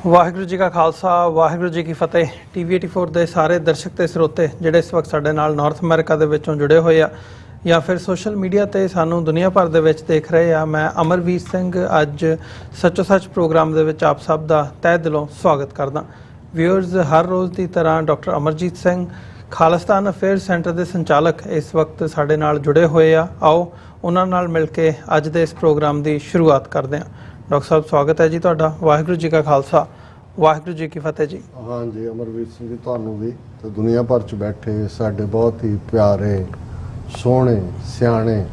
ਵਾਹਿਗੁਰੂ ਜੀ ਕਾ ਖਾਲਸਾ ਵਾਹਿਗੁਰੂ ਜੀ ਕੀ ਫਤਿਹ। TV 84 ਦੇ ਸਾਰੇ ਦਰਸ਼ਕ ਤੇ ਸਰੋਤੇ ਜਿਹੜੇ ਇਸ ਵਕਤ ਸਾਡੇ ਨਾਲ ਨਾਰਥ ਅਮਰੀਕਾ ਦੇ ਵਿੱਚੋਂ ਜੁੜੇ ਹੋਏ ਆ ਜਾਂ ਫਿਰ ਸੋਸ਼ਲ ਮੀਡੀਆ ਤੇ ਸਾਨੂੰ ਦੁਨੀਆ ਭਰ ਦੇ ਵਿੱਚ ਦੇਖ ਰਹੇ ਆ, ਮੈਂ ਅਮਰਵੀਰ ਸਿੰਘ ਅੱਜ ਸੱਚੋ ਸੱਚ ਪ੍ਰੋਗਰਾਮ ਦੇ ਵਿੱਚ ਆਪ ਸਭ ਦਾ ਤਹਿ ਦਿਲੋਂ ਸਵਾਗਤ ਕਰਦਾ। ਵਿਊਅਰਸ, ਹਰ ਰੋਜ਼ ਦੀ ਤਰ੍ਹਾਂ doctor Amarjit Singh Khalistan affair centre ਦੇ ਸੰਚਾਲਕ ਇਸ ਵਕਤ ਸਾਡੇ ਨਾਲ ਜੁੜੇ ਹੋਏ ਆ। ਆਓ ਉਹਨਾਂ ਨਾਲ ਮਿਲ ਕੇ ਅੱਜ ਦੇ ਇਸ ਪ੍ਰੋਗਰਾਮ ਦੀ ਸ਼ੁਰੂਆਤ ਕਰਦੇ ਹਾਂ। ਡਾਕਟਰ ਸਾਹਿਬ, ਸਵਾਗਤ ਹੈ ਜੀ ਤੁਹਾਡਾ। ਵਾਹਿਗੁਰੂ ਜੀ ਕਾ ਖਾਲਸਾ ਵਾਹਿਗੁਰੂ ਜੀ ਕੀ ਫਤਿਹ ਜੀ। हाँ जी, अमरवीर सिंह जी, ਤੁਹਾਨੂੰ ਵੀ ਤੇ ਦੁਨੀਆ ਭਰ ਚ ਬੈਠੇ ਸਾਡੇ ਬਹੁਤ ਹੀ ਪਿਆਰੇ ਸੋਹਣੇ ਸਿਆਣੇ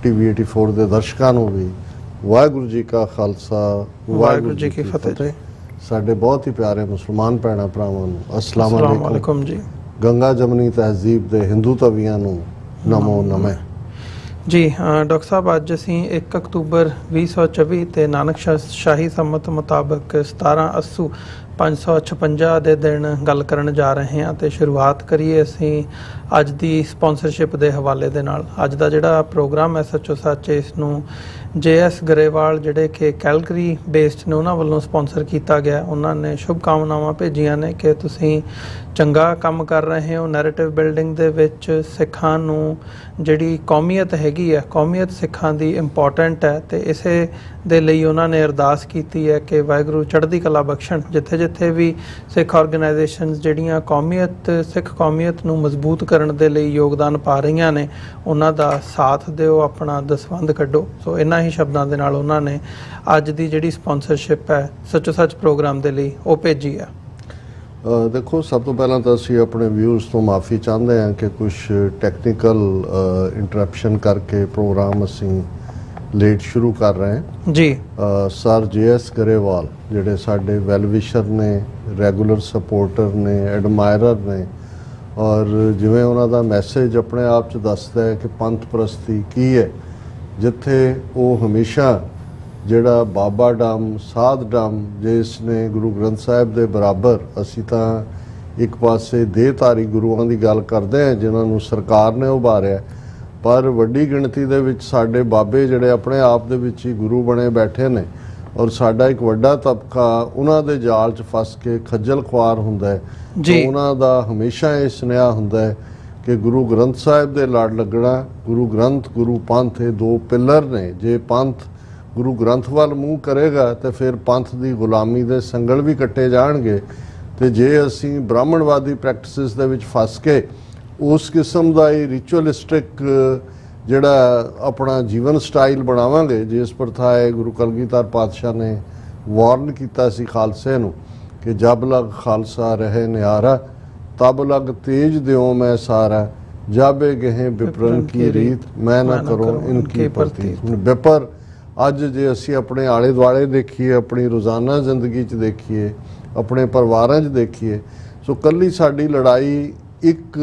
TV 84 ਦੇ ਦਰਸ਼ਕਾਂ ਨੂੰ ਵੀ ਵਾਹਿਗੁਰੂ ਜੀ ਕਾ ਖਾਲਸਾ ਵਾਹਿਗੁਰੂ ਜੀ ਕੀ ਫਤਿਹ ਜੀ। ਸਾਡੇ ਬਹੁਤ ਹੀ ਪਿਆਰੇ ਮੁਸਲਮਾਨ ਭੈਣਾਂ ਭਰਾਵਾਂ ਨੂੰ ਅਸਲਾਮ ਅਲੈਕੁਮ ਜੀ। ਗੰਗਾ ਜਮਨੀ ਤਹਿਜ਼ੀਬ ਦੇ ਹਿੰਦੂ ਤਵੀਆਂ ਨੂੰ ਨਮੋ ਨਮੇ ਜੀ। ਡਾਕਟਰ ਸਾਹਿਬ, ਅੱਜ ਅਸੀਂ 1 ਅਕਤੂਬਰ 2024 ਤੇ ਨਾਨਕ ਸ਼ਾਹੀ ਸੰਮਤ ਮੁਤਾਬਕ 17 ਅੱਸੂ 556 ਦੇ ਦਿਨ ਗੱਲ ਕਰਨ ਜਾ ਰਹੇ ਹਾਂ ਤੇ ਸ਼ੁਰੂਆਤ ਕਰੀਏ ਅਸੀਂ ਅੱਜ ਦੀ ਸਪਾਂਸਰਸ਼ਿਪ ਦੇ ਹਵਾਲੇ ਦੇ ਨਾਲ। ਅੱਜ ਦਾ ਜਿਹੜਾ ਪ੍ਰੋਗਰਾਮ ਹੈ ਸੱਚੋ ਸੱਚ, ਇਸ ਨੂੰ JS ਗਰੇਵਾਲ ਜਿਹੜੇ ਕਿ ਕੈਲਗਰੀ ਬੇਸਡ ਨੇ ਉਹਨਾਂ ਵੱਲੋਂ ਸਪਾਂਸਰ ਕੀਤਾ ਗਿਆ। ਉਹਨਾਂ ਨੇ ਸ਼ੁਭ ਕਾਮਨਾਵਾਂ ਭੇਜੀਆਂ ਨੇ ਕਿ ਤੁਸੀਂ ਚੰਗਾ ਕੰਮ ਕਰ ਰਹੇ ਹੋ ਨੈਰੇਟਿਵ ਬਿਲਡਿੰਗ ਦੇ ਵਿੱਚ। ਸਿੱਖਾਂ ਨੂੰ ਜਿਹੜੀ ਕੌਮੀਅਤ ਹੈਗੀ ਹੈ, ਕੌਮੀਅਤ ਸਿੱਖਾਂ ਦੀ ਇੰਪੋਰਟੈਂਟ ਹੈ ਤੇ ਇਸੇ ਦੇ ਲਈ ਉਹਨਾਂ ਨੇ ਅਰਦਾਸ ਕੀਤੀ ਹੈ ਕਿ ਵਾਹਿਗੁਰੂ ਚੜ੍ਹਦੀ ਕਲਾ ਬਖਸ਼ਣ। ਜਿੱਥੇ ਜਿੱਥੇ ਵੀ ਸਿੱਖ ਆਰਗੇਨਾਈਜੇਸ਼ਨਸ ਜਿਹੜੀਆਂ ਸਿੱਖ ਕੌਮੀਅਤ ਨੂੰ ਮਜ਼ਬੂਤ ਕਰਨ ਦੇ ਲਈ ਯੋਗਦਾਨ ਪਾ ਰਹੀਆਂ ਨੇ, ਉਹਨਾਂ ਦਾ ਸਾਥ ਦਿਓ, ਆਪਣਾ ਦਸਵੰਧ ਕੱਢੋ। ਸੋ ਇਹਨਾਂ ਹੀ ਸ਼ਬਦਾਂ ਦੇ ਨਾਲ ਉਹਨਾਂ ਨੇ ਅੱਜ ਦੀ ਜਿਹੜੀ ਸਪਾਂਸਰਸ਼ਿਪ ਹੈ ਸੱਚੋ ਸੱਚ ਪ੍ਰੋਗਰਾਮ ਦੇ ਲਈ ਉਹ ਭੇਜੀ ਹੈ। ਦੇਖੋ, ਸਭ ਤੋਂ ਪਹਿਲਾਂ ਤਾਂ ਅਸੀਂ ਆਪਣੇ ਵਿਊਜ਼ ਤੋਂ ਮਾਫੀ ਚਾਹੁੰਦੇ ਹਾਂ ਕਿ ਕੁਝ ਟੈਕਨੀਕਲ ਇੰਟਰਪਸ਼ਨ ਕਰਕੇ ਪ੍ਰੋਗਰਾਮ ਅਸੀਂ ਲੇਟ ਸ਼ੁਰੂ ਕਰ ਰਹੇ ਹਾਂ ਜੀ। ਸਰ JS ਗਰੇਵਾਲ ਜਿਹੜੇ ਸਾਡੇ ਵੈਲਵਿਸ਼ਰ ਨੇ, ਰੈਗੂਲਰ ਸਪੋਰਟਰ ਨੇ, ਐਡਮਾਇਰਰ ਨੇ, ਔਰ ਜਿਵੇਂ ਉਹਨਾਂ ਦਾ ਮੈਸੇਜ ਆਪਣੇ ਆਪ 'ਚ ਦੱਸਦਾ ਹੈ ਕਿ ਪੰਥ ਪ੍ਰਸਤੀ ਕੀ ਹੈ, ਜਿੱਥੇ ਉਹ ਹਮੇਸ਼ਾ ਜਿਹੜਾ ਬਾਬਾ ਡਮ ਸਾਧ ਡਮ ਜਿਸ ਨੇ ਗੁਰੂ ਗ੍ਰੰਥ ਸਾਹਿਬ ਦੇ ਬਰਾਬਰ, ਅਸੀਂ ਤਾਂ ਇੱਕ ਪਾਸੇ ਦੇਹਧਾਰੀ ਗੁਰੂਆਂ ਦੀ ਗੱਲ ਕਰਦੇ ਹਾਂ ਜਿਨ੍ਹਾਂ ਨੂੰ ਸਰਕਾਰ ਨੇ ਉਭਾਰਿਆ, ਪਰ ਵੱਡੀ ਗਿਣਤੀ ਦੇ ਵਿੱਚ ਸਾਡੇ ਬਾਬੇ ਜਿਹੜੇ ਆਪਣੇ ਆਪ ਦੇ ਵਿੱਚ ਹੀ ਗੁਰੂ ਬਣੇ ਬੈਠੇ ਨੇ, ਔਰ ਸਾਡਾ ਇੱਕ ਵੱਡਾ ਤਬਕਾ ਉਹਨਾਂ ਦੇ ਜਾਲ 'ਚ ਫਸ ਕੇ ਖੱਜਲ ਖੁਆਰ ਹੁੰਦਾ ਹੈ। ਉਹਨਾਂ ਦਾ ਹਮੇਸ਼ਾ ਇਹ ਸੁਨੇਹਾ ਹੁੰਦਾ ਹੈ ਕਿ ਗੁਰੂ ਗ੍ਰੰਥ ਸਾਹਿਬ ਦੇ ਲੜ ਲੱਗਣਾ, ਗੁਰੂ ਗ੍ਰੰਥ ਗੁਰੂ ਪੰਥ ਇਹ ਦੋ ਪਿੱਲਰ ਨੇ। ਜੇ ਪੰਥ ਗੁਰੂ ਗ੍ਰੰਥ ਵੱਲ ਮੂੰਹ ਕਰੇਗਾ ਤੇ ਫਿਰ ਪੰਥ ਦੀ ਗੁਲਾਮੀ ਦੇ ਸੰਗਲ ਵੀ ਕੱਟੇ ਜਾਣਗੇ। ਤੇ ਜੇ ਅਸੀਂ ਬ੍ਰਾਹਮਣਵਾਦੀ ਪ੍ਰੈਕਟਿਸਿਸ ਦੇ ਵਿੱਚ ਫਸ ਕੇ ਉਸ ਕਿਸਮ ਦਾ ਹੀ ਰਿਚੁਅਲਿਸਟਿਕ ਜਿਹੜਾ ਆਪਣਾ ਜੀਵਨ ਸਟਾਈਲ ਬਣਾਵਾਂਗੇ, ਜਿਸ ਪ੍ਰਥਾ ਹੈ ਗੁਰੂ ਕਲਗੀਧਰ ਪਾਤਸ਼ਾਹ ਨੇ ਵਾਰਨ ਕੀਤਾ ਸੀ ਖਾਲਸੇ ਨੂੰ ਕਿ ਜਬ ਲਗ ਖਾਲਸਾ ਰਹੇ ਨਿਆਰਾ, ਤਬ ਲਗ ਤੇਜ ਦਿਓ ਮੈਂ ਸਾਰਾ, ਜਾਬੇ ਗਏ ਵਿਪਰਨ ਕੀ ਰੀਤ, ਮੈਂ ਨਾ ਕਰੂੰ ਇਨਕੀ ਪ੍ਰਤੀਤ। ਹੁਣ ਵਿਪਰ ਅੱਜ ਜੇ ਅਸੀਂ ਆਪਣੇ ਆਲੇ ਦੁਆਲੇ ਦੇਖੀਏ, ਆਪਣੀ ਰੋਜ਼ਾਨਾ ਜ਼ਿੰਦਗੀ 'ਚ ਦੇਖੀਏ, ਆਪਣੇ ਪਰਿਵਾਰਾਂ 'ਚ ਦੇਖੀਏ, ਸੋ ਕੱਲੀ ਸਾਡੀ ਲੜਾਈ ਇੱਕ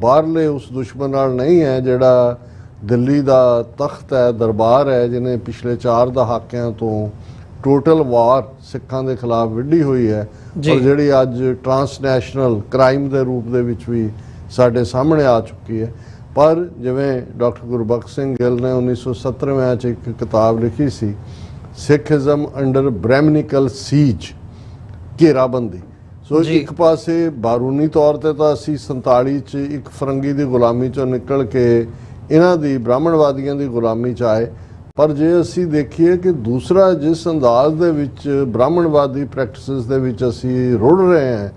ਬਾਹਰਲੇ ਉਸ ਦੁਸ਼ਮਣ ਨਾਲ ਨਹੀਂ ਹੈ ਜਿਹੜਾ ਦਿੱਲੀ ਦਾ ਤਖਤ ਹੈ, ਦਰਬਾਰ ਹੈ, ਜਿਹਨੇ ਪਿਛਲੇ 4 ਦਹਾਕਿਆਂ ਤੋਂ ਟੋਟਲ ਵਾਰ ਸਿੱਖਾਂ ਦੇ ਖਿਲਾਫ ਵਿੱਢੀ ਹੋਈ ਹੈ, ਔਰ ਜਿਹੜੀ ਅੱਜ ਟਰਾਂਸਨੈਸ਼ਨਲ ਕ੍ਰਾਈਮ ਦੇ ਰੂਪ ਦੇ ਵਿੱਚ ਵੀ ਸਾਡੇ ਸਾਹਮਣੇ ਆ ਚੁੱਕੀ ਹੈ। ਪਰ ਜਿਵੇਂ ਡਾਕਟਰ ਗੁਰਬਖਸ਼ ਸਿੰਘ ਗਿੱਲ ਨੇ 1970 'ਚ ਇੱਕ ਕਿਤਾਬ ਲਿਖੀ ਸੀ, ਸਿੱਖਇਜ਼ਮ ਅੰਡਰ ਬ੍ਰਹਿਮਨਿਕਲ ਸੀਜ, ਘੇਰਾਬੰਦੀ। ਸੋ ਇੱਕ ਪਾਸੇ ਬਾਰੂਨੀ ਤੌਰ ਤੇ ਤਾਂ ਅਸੀਂ 47 'ਚ ਇੱਕ ਫਰੰਗੀ ਦੀ ਗੁਲਾਮੀ 'ਚੋਂ ਨਿਕਲ ਕੇ ਇਹਨਾਂ ਦੀ ਬ੍ਰਾਹਮਣਵਾਦੀਆਂ ਦੀ ਗੁਲਾਮੀ 'ਚ ਆਏ, ਪਰ ਜੇ ਅਸੀਂ ਦੇਖੀਏ ਕਿ ਦੂਸਰਾ ਜਿਸ ਅੰਦਾਜ਼ ਦੇ ਵਿੱਚ ਬ੍ਰਾਹਮਣਵਾਦੀ ਪ੍ਰੈਕਟਿਸਿਸ ਦੇ ਵਿੱਚ ਅਸੀਂ ਰੁੜ ਰਹੇ ਹਾਂ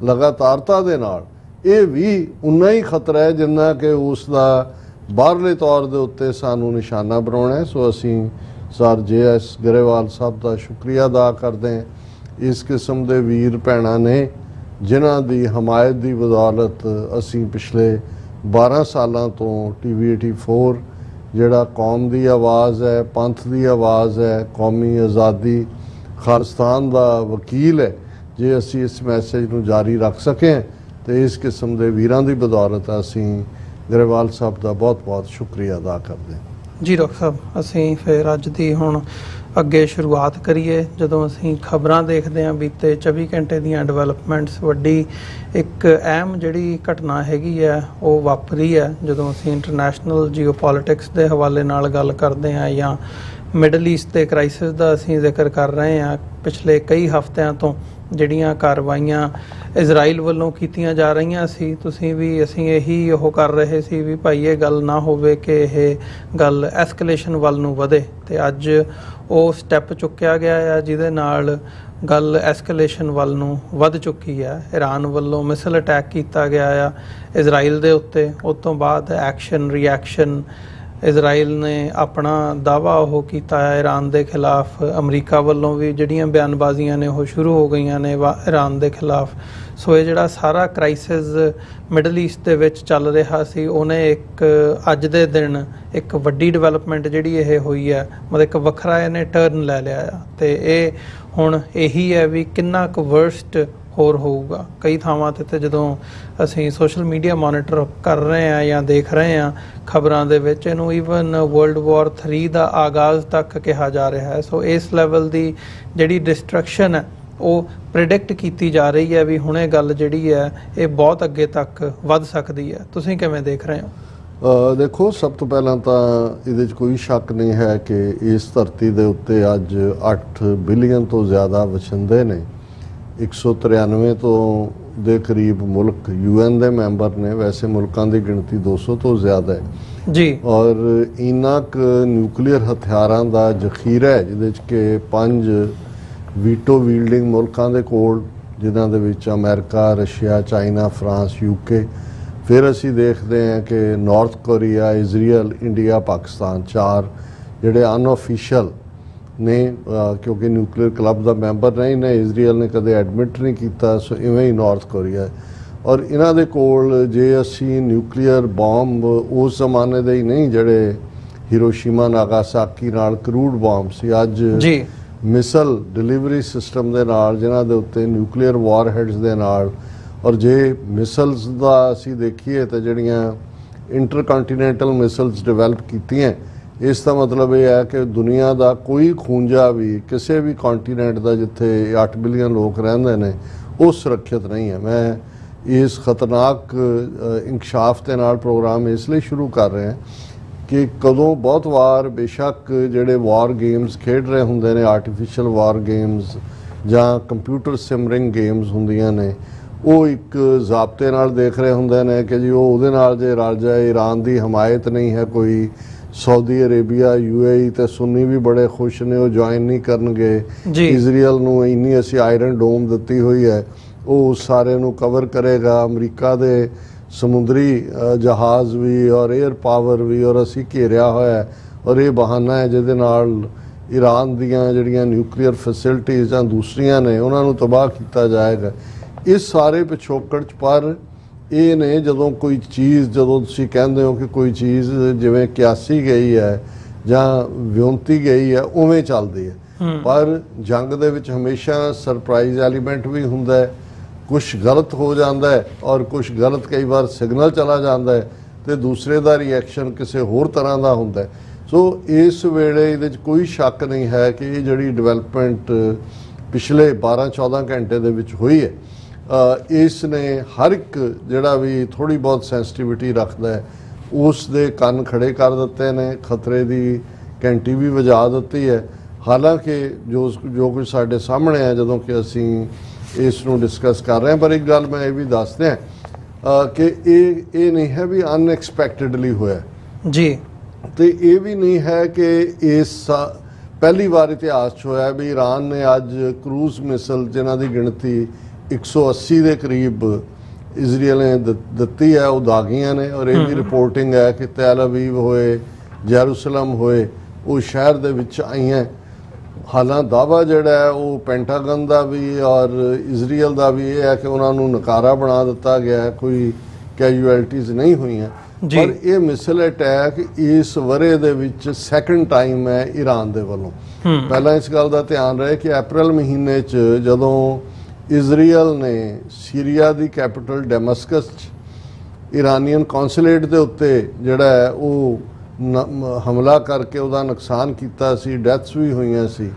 ਲਗਾਤਾਰਤਾ ਦੇ ਨਾਲ, ਇਹ ਵੀ ਉਨਾ ਹੀ ਖਤਰਾ ਹੈ ਜਿੰਨਾ ਕਿ ਉਸ ਦਾ ਬਾਹਰਲੇ ਤੌਰ ਦੇ ਉੱਤੇ ਸਾਨੂੰ ਨਿਸ਼ਾਨਾ ਬਣਾਉਣਾ ਹੈ। ਸੋ ਅਸੀਂ ਸਰ JS ਗਰੇਵਾਲ ਸਾਹਿਬ ਦਾ ਸ਼ੁਕਰੀਆ ਅਦਾ ਕਰਦੇ ਹਾਂ। ਇਸ ਕਿਸਮ ਦੇ ਵੀਰ ਭੈਣਾਂ ਨੇ ਜਿਨ੍ਹਾਂ ਦੀ ਹਮਾਇਤ ਦੀ ਬਦੌਲਤ ਅਸੀਂ ਪਿਛਲੇ 12 ਸਾਲਾਂ ਤੋਂ TV 84 ਜਿਹੜਾ ਕੌਮ ਦੀ ਆਵਾਜ਼ ਹੈ, ਪੰਥ ਦੀ ਆਵਾਜ਼ ਹੈ, ਕੌਮੀ ਆਜ਼ਾਦੀ, ਖਾਲਿਸਤਾਨ ਦਾ ਵਕੀਲ ਹੈ, ਜੇ ਅਸੀਂ ਇਸ ਮੈਸੇਜ ਨੂੰ ਜਾਰੀ ਰੱਖ ਸਕੇ ਤੇ ਇਸ ਕਿਸਮ ਦੇ ਵੀਰਾਂ ਦੀ ਬਦੌਲਤ ਅਸੀਂ ਗਰੇਵਾਲ ਸਾਹਿਬ ਦਾ ਬਹੁਤ ਬਹੁਤ ਸ਼ੁਕਰੀਆ ਅਦਾ ਕਰਦੇ ਹਾਂ। ਜੀ ਡਾਕਟਰ ਸਾਹਿਬ, ਅਸੀਂ ਫਿਰ ਅੱਜ ਦੀ ਹੁਣ ਅੱਗੇ ਸ਼ੁਰੂਆਤ ਕਰੀਏ। ਜਦੋਂ ਅਸੀਂ ਖਬਰਾਂ ਦੇਖਦੇ ਹਾਂ ਬੀਤੇ 24 ਘੰਟੇ ਦੀਆਂ ਡਿਵੈਲਪਮੈਂਟਸ, ਵੱਡੀ ਇੱਕ ਅਹਿਮ ਜਿਹੜੀ ਘਟਨਾ ਹੈਗੀ ਹੈ ਉਹ ਵਾਪਰੀ ਹੈ। ਜਦੋਂ ਅਸੀਂ ਇੰਟਰਨੈਸ਼ਨਲ ਜੀਓਪੋਲਿਟਿਕਸ ਦੇ ਹਵਾਲੇ ਨਾਲ ਗੱਲ ਕਰਦੇ ਹਾਂ ਜਾਂ ਮਿਡਲ ਈਸਟ ਦੇ ਕ੍ਰਾਈਸਿਸ ਦਾ ਅਸੀਂ ਜ਼ਿਕਰ ਕਰ ਰਹੇ ਹਾਂ, ਪਿਛਲੇ ਕਈ ਹਫ਼ਤਿਆਂ ਤੋਂ ਜਿਹੜੀਆਂ ਕਾਰਵਾਈਆਂ ਇਜ਼ਰਾਈਲ ਵੱਲੋਂ ਕੀਤੀਆਂ ਜਾ ਰਹੀਆਂ ਸੀ, ਤੁਸੀਂ ਵੀ ਅਸੀਂ ਇਹੀ ਉਹ ਕਰ ਰਹੇ ਸੀ ਵੀ ਭਾਈ ਇਹ ਗੱਲ ਨਾ ਹੋਵੇ ਕਿ ਇਹ ਗੱਲ ਐਸਕੇਲੇਸ਼ਨ ਵੱਲ ਨੂੰ ਵਧੇ, ਤੇ ਅੱਜ ਉਹ ਸਟੈਪ ਚੁੱਕਿਆ ਗਿਆ ਆ ਜਿਹਦੇ ਨਾਲ ਗੱਲ ਐਸਕੇਲੇਸ਼ਨ ਵੱਲ ਨੂੰ ਵੱਧ ਚੁੱਕੀ ਹੈ। ਈਰਾਨ ਵੱਲੋਂ ਮਿਸਲ ਅਟੈਕ ਕੀਤਾ ਗਿਆ ਆ ਇਜ਼ਰਾਈਲ ਦੇ ਉੱਤੇ, ਉਸ ਤੋਂ ਬਾਅਦ ਐਕਸ਼ਨ ਰਿਐਕਸ਼ਨ ਇਜ਼ਰਾਈਲ ਨੇ ਆਪਣਾ ਦਾਅਵਾ ਉਹ ਕੀਤਾ ਹੈ ਈਰਾਨ ਦੇ ਖਿਲਾਫ। ਅਮਰੀਕਾ ਵੱਲੋਂ ਵੀ ਜਿਹੜੀਆਂ ਬਿਆਨਬਾਜ਼ੀਆਂ ਨੇ ਉਹ ਸ਼ੁਰੂ ਹੋ ਗਈਆਂ ਨੇ ਈਰਾਨ ਦੇ ਖਿਲਾਫ। ਸੋ ਇਹ ਜਿਹੜਾ ਸਾਰਾ ਕ੍ਰਾਈਸਿਸ ਮਿਡਲ ਈਸਟ ਦੇ ਵਿੱਚ ਚੱਲ ਰਿਹਾ ਸੀ, ਉਹਨੇ ਇੱਕ ਅੱਜ ਦੇ ਦਿਨ ਇੱਕ ਵੱਡੀ ਡਿਵੈਲਪਮੈਂਟ ਜਿਹੜੀ ਇਹ ਹੋਈ ਹੈ, ਮਤਲਬ ਇੱਕ ਵੱਖਰਾ ਇਹਨੇ ਟਰਨ ਲੈ ਲਿਆ ਆ। ਤੇ ਇਹ ਹੁਣ ਇਹੀ ਹੈ ਵੀ ਕਿੰਨਾ ਕੁ ਵਰਸਟ ਹੋਰ ਹੋਊਗਾ। ਕਈ ਥਾਵਾਂ ਤੇ ਜਦੋਂ ਅਸੀਂ ਸੋਸ਼ਲ ਮੀਡੀਆ ਮੋਨੀਟਰ ਕਰ ਰਹੇ ਹਾਂ ਜਾਂ ਦੇਖ ਰਹੇ ਹਾਂ ਖਬਰਾਂ ਦੇ ਵਿੱਚ, ਇਹਨੂੰ ਈਵਨ ਵਰਲਡ ਵਾਰ 3 ਦਾ ਆਗਾਜ਼ ਤੱਕ ਕਿਹਾ ਜਾ ਰਿਹਾ ਹੈ। ਸੋ ਇਸ ਲੈਵਲ ਦੀ ਜਿਹੜੀ ਡਿਸਟਰਕਸ਼ਨ ਹੈ ਉਹ ਪ੍ਰਿਡਿਕਟ ਕੀਤੀ ਜਾ ਰਹੀ ਹੈ ਵੀ ਹੁਣੇ ਗੱਲ ਜਿਹੜੀ ਹੈ ਇਹ ਬਹੁਤ ਅੱਗੇ ਤੱਕ ਵੱਧ ਸਕਦੀ ਹੈ। ਤੁਸੀਂ ਕਿਵੇਂ ਦੇਖ ਰਹੇ ਹੋ? ਦੇਖੋ, ਸਭ ਤੋਂ ਪਹਿਲਾਂ ਤਾਂ ਇਹਦੇ 'ਚ ਕੋਈ ਸ਼ੱਕ ਨਹੀਂ ਹੈ ਕਿ ਇਸ ਧਰਤੀ ਦੇ ਉੱਤੇ ਅੱਜ 8 ਬਿਲੀਅਨ ਤੋਂ ਜ਼ਿਆਦਾ ਵਸਿੰਦੇ ਨੇ। 193 ਤੋਂ ਦੇ ਕਰੀਬ ਮੁਲਕ UN ਦੇ ਮੈਂਬਰ ਨੇ। ਵੈਸੇ ਮੁਲਕਾਂ ਦੀ ਗਿਣਤੀ 200 ਤੋਂ ਜ਼ਿਆਦਾ ਹੈ ਜੀ, ਔਰ ਇੰਨਾ ਕੁ ਨਿਊਕਲੀਅਰ ਹਥਿਆਰਾਂ ਦਾ ਜ਼ਖੀਰਾ ਹੈ ਜਿਹਦੇ 'ਚ ਕਿ 5 ਵੀਟੋ ਵੀਲਡਿੰਗ ਮੁਲਕਾਂ ਦੇ ਕੋਲ, ਜਿਨ੍ਹਾਂ ਦੇ ਵਿੱਚ America, Russia, China, France, UK। ਫਿਰ ਅਸੀਂ ਦੇਖਦੇ ਹਾਂ ਕਿ north Korea, Israel, India, Pakistan, 4 ਜਿਹੜੇ ਅਨਆਫੀਸ਼ੀਅਲ ਨੇ, ਕਿਉਂਕਿ ਨਿਊਕਲੀਅਰ ਕਲੱਬ ਦਾ ਮੈਂਬਰ ਨਹੀਂ ਨੇ। ਇਜ਼ਰਾਈਲ ਨੇ ਕਦੇ ਐਡਮਿਟ ਨਹੀਂ ਕੀਤਾ, ਸੋ ਇਵੇਂ ਹੀ ਨਾਰਥ ਕੋਰੀਆ। ਔਰ ਇਹਨਾਂ ਦੇ ਕੋਲ ਜੇ ਅਸੀਂ ਨਿਊਕਲੀਅਰ ਬੰਬ ਉਸ ਜ਼ਮਾਨੇ ਦੇ ਹੀ ਨਹੀਂ ਜਿਹੜੇ ਹਿਰੋਸ਼ੀਮਾ ਨਾਗਾਸਾਕੀ ਨਾਲ ਕਰੂਡ ਬੰਬ ਸੀ, ਅੱਜ ਜੀ ਮਿਸਲ ਡਿਲੀਵਰੀ ਸਿਸਟਮ ਦੇ ਨਾਲ, ਜਿਨ੍ਹਾਂ ਦੇ ਉੱਤੇ ਨਿਊਕਲੀਅਰ ਵਾਰਹੈਡਸ ਦੇ ਨਾਲ। ਔਰ ਜੇ ਮਿਸਲਸ ਦਾ ਅਸੀਂ ਦੇਖੀਏ ਤਾਂ ਜਿਹੜੀਆਂ ਇੰਟਰਕੰਟੀਨੈਂਟਲ ਮਿਸਲਸ ਡਿਵੈਲਪ ਕੀਤੀਆਂ, ਇਸ ਦਾ ਮਤਲਬ ਇਹ ਹੈ ਕਿ ਦੁਨੀਆ ਦਾ ਕੋਈ ਖੂੰਜਾ ਵੀ ਕਿਸੇ ਵੀ ਕੰਟੀਨੈਂਟ ਦਾ ਜਿੱਥੇ 8 ਬਿਲੀਅਨ ਲੋਕ ਰਹਿੰਦੇ ਨੇ ਉਹ ਸੁਰੱਖਿਅਤ ਨਹੀਂ ਹੈ। ਮੈਂ ਇਸ ਖਤਰਨਾਕ ਇੰਕਸ਼ਾਫ ਦੇ ਨਾਲ ਪ੍ਰੋਗਰਾਮ ਇਸ ਲਈ ਸ਼ੁਰੂ ਕਰ ਰਹੇ ਹਾਂ ਕਿ ਕਦੋਂ ਬਹੁਤ ਵਾਰ ਬੇਸ਼ੱਕ ਜਿਹੜੇ ਵਾਰ ਗੇਮਸ ਖੇਡ ਰਹੇ ਹੁੰਦੇ ਨੇ, ਆਰਟੀਫਿਸ਼ੀਅਲ ਵਾਰ ਗੇਮਸ ਜਾਂ ਕੰਪਿਊਟਰ ਸਿਮਰਿੰਗ ਗੇਮਸ ਹੁੰਦੀਆਂ ਨੇ, ਉਹ ਇੱਕ ਜ਼ਾਬਤੇ ਨਾਲ ਦੇਖ ਰਹੇ ਹੁੰਦੇ ਨੇ ਕਿ ਜੀ ਉਹ ਉਹਦੇ ਨਾਲ ਜੇ ਰਲ ਜਾਏ, ਈਰਾਨ ਦੀ ਹਮਾਇਤ ਨਹੀਂ ਹੈ ਕੋਈ, ਸਾਊਦੀ ਅਰੇਬੀਆ, UAE ਤੇ ਸੁੰਨੀ ਵੀ ਬੜੇ ਖੁਸ਼ ਨੇ, ਉਹ ਜੁਆਇਨ ਨਹੀਂ ਕਰਨਗੇ। ਇਜ਼ਰਾਈਲ ਨੂੰ ਇੰਨੀ ਅਸੀਂ ਆਇਰਨ ਡੋਮ ਦਿੱਤੀ ਹੋਈ ਹੈ, ਉਹ ਸਾਰੇ ਨੂੰ ਕਵਰ ਕਰੇਗਾ। ਅਮਰੀਕਾ ਦੇ ਸਮੁੰਦਰੀ ਜਹਾਜ਼ ਵੀ ਔਰ 에ਅਰ ਪਾਵਰ ਵੀ, ਔਰ ਅਸੀਂ ਘੇਰਿਆ ਹੋਇਆ। ਔਰ ਇਹ ਬਹਾਨਾ ਹੈ ਜਿਹਦੇ ਨਾਲ ਈਰਾਨ ਦੀਆਂ ਜਿਹੜੀਆਂ ਨਿਊਕਲੀਅਰ ਫੈਸਿਲਿਟੀਜ਼ ਜਾਂ ਦੂਸਰੀਆਂ ਨੇ ਉਹਨਾਂ ਨੂੰ ਤਬਾਹ ਕੀਤਾ ਜਾਏਗਾ। ਇਸ ਸਾਰੇ ਪਿਛੋਕੜ 'ਚ ਪਰ ਇਹ ਨੇ ਜਦੋਂ ਕੋਈ ਚੀਜ਼, ਜਦੋਂ ਤੁਸੀਂ ਕਹਿੰਦੇ ਹੋ ਕਿ ਕੋਈ ਚੀਜ਼ ਜਿਵੇਂ ਕਿਆਸੀ ਗਈ ਹੈ ਜਾਂ ਵਿਉਂਤੀ ਗਈ ਹੈ ਉਵੇਂ ਚੱਲਦੀ ਹੈ, ਪਰ ਜੰਗ ਦੇ ਵਿੱਚ ਹਮੇਸ਼ਾ ਸਰਪ੍ਰਾਈਜ਼ ਐਲੀਮੈਂਟ ਵੀ ਹੁੰਦਾ ਹੈ। ਕੁਛ ਗਲਤ ਹੋ ਜਾਂਦਾ ਹੈ ਔਰ ਕੁਛ ਗਲਤ ਕਈ ਵਾਰ ਸਿਗਨਲ ਚਲਾ ਜਾਂਦਾ ਹੈ ਤੇ ਦੂਸਰੇ ਦਾ ਰਿਐਕਸ਼ਨ ਕਿਸੇ ਹੋਰ ਤਰ੍ਹਾਂ ਦਾ ਹੁੰਦਾ ਹੈ। ਸੋ ਇਸ ਵੇਲੇ ਇਹਦੇ 'ਚ ਕੋਈ ਸ਼ੱਕ ਨਹੀਂ ਹੈ ਕਿ ਇਹ ਜਿਹੜੀ ਡਿਵੈਲਪਮੈਂਟ ਪਿਛਲੇ 12-14 ਘੰਟੇ ਦੇ ਵਿੱਚ ਹੋਈ ਹੈ, ਇਸ ਨੇ ਹਰ ਇੱਕ ਜਿਹੜਾ ਵੀ ਥੋੜ੍ਹੀ ਬਹੁਤ ਸੈਂਸਿਟੀਵਿਟੀ ਰੱਖਦਾ ਹੈ ਉਸ ਦੇ ਕੰਨ ਖੜੇ ਕਰ ਦਿੱਤੇ ਨੇ, ਖਤਰੇ ਦੀ ਘੰਟੀ ਵੀ ਵਜਾ ਦਿੱਤੀ ਹੈ। ਹਾਲਾਂਕਿ ਜੋ ਕੁਝ ਸਾਡੇ ਸਾਹਮਣੇ ਹੈ ਜਦੋਂ ਕਿ ਅਸੀਂ ਇਸ ਨੂੰ ਡਿਸਕਸ ਕਰ ਰਹੇ ਹਾਂ, ਪਰ ਇੱਕ ਗੱਲ ਮੈਂ ਇਹ ਵੀ ਦੱਸ ਦਿਆਂ ਕਿ ਇਹ ਨਹੀਂ ਹੈ ਵੀ ਅਨਐਕਸਪੈਕਟਡਲੀ ਹੋਇਆ ਜੀ, ਤੇ ਇਹ ਵੀ ਨਹੀਂ ਹੈ ਕਿ ਇਸ ਪਹਿਲੀ ਵਾਰ ਇਤਿਹਾਸ 'ਚ ਹੋਇਆ ਵੀ ਈਰਾਨ ਨੇ ਅੱਜ ਕਰੂਜ਼ ਮਿਸਲ ਜਿਨ੍ਹਾਂ ਦੀ ਗਿਣਤੀ 180 ਦੇ ਕਰੀਬ ਇਜ਼ਰਾਈਲ ਨੇ ਦਿੱਤੀ ਹੈ, ਉਹ ਦਾਗੀਆਂ ਨੇ। ਔਰ ਇਹ ਵੀ ਰਿਪੋਰਟਿੰਗ ਹੈ ਕਿ ਤੈਲ ਅਵੀਵ ਹੋਏ, ਜੈਰੂਸਲਮ ਹੋਏ, ਉਹ ਸ਼ਹਿਰ ਦੇ ਵਿੱਚ ਆਈਆਂ। ਹਾਲਾਂ ਦਾਅਵਾ ਜਿਹੜਾ ਹੈ ਉਹ ਪੈਂਟਾਗਨ ਦਾ ਵੀ ਔਰ ਇਜ਼ਰਾਈਲ ਦਾ ਵੀ ਇਹ ਹੈ ਕਿ ਉਹਨਾਂ ਨੂੰ ਨਕਾਰਾ ਬਣਾ ਦਿੱਤਾ ਗਿਆ ਹੈ, ਕੋਈ ਕੈਜੂਅਲਟੀਜ਼ ਨਹੀਂ ਹੋਈਆਂ। ਪਰ ਇਹ ਮਿਸਲ ਅਟੈਕ ਇਸ ਵਰੇ ਦੇ ਵਿੱਚ ਸੈਕੰਡ ਟਾਈਮ ਹੈ ਈਰਾਨ ਦੇ ਵੱਲੋਂ। ਪਹਿਲਾਂ ਇਸ ਗੱਲ ਦਾ ਧਿਆਨ ਰਹੇ ਕਿ ਅਪ੍ਰੈਲ ਮਹੀਨੇ 'ਚ ਜਦੋਂ ਇਜ਼ਰਾਈਲ ਨੇ ਸੀਰੀਆ ਦੀ ਕੈਪੀਟਲ ਡੈਮਸਕਸ 'ਚ ਇਰਾਨੀਅਨ ਕੌਂਸੂਲੇਟ ਦੇ ਉੱਤੇ ਜਿਹੜਾ ਹੈ ਉਹ ਹਮਲਾ ਕਰਕੇ ਉਹਦਾ ਨੁਕਸਾਨ ਕੀਤਾ ਸੀ, ਡੈਥਸ ਵੀ ਹੋਈਆਂ ਸੀ।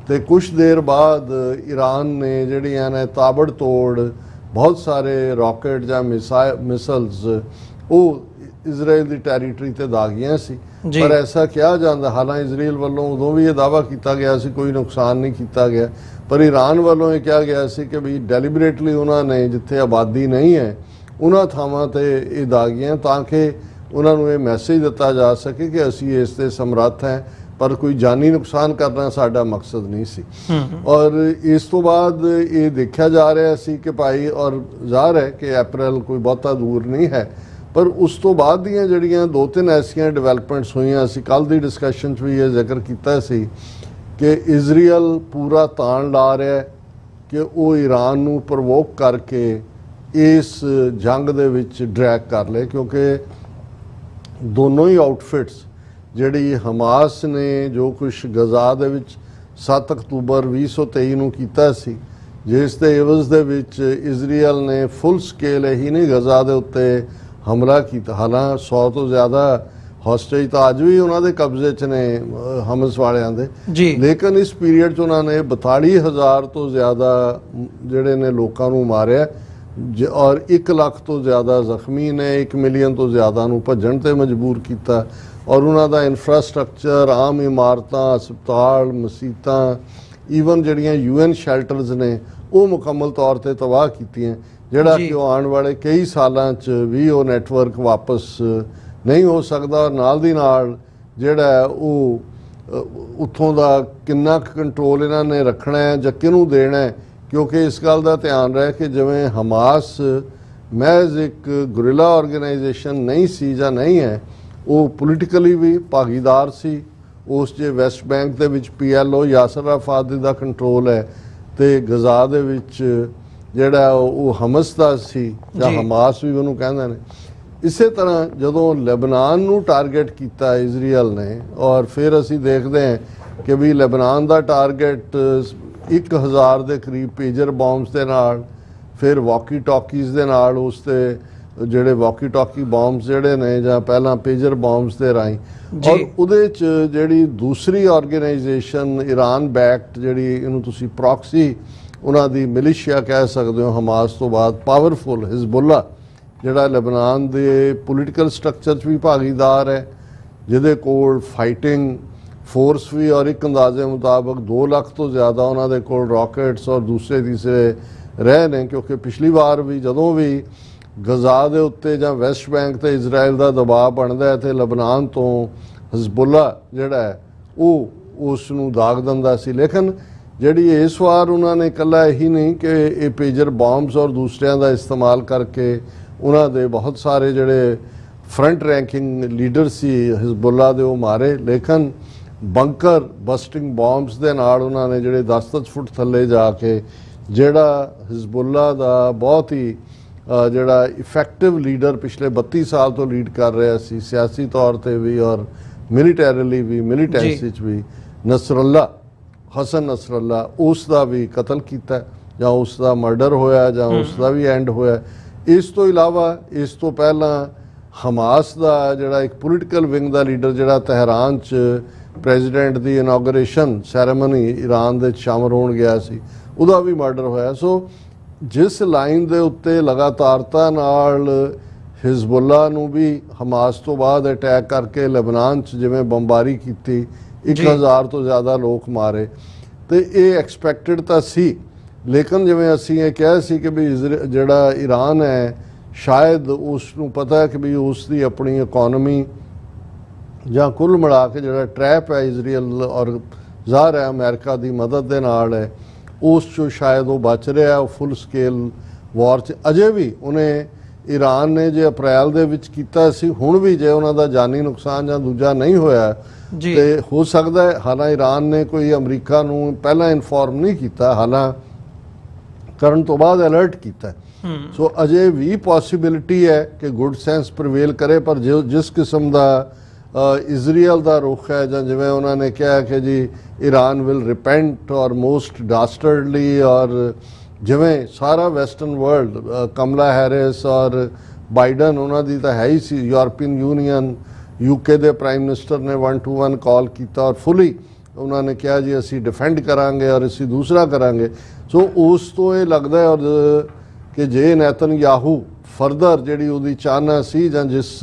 ਤੇ ਕੁਝ ਦੇਰ ਬਾਅਦ ਈਰਾਨ ਨੇ ਜਿਹੜੀਆਂ ਨੇ ਤਾਬੜਤੋੜ ਬਹੁਤ ਸਾਰੇ ਰਾਕਟ ਜਾਂ ਮਿਸਲਸ ਉਹ ਇਜ਼ਰਾਈਲ ਦੀ ਟੈਰੀਟਰੀ ਤੇ ਦਾਗੀਆਂ ਸੀ। ਪਰ ਐਸਾ ਕਿਹਾ ਜਾਂਦਾ, ਹਾਲਾਂ ਇਜ਼ਰਾਈਲ ਵੱਲੋਂ ਉਦੋਂ ਵੀ ਇਹ ਦਾਅਵਾ ਕੀਤਾ ਗਿਆ ਸੀ ਕੋਈ ਨੁਕਸਾਨ ਨਹੀਂ ਕੀਤਾ ਗਿਆ, ਪਰ ਈਰਾਨ ਵੱਲੋਂ ਇਹ ਕਿਹਾ ਗਿਆ ਸੀ ਕਿ ਵੀ ਡੈਲੀਬਰੇਟਲੀ ਉਹਨਾਂ ਨੇ ਜਿੱਥੇ ਆਬਾਦੀ ਨਹੀਂ ਹੈ ਉਹਨਾਂ ਥਾਵਾਂ ਤੇ ਇਹ ਦਾਗੀਆਂ ਤਾਂ ਕਿ ਉਹਨਾਂ ਨੂੰ ਇਹ ਮੈਸੇਜ ਦਿੱਤਾ ਜਾ ਸਕੇ ਕਿ ਅਸੀਂ ਇਸ ਤੇ ਸਮਰੱਥ ਹੈ, ਪਰ ਕੋਈ ਜਾਨੀ ਨੁਕਸਾਨ ਕਰਨਾ ਸਾਡਾ ਮਕਸਦ ਨਹੀਂ ਸੀ। ਔਰ ਇਸ ਤੋਂ ਬਾਅਦ ਇਹ ਦੇਖਿਆ ਜਾ ਰਿਹਾ ਸੀ ਕਿ ਭਾਈ, ਔਰ ਜ਼ਾਹਰ ਹੈ ਕਿ ਅਪ੍ਰੈਲ ਕੋਈ ਬਹੁਤਾ ਦੂਰ ਨਹੀਂ ਹੈ, ਪਰ ਉਸ ਤੋਂ ਬਾਅਦ ਦੀਆਂ ਜਿਹੜੀਆਂ 2-3 ਐਸੀਆਂ ਡਿਵੈਲਪਮੈਂਟਸ ਹੋਈਆਂ, ਅਸੀਂ ਕੱਲ ਦੀ ਡਿਸਕਸ਼ਨ 'ਚ ਵੀ ਇਹ ਜ਼ਿਕਰ ਕੀਤਾ ਸੀ ਕਿ ਇਜ਼ਰਾਈਲ ਪੂਰਾ ਤਾਣ ਲਾ ਰਿਹਾ ਹੈ ਕਿ ਉਹ ਈਰਾਨ ਨੂੰ ਪ੍ਰਵੋਕ ਕਰਕੇ ਇਸ ਜੰਗ ਦੇ ਵਿੱਚ ਡਰੈਗ ਕਰ ਲਏ, ਕਿਉਂਕਿ ਦੋਨੋਂ ਹੀ ਆਊਟਫਿਟਸ ਜਿਹੜੀ ਹਮਾਸ ਨੇ ਜੋ ਕੁਝ ਗਜ਼ਾ ਦੇ ਵਿੱਚ 7 ਅਕਤੂਬਰ 2023 ਨੂੰ ਕੀਤਾ ਸੀ, ਜਿਸ ਦੇ ਇਵਜ਼ ਦੇ ਵਿੱਚ ਇਜ਼ਰਾਈਲ ਨੇ ਫੁੱਲ ਸਕੇਲ ਹੀ ਨਹੀਂ ਗਜ਼ਾ ਦੇ ਉੱਤੇ ਹਮਲਾ ਕੀਤਾ। ਹਾਲਾਂ 100 ਤੋਂ ਜ਼ਿਆਦਾ ਹੌਸਟੇਜ ਤਾਂ ਅੱਜ ਵੀ ਉਹਨਾਂ ਦੇ ਕਬਜ਼ੇ 'ਚ ਨੇ ਹਮਸ ਵਾਲਿਆਂ ਦੇ, ਲੇਕਿਨ ਇਸ ਪੀਰੀਅਡ 'ਚ ਉਹਨਾਂ ਨੇ 42,000 ਤੋਂ ਜ਼ਿਆਦਾ ਜਿਹੜੇ ਨੇ ਲੋਕਾਂ ਨੂੰ ਮਾਰਿਆ ਔਰ 1 ਲੱਖ ਤੋਂ ਜ਼ਿਆਦਾ ਜ਼ਖਮੀ ਨੇ, 1 ਮਿਲੀਅਨ ਤੋਂ ਜ਼ਿਆਦਾ ਨੂੰ ਭੱਜਣ ਤੇ ਮਜਬੂਰ ਕੀਤਾ ਔਰ ਉਹਨਾਂ ਦਾ ਇਨਫਰਾਸਟ੍ਰਕਚਰ, ਆਮ ਇਮਾਰਤਾਂ, ਹਸਪਤਾਲ, ਮਸੀਤਾਂ, ਈਵਨ ਜਿਹੜੀਆਂ UN ਸ਼ੈਲਟਰਸ ਨੇ ਉਹ ਮੁਕੰਮਲ ਤੌਰ ਤੇ ਤਬਾਹ ਕੀਤੀਆਂ, ਜਿਹੜਾ ਕਿ ਉਹ ਆਉਣ ਵਾਲੇ ਕਈ ਸਾਲਾਂ 'ਚ ਵੀ ਉਹ ਨੈਟਵਰਕ ਵਾਪਸ ਨਹੀਂ ਹੋ ਸਕਦਾ। ਨਾਲ ਦੀ ਨਾਲ ਜਿਹੜਾ ਉਹ ਉੱਥੋਂ ਦਾ ਕਿੰਨਾ ਕੰਟਰੋਲ ਇਹਨਾਂ ਨੇ ਰੱਖਣਾ ਹੈ ਜਾਂ ਕਿਹਨੂੰ ਦੇਣਾ ਹੈ, ਕਿਉਂਕਿ ਇਸ ਗੱਲ ਦਾ ਧਿਆਨ ਰਹੇ ਕਿ ਜਿਵੇਂ ਹਮਾਸ ਮਹਿਜ਼ ਇੱਕ ਗੁਰਿਲਾ ਆਰਗੇਨਾਈਜੇਸ਼ਨ ਨਹੀਂ ਸੀ ਜਾਂ ਨਹੀਂ ਹੈ, ਉਹ ਪੋਲੀਟੀਕਲੀ ਵੀ ਭਾਗੀਦਾਰ ਸੀ ਉਸ 'ਚ। ਵੈਸਟ ਬੈਂਕ ਦੇ ਵਿੱਚ PLO ਯਾਸਰ ਅਰਾਫਾਤ ਦਾ ਕੰਟਰੋਲ ਹੈ ਤੇ ਗਜ਼ਾ ਦੇ ਵਿੱਚ ਜਿਹੜਾ ਉਹ ਹਮਸ ਦਾ ਸੀ ਜਾਂ ਹਮਾਸ ਵੀ ਉਹਨੂੰ ਕਹਿੰਦੇ ਨੇ। ਇਸੇ ਤਰ੍ਹਾਂ ਜਦੋਂ ਲੈਬਨਾਨ ਨੂੰ ਟਾਰਗੇਟ ਕੀਤਾ ਇਜ਼ਰਾਈਲ ਨੇ, ਔਰ ਫਿਰ ਅਸੀਂ ਦੇਖਦੇ ਹਾਂ ਕਿ ਵੀ ਲੈਬਨਾਨ ਦਾ ਟਾਰਗੇਟ 1000 ਦੇ ਕਰੀਬ ਪੇਜਰ ਬੌਂਬਸ ਦੇ ਨਾਲ, ਫਿਰ ਵਾਕੀ ਟਾਕੀਜ਼ ਦੇ ਨਾਲ, ਉਸ ਤੇ ਜਿਹੜੇ ਵਾਕੀ ਟਾਕੀ ਬੌਂਬਸ ਜਿਹੜੇ ਨੇ ਜਾਂ ਪਹਿਲਾਂ ਪੇਜਰ ਬੌਂਬਸ ਦੇ ਰਾਹੀਂ, ਔਰ ਉਹਦੇ 'ਚ ਜਿਹੜੀ ਦੂਸਰੀ ਆਰਗੇਨਾਈਜੇਸ਼ਨ ਈਰਾਨ ਬੈਕਡ, ਜਿਹੜੀ ਇਹਨੂੰ ਤੁਸੀਂ ਪ੍ਰੌਕਸੀ ਉਹਨਾਂ ਦੀ ਮਿਲੀਸ਼ੀਆ ਕਹਿ ਸਕਦੇ ਹੋ ਹਮਾਸ ਤੋਂ ਬਾਅਦ, ਪਾਵਰਫੁਲ ਹਿਜ਼ਬੁੱਲਾ ਜਿਹੜਾ ਲੈਬਨਾਨ ਦੇ ਪੋਲੀਟੀਕਲ ਸਟਰਕਚਰ 'ਚ ਵੀ ਭਾਗੀਦਾਰ ਹੈ, ਜਿਹਦੇ ਕੋਲ ਫਾਈਟਿੰਗ ਫੋਰਸ ਵੀ ਔਰ ਇੱਕ ਅੰਦਾਜ਼ੇ ਮੁਤਾਬਕ 2 ਲੱਖ ਤੋਂ ਜ਼ਿਆਦਾ ਉਹਨਾਂ ਦੇ ਕੋਲ ਰਾਕੇਟਸ ਔਰ ਦੂਸਰੇ ਤੀਸਰੇ ਰਹੇ ਨੇ, ਕਿਉਂਕਿ ਪਿਛਲੀ ਵਾਰ ਵੀ ਜਦੋਂ ਵੀ ਗਜ਼ਾ ਦੇ ਉੱਤੇ ਜਾਂ ਵੈਸਟ ਬੈਂਕ ਤੇ ਇਜ਼ਰਾਈਲ ਦਾ ਦਬਾਅ ਬਣਦਾ ਹੈ ਤੇ ਲੈਬਨਾਨ ਤੋਂ ਹਿਜ਼ਬੁੱਲਾ ਜਿਹੜਾ ਹੈ ਉਹ ਉਸ ਨੂੰ ਦਾਗ ਦਿੰਦਾ ਸੀ। ਲੇਕਿਨ ਜਿਹੜੀ ਇਸ ਵਾਰ ਉਹਨਾਂ ਨੇ ਇਕੱਲਾ ਇਹੀ ਨਹੀਂ ਕਿ ਇਹ ਪੇਜਰ ਬੌਂਬਸ ਔਰ ਦੂਸਰਿਆਂ ਦਾ ਇਸਤੇਮਾਲ ਕਰਕੇ ਉਹਨਾਂ ਦੇ ਬਹੁਤ ਸਾਰੇ ਜਿਹੜੇ ਫਰੰਟ ਰੈਂਕਿੰਗ ਲੀਡਰ ਸੀ ਹਿਜ਼ਬੁੱਲਾ ਦੇ ਉਹ ਮਾਰੇ, ਲੇਕਿਨ ਬੰਕਰ ਬਸਟਿੰਗ ਬੌਂਬਸ ਦੇ ਨਾਲ ਉਹਨਾਂ ਨੇ ਜਿਹੜੇ 10-10 ਫੁੱਟ ਥੱਲੇ ਜਾ ਕੇ ਜਿਹੜਾ ਹਿਜ਼ਬੁੱਲਾ ਦਾ ਬਹੁਤ ਹੀ ਜਿਹੜਾ ਇਫੈਕਟਿਵ ਲੀਡਰ ਪਿਛਲੇ 32 ਸਾਲ ਤੋਂ ਲੀਡ ਕਰ ਰਿਹਾ ਸੀ ਸਿਆਸੀ ਤੌਰ ਤੇ ਵੀ ਔਰ ਮਿਲੀਟੈਰੀਲੀ ਵੀ, ਮਿਲੀਟੈਂਸੀ 'ਚ ਵੀ, ਨਸਰੱਲਾ, ਹਸਨ ਨਸਰੱਲਾ, ਉਸ ਦਾ ਵੀ ਕਤਲ ਕੀਤਾ ਜਾਂ ਉਸ ਦਾ ਮਰਡਰ ਹੋਇਆ ਜਾਂ ਉਸ ਦਾ ਵੀ ਐਂਡ ਹੋਇਆ। ਇਸ ਤੋਂ ਇਲਾਵਾ ਇਸ ਤੋਂ ਪਹਿਲਾਂ ਹਮਾਸ ਦਾ ਜਿਹੜਾ ਇੱਕ ਪੋਲੀਟੀਕਲ ਵਿੰਗ ਦਾ ਲੀਡਰ ਜਿਹੜਾ ਤਹਿਰਾਨ 'ਚ ਪ੍ਰੈਜ਼ੀਡੈਂਟ ਦੀ ਇਨੋਗਰੇਸ਼ਨ ਸੈਰੇਮਨੀ ਈਰਾਨ ਦੇ ਸ਼ਾਮਲ ਹੋਣ ਗਿਆ ਸੀ, ਉਹਦਾ ਵੀ ਮਰਡਰ ਹੋਇਆ। ਸੋ ਜਿਸ ਲਾਈਨ ਦੇ ਉੱਤੇ ਲਗਾਤਾਰਤਾ ਨਾਲ ਹਿਜ਼ਬੁੱਲਾ ਨੂੰ ਵੀ ਹਮਾਸ ਤੋਂ ਬਾਅਦ ਅਟੈਕ ਕਰਕੇ ਲੈਬਨਾਨ 'ਚ ਜਿਵੇਂ ਬੰਬਾਰੀ ਕੀਤੀ, 1000 ਤੋਂ ਜ਼ਿਆਦਾ ਲੋਕ ਮਾਰੇ, ਤੇ ਇਹ ਐਕਸਪੈਕਟਡ ਤਾਂ ਸੀ, ਲੇਕਿਨ ਜਿਵੇਂ ਅਸੀਂ ਇਹ ਕਿਹਾ ਸੀ ਕਿ ਵੀ ਜਿਹੜਾ ਈਰਾਨ ਹੈ ਸ਼ਾਇਦ ਉਸ ਨੂੰ ਪਤਾ ਹੈ ਕਿ ਵੀ ਉਸ ਦੀ ਆਪਣੀ ਇਕਨੋਮੀ ਜਾਂ ਕੁੱਲ ਮਿਲਾ ਕੇ ਜਿਹੜਾ ਟਰੈਪ ਹੈ ਇਜ਼ਰਾਈਲ ਔਰ ਜ਼ਾਹਰ ਹੈ ਅਮਰੀਕਾ ਦੀ ਮਦਦ ਦੇ ਨਾਲ ਹੈ, ਉਸ 'ਚੋਂ ਸ਼ਾਇਦ ਉਹ ਬਚ ਰਿਹਾ। ਉਹ ਫੁੱਲ ਸਕੇਲ ਵਾਰ 'ਚ ਅਜੇ ਵੀ ਉਹਨੇ ਈਰਾਨ ਨੇ ਜੇ ਅਪ੍ਰੈਲ ਦੇ ਵਿੱਚ ਕੀਤਾ ਸੀ, ਹੁਣ ਵੀ ਜੇ ਉਹਨਾਂ ਦਾ ਜਾਨੀ ਨੁਕਸਾਨ ਜਾਂ ਦੂਜਾ ਨਹੀਂ ਹੋਇਆ ਤੇ ਹੋ ਸਕਦਾ ਹੈ, ਹਾਲਾਂ ਈਰਾਨ ਨੇ ਕੋਈ ਅਮਰੀਕਾ ਨੂੰ ਪਹਿਲਾਂ ਇਨਫੋਰਮ ਨਹੀਂ ਕੀਤਾ, ਹਾਲਾਂ ਕਰਨ ਤੋਂ ਬਾਅਦ ਅਲਰਟ ਕੀਤਾ। ਸੋ ਅਜੇ ਵੀ ਪੋਸੀਬਿਲਿਟੀ ਹੈ ਕਿ ਗੁੱਡ ਸੈਂਸ ਪ੍ਰਵੇਲ ਕਰੇ, ਪਰ ਜਿਸ ਕਿਸਮ ਦਾ ਇਜ਼ਰਾਈਲ ਦਾ ਰੁਖ ਹੈ ਜਾਂ ਜਿਵੇਂ ਉਹਨਾਂ ਨੇ ਕਿਹਾ ਕਿ ਜੀ ਈਰਾਨ ਵਿਲ ਰਿਪੈਂਟ ਔਰ ਮੋਸਟ ਡਾਸਟਰਡਲੀ, ਔਰ ਜਿਵੇਂ ਸਾਰਾ ਵੈਸਟਰਨ ਵਰਲਡ, ਕਮਲਾ ਹੈਰਿਸ ਔਰ ਬਾਈਡਨ ਉਹਨਾਂ ਦੀ ਤਾਂ ਹੈ ਹੀ ਸੀ, ਯੂਰਪੀਅਨ ਯੂਨੀਅਨ, UK ਦੇ ਪ੍ਰਾਈਮ ਮਿਨਿਸਟਰ ਨੇ 1-to-1 ਕਾਲ ਕੀਤਾ ਔਰ ਫੁੱਲੀ ਉਹਨਾਂ ਨੇ ਕਿਹਾ ਜੀ ਅਸੀਂ ਡਿਫੈਂਡ ਕਰਾਂਗੇ ਔਰ ਅਸੀਂ ਦੂਸਰਾ ਕਰਾਂਗੇ। ਸੋ ਉਸ ਤੋਂ ਇਹ ਲੱਗਦਾ ਔਰ ਕਿ ਜੇ ਨੇਤਨਯਾਹੂ ਫਰਦਰ ਜਿਹੜੀ ਉਹਦੀ ਚਾਹਨਾ ਸੀ ਜਾਂ ਜਿਸ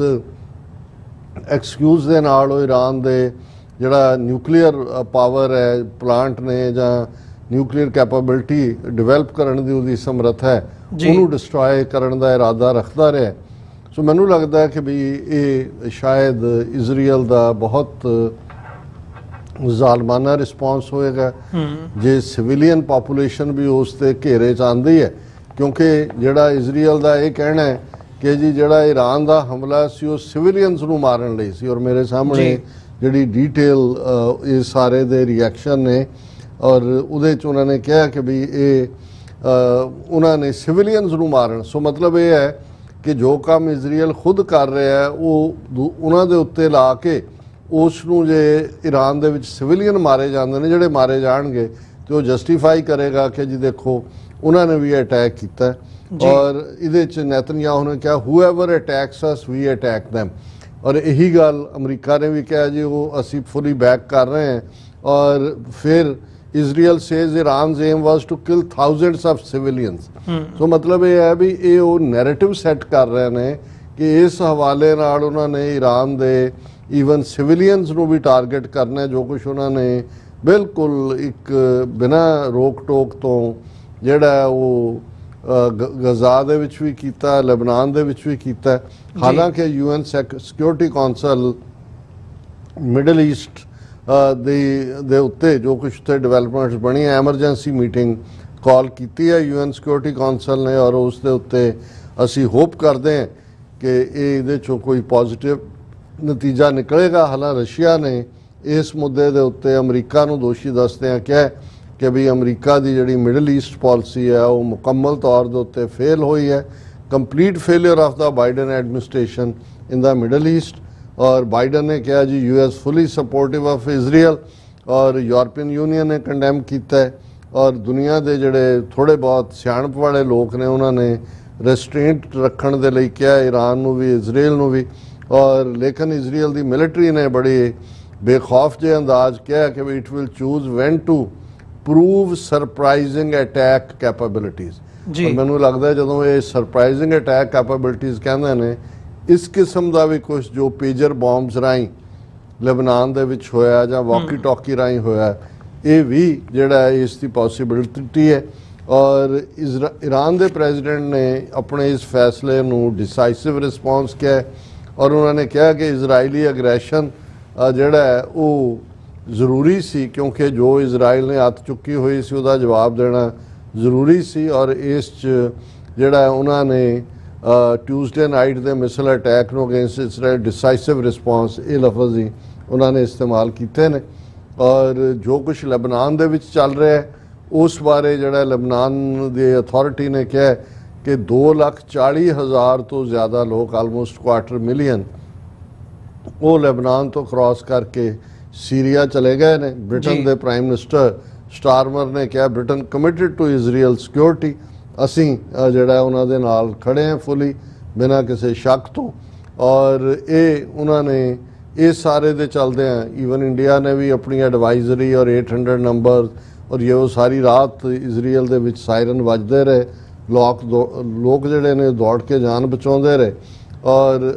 ਐਕਸਕਿਊਜ਼ ਦੇ ਨਾਲ ਉਹ ਈਰਾਨ ਦੇ ਜਿਹੜਾ ਨਿਊਕਲੀਅਰ ਪਾਵਰ ਹੈ ਪਲਾਂਟ ਨੇ ਜਾਂ ਨਿਊਕਲੀਅਰ ਕੈਪੇਬਿਲਿਟੀ ਡਿਵੈਲਪ ਕਰਨ ਦੀ ਉਹਦੀ ਸਮਰੱਥਾ ਹੈ ਜੀ। ਉਹਨੂੰ ਡਿਸਟਰੋਏ ਕਰਨ ਦਾ ਇਰਾਦਾ ਰੱਖਦਾ ਰਿਹਾ। ਸੋ ਮੈਨੂੰ ਲੱਗਦਾ ਹੈ ਕਿ ਵੀ ਇਹ ਸ਼ਾਇਦ ਇਜ਼ਰਾਈਲ ਦਾ ਬਹੁਤ ਜ਼ਾਲਮਾਨਾ ਰਿਸਪੌਂਸ ਹੋਏਗਾ ਜੇ ਸਿਵਿਲੀਅਨ ਪਾਪੂਲੇਸ਼ਨ ਵੀ ਉਸ ਦੇ ਘੇਰੇ 'ਚ ਆਉਂਦੀ ਹੈ, ਕਿਉਂਕਿ ਜਿਹੜਾ ਇਜ਼ਰਾਈਲ ਦਾ ਇਹ ਕਹਿਣਾ ਹੈ ਕਿ ਜੀ ਜਿਹੜਾ ਈਰਾਨ ਦਾ ਹਮਲਾ ਸੀ ਉਹ ਸਿਵਿਲੀਅਨਸ ਨੂੰ ਮਾਰਨ ਲਈ ਸੀ, ਔਰ ਮੇਰੇ ਸਾਹਮਣੇ ਜਿਹੜੀ ਡੀਟੇਲ ਇਹ ਸਾਰੇ ਦੇ ਰਿਐਕਸ਼ਨ ਨੇ, ਔਰ ਉਹਦੇ 'ਚ ਉਹਨਾਂ ਨੇ ਕਿਹਾ ਕਿ ਵੀ ਇਹ ਉਹਨਾਂ ਨੇ ਸਿਵਿਲੀਅਨਸ ਨੂੰ ਮਾਰਨ। ਸੋ ਮਤਲਬ ਇਹ ਹੈ ਕਿ ਜੋ ਕੰਮ ਇਜ਼ਰਾਈਲ ਖੁਦ ਕਰ ਰਿਹਾ ਹੈ ਉਹ ਉਹਨਾਂ ਦੇ ਉੱਤੇ ਲਾ ਕੇ ਉਸ ਨੂੰ ਜੇ ਈਰਾਨ ਦੇ ਵਿੱਚ ਸਿਵਿਲੀਅਨ ਮਾਰੇ ਜਾਂਦੇ ਨੇ, ਜਿਹੜੇ ਮਾਰੇ ਜਾਣਗੇ, ਤੇ ਉਹ ਜਸਟੀਫਾਈ ਕਰੇਗਾ ਕਿ ਜੀ ਦੇਖੋ ਉਹਨਾਂ ਨੇ ਵੀ ਅਟੈਕ ਕੀਤਾ। ਔਰ ਇਹਦੇ 'ਚ ਨੈਤਨਯਾਹੂ ਨੇ ਕਿਹਾ ਹੂਐਵਰ ਅਟੈਕਸ ਅਸ ਵੀ ਅਟੈਕ ਦੈਮ, ਔਰ ਇਹੀ ਗੱਲ ਅਮਰੀਕਾ ਨੇ ਵੀ ਕਿਹਾ ਜੀ ਉਹ ਅਸੀਂ ਫੁਲੀ ਬੈਕ ਕਰ ਰਹੇ ਹਾਂ। ਔਰ ਫਿਰ Israel says Iran's aim was to kill thousands of civilians. ਸੋ ਮਤਲਬ ਇਹ ਹੈ ਵੀ ਇਹ ਉਹ ਨੈਰੇਟਿਵ ਸੈੱਟ ਕਰ ਰਹੇ ਨੇ ਕਿ ਇਸ ਹਵਾਲੇ ਨਾਲ ਉਹਨਾਂ ਨੇ ਈਰਾਨ ਦੇ ਈਵਨ ਸਿਵਿਲੀਅਨਸ ਨੂੰ ਵੀ ਟਾਰਗੇਟ ਕਰਨਾ, ਜੋ ਕੁਝ ਉਹਨਾਂ ਨੇ ਬਿਲਕੁਲ ਇੱਕ ਬਿਨਾਂ ਰੋਕ ਟੋਕ ਤੋਂ ਜਿਹੜਾ ਉਹ ਗਜ਼ਾ ਦੇ ਵਿੱਚ ਵੀ ਕੀਤਾ, ਲੈਬਨਾਨ ਦੇ ਵਿੱਚ ਵੀ ਕੀਤਾ। ਹਾਲਾਂਕਿ UN security council middle East ਦੇ ਉੱਤੇ ਜੋ ਕੁਛ ਉੱਥੇ ਡਿਵੈਲਪਮੈਂਟਸ ਬਣੀ, ਐਮਰਜੈਂਸੀ ਮੀਟਿੰਗ ਕਾਲ ਕੀਤੀ ਹੈ UN ਸਿਕਿਉਰਿਟੀ ਕੌਂਸਲ ਨੇ, ਔਰ ਉਸ ਦੇ ਉੱਤੇ ਅਸੀਂ ਹੋਪ ਕਰਦੇ ਹਾਂ ਕਿ ਇਹਦੇ 'ਚੋਂ ਕੋਈ ਪੋਜ਼ਿਟਿਵ ਨਤੀਜਾ ਨਿਕਲੇਗਾ। ਹਾਲਾਂਕਿ ਰਸ਼ੀਆ ਨੇ ਇਸ ਮੁੱਦੇ ਦੇ ਉੱਤੇ ਅਮਰੀਕਾ ਨੂੰ ਦੋਸ਼ੀ ਦੱਸਦਿਆਂ ਕਿਹਾ ਕਿ ਵੀ ਅਮਰੀਕਾ ਦੀ ਜਿਹੜੀ ਮਿਡਲ ਈਸਟ ਪਾਲਿਸੀ ਹੈ ਉਹ ਮੁਕੰਮਲ ਤੌਰ ਦੇ ਉੱਤੇ ਫੇਲ ਹੋਈ ਹੈ, complete failure of the Biden administration in the middle east. ਔਰ ਬਾਈਡਨ ਨੇ ਕਿਹਾ ਜੀ US fully supportive of Israel, ਔਰ ਯੂਰਪੀਅਨ ਯੂਨੀਅਨ ਨੇ ਕੰਡੈਮ ਕੀਤਾ ਹੈ, ਔਰ ਦੁਨੀਆ ਦੇ ਜਿਹੜੇ ਥੋੜ੍ਹੇ ਬਹੁਤ ਸਿਆਣਪ ਵਾਲੇ ਲੋਕ ਨੇ ਉਹਨਾਂ ਨੇ ਰੈਸਟ੍ਰੇਂਟ ਰੱਖਣ ਦੇ ਲਈ ਕਿਹਾ ਈਰਾਨ ਨੂੰ ਵੀ ਇਜ਼ਰਾਈਲ ਨੂੰ ਵੀ। ਔਰ ਲੇਕਿਨ ਇਜ਼ਰਾਈਲ ਦੀ ਮਿਲਟਰੀ ਨੇ ਬੜੀ ਬੇਖੌਫ ਜਿਹੇ ਅੰਦਾਜ਼ ਕਿਹਾ ਕਿ we it will choose when to prove surprising attack capabilities. ਮੈਨੂੰ ਲੱਗਦਾ ਜਦੋਂ ਇਹ ਸਰਪ੍ਰਾਈਜ਼ਿੰਗ ਅਟੈਕ ਕੈਪੇਬਿਲਿਟੀਜ਼ ਕਹਿੰਦੇ ਨੇ, ਇਸ ਕਿਸਮ ਦਾ ਵੀ ਕੁਝ ਜੋ ਪੇਜਰ ਬੌਂਬਸ ਰਾਹੀਂ ਲੈਬਨਾਨ ਦੇ ਵਿੱਚ ਹੋਇਆ ਜਾਂ ਵਾਕੀ ਟਾਕੀ ਰਾਹੀਂ ਹੋਇਆ, ਇਹ ਵੀ ਜਿਹੜਾ ਇਸ ਦੀ ਪੋਸੀਬਿਲਿਟੀ ਹੈ। ਔਰ ਈਰਾਨ ਦੇ ਪ੍ਰੈਜ਼ੀਡੈਂਟ ਨੇ ਆਪਣੇ ਇਸ ਫੈਸਲੇ ਨੂੰ ਡਿਸਾਈਸਿਵ ਰਿਸਪੌਂਸ ਕਿਹਾ, ਔਰ ਉਹਨਾਂ ਨੇ ਕਿਹਾ ਕਿ ਇਜ਼ਰਾਈਲੀ ਅਗਰੈਸ਼ਨ ਜਿਹੜਾ ਹੈ ਉਹ ਜ਼ਰੂਰੀ ਸੀ, ਕਿਉਂਕਿ ਜੋ ਇਜ਼ਰਾਈਲ ਨੇ ਹੱਥ ਚੁੱਕੀ ਹੋਈ ਸੀ ਉਹਦਾ ਜਵਾਬ ਦੇਣਾ ਜ਼ਰੂਰੀ ਸੀ। ਔਰ ਇਸ 'ਚ ਜਿਹੜਾ ਉਹਨਾਂ ਨੇ ਟਿਊਜ਼ਡੇ ਨਾਈਟ ਦੇ ਮਿਸਲ ਅਟੈਕ ਨੂੰ ਅਗੇਂਸਟ ਇਜ਼ਰਾਈਲ ਡਿਸਾਈਸਿਵ ਰਿਸਪੌਂਸ, ਇਹ ਲਫ਼ਜ਼ ਹੀ ਉਹਨਾਂ ਨੇ ਇਸਤੇਮਾਲ ਕੀਤੇ ਨੇ। ਔਰ ਜੋ ਕੁਛ ਲੈਬਨਾਨ ਦੇ ਵਿੱਚ ਚੱਲ ਰਿਹਾ ਹੈ ਉਸ ਬਾਰੇ ਜਿਹੜਾ ਲੈਬਨਾਨ ਦੀ ਅਥਾਰਟੀ ਨੇ ਕਿਹਾ ਕਿ 2,40,000 ਤੋਂ ਜ਼ਿਆਦਾ ਲੋਕ, ਆਲਮੋਸਟ 250,000, ਉਹ ਲੈਬਨਾਨ ਤੋਂ ਕ੍ਰਾਸ ਕਰਕੇ ਸੀਰੀਆ ਚਲੇ ਗਏ ਨੇ। ਬ੍ਰਿਟਨ ਦੇ ਪ੍ਰਾਈਮ ਮਿਨਿਸਟਰ ਸਟਾਰਮਰ ਨੇ ਕਿਹਾ Britain committed to Israel security, ਅਸੀਂ ਜਿਹੜਾ ਉਹਨਾਂ ਦੇ ਨਾਲ ਖੜੇ ਹਾਂ ਫੁੱਲੀ, ਬਿਨਾਂ ਕਿਸੇ ਸ਼ੱਕ ਤੋਂ। ਔਰ ਇਹ ਉਹਨਾਂ ਨੇ ਇਹ ਸਾਰੇ ਦੇ ਚੱਲਦਿਆਂ ਈਵਨ ਇੰਡੀਆ ਨੇ ਵੀ ਆਪਣੀ ਐਡਵਾਈਜ਼ਰੀ ਔਰ 800 ਨੰਬਰ ਔਰ ਇਹ ਉਹ ਸਾਰੀ ਰਾਤ ਇਜ਼ਰਾਈਲ ਦੇ ਵਿੱਚ ਸਾਇਰਨ ਵੱਜਦੇ ਰਹੇ, ਲੋਕ ਜਿਹੜੇ ਨੇ ਦੌੜ ਕੇ ਜਾਨ ਬਚਾਉਂਦੇ ਰਹੇ। ਔਰ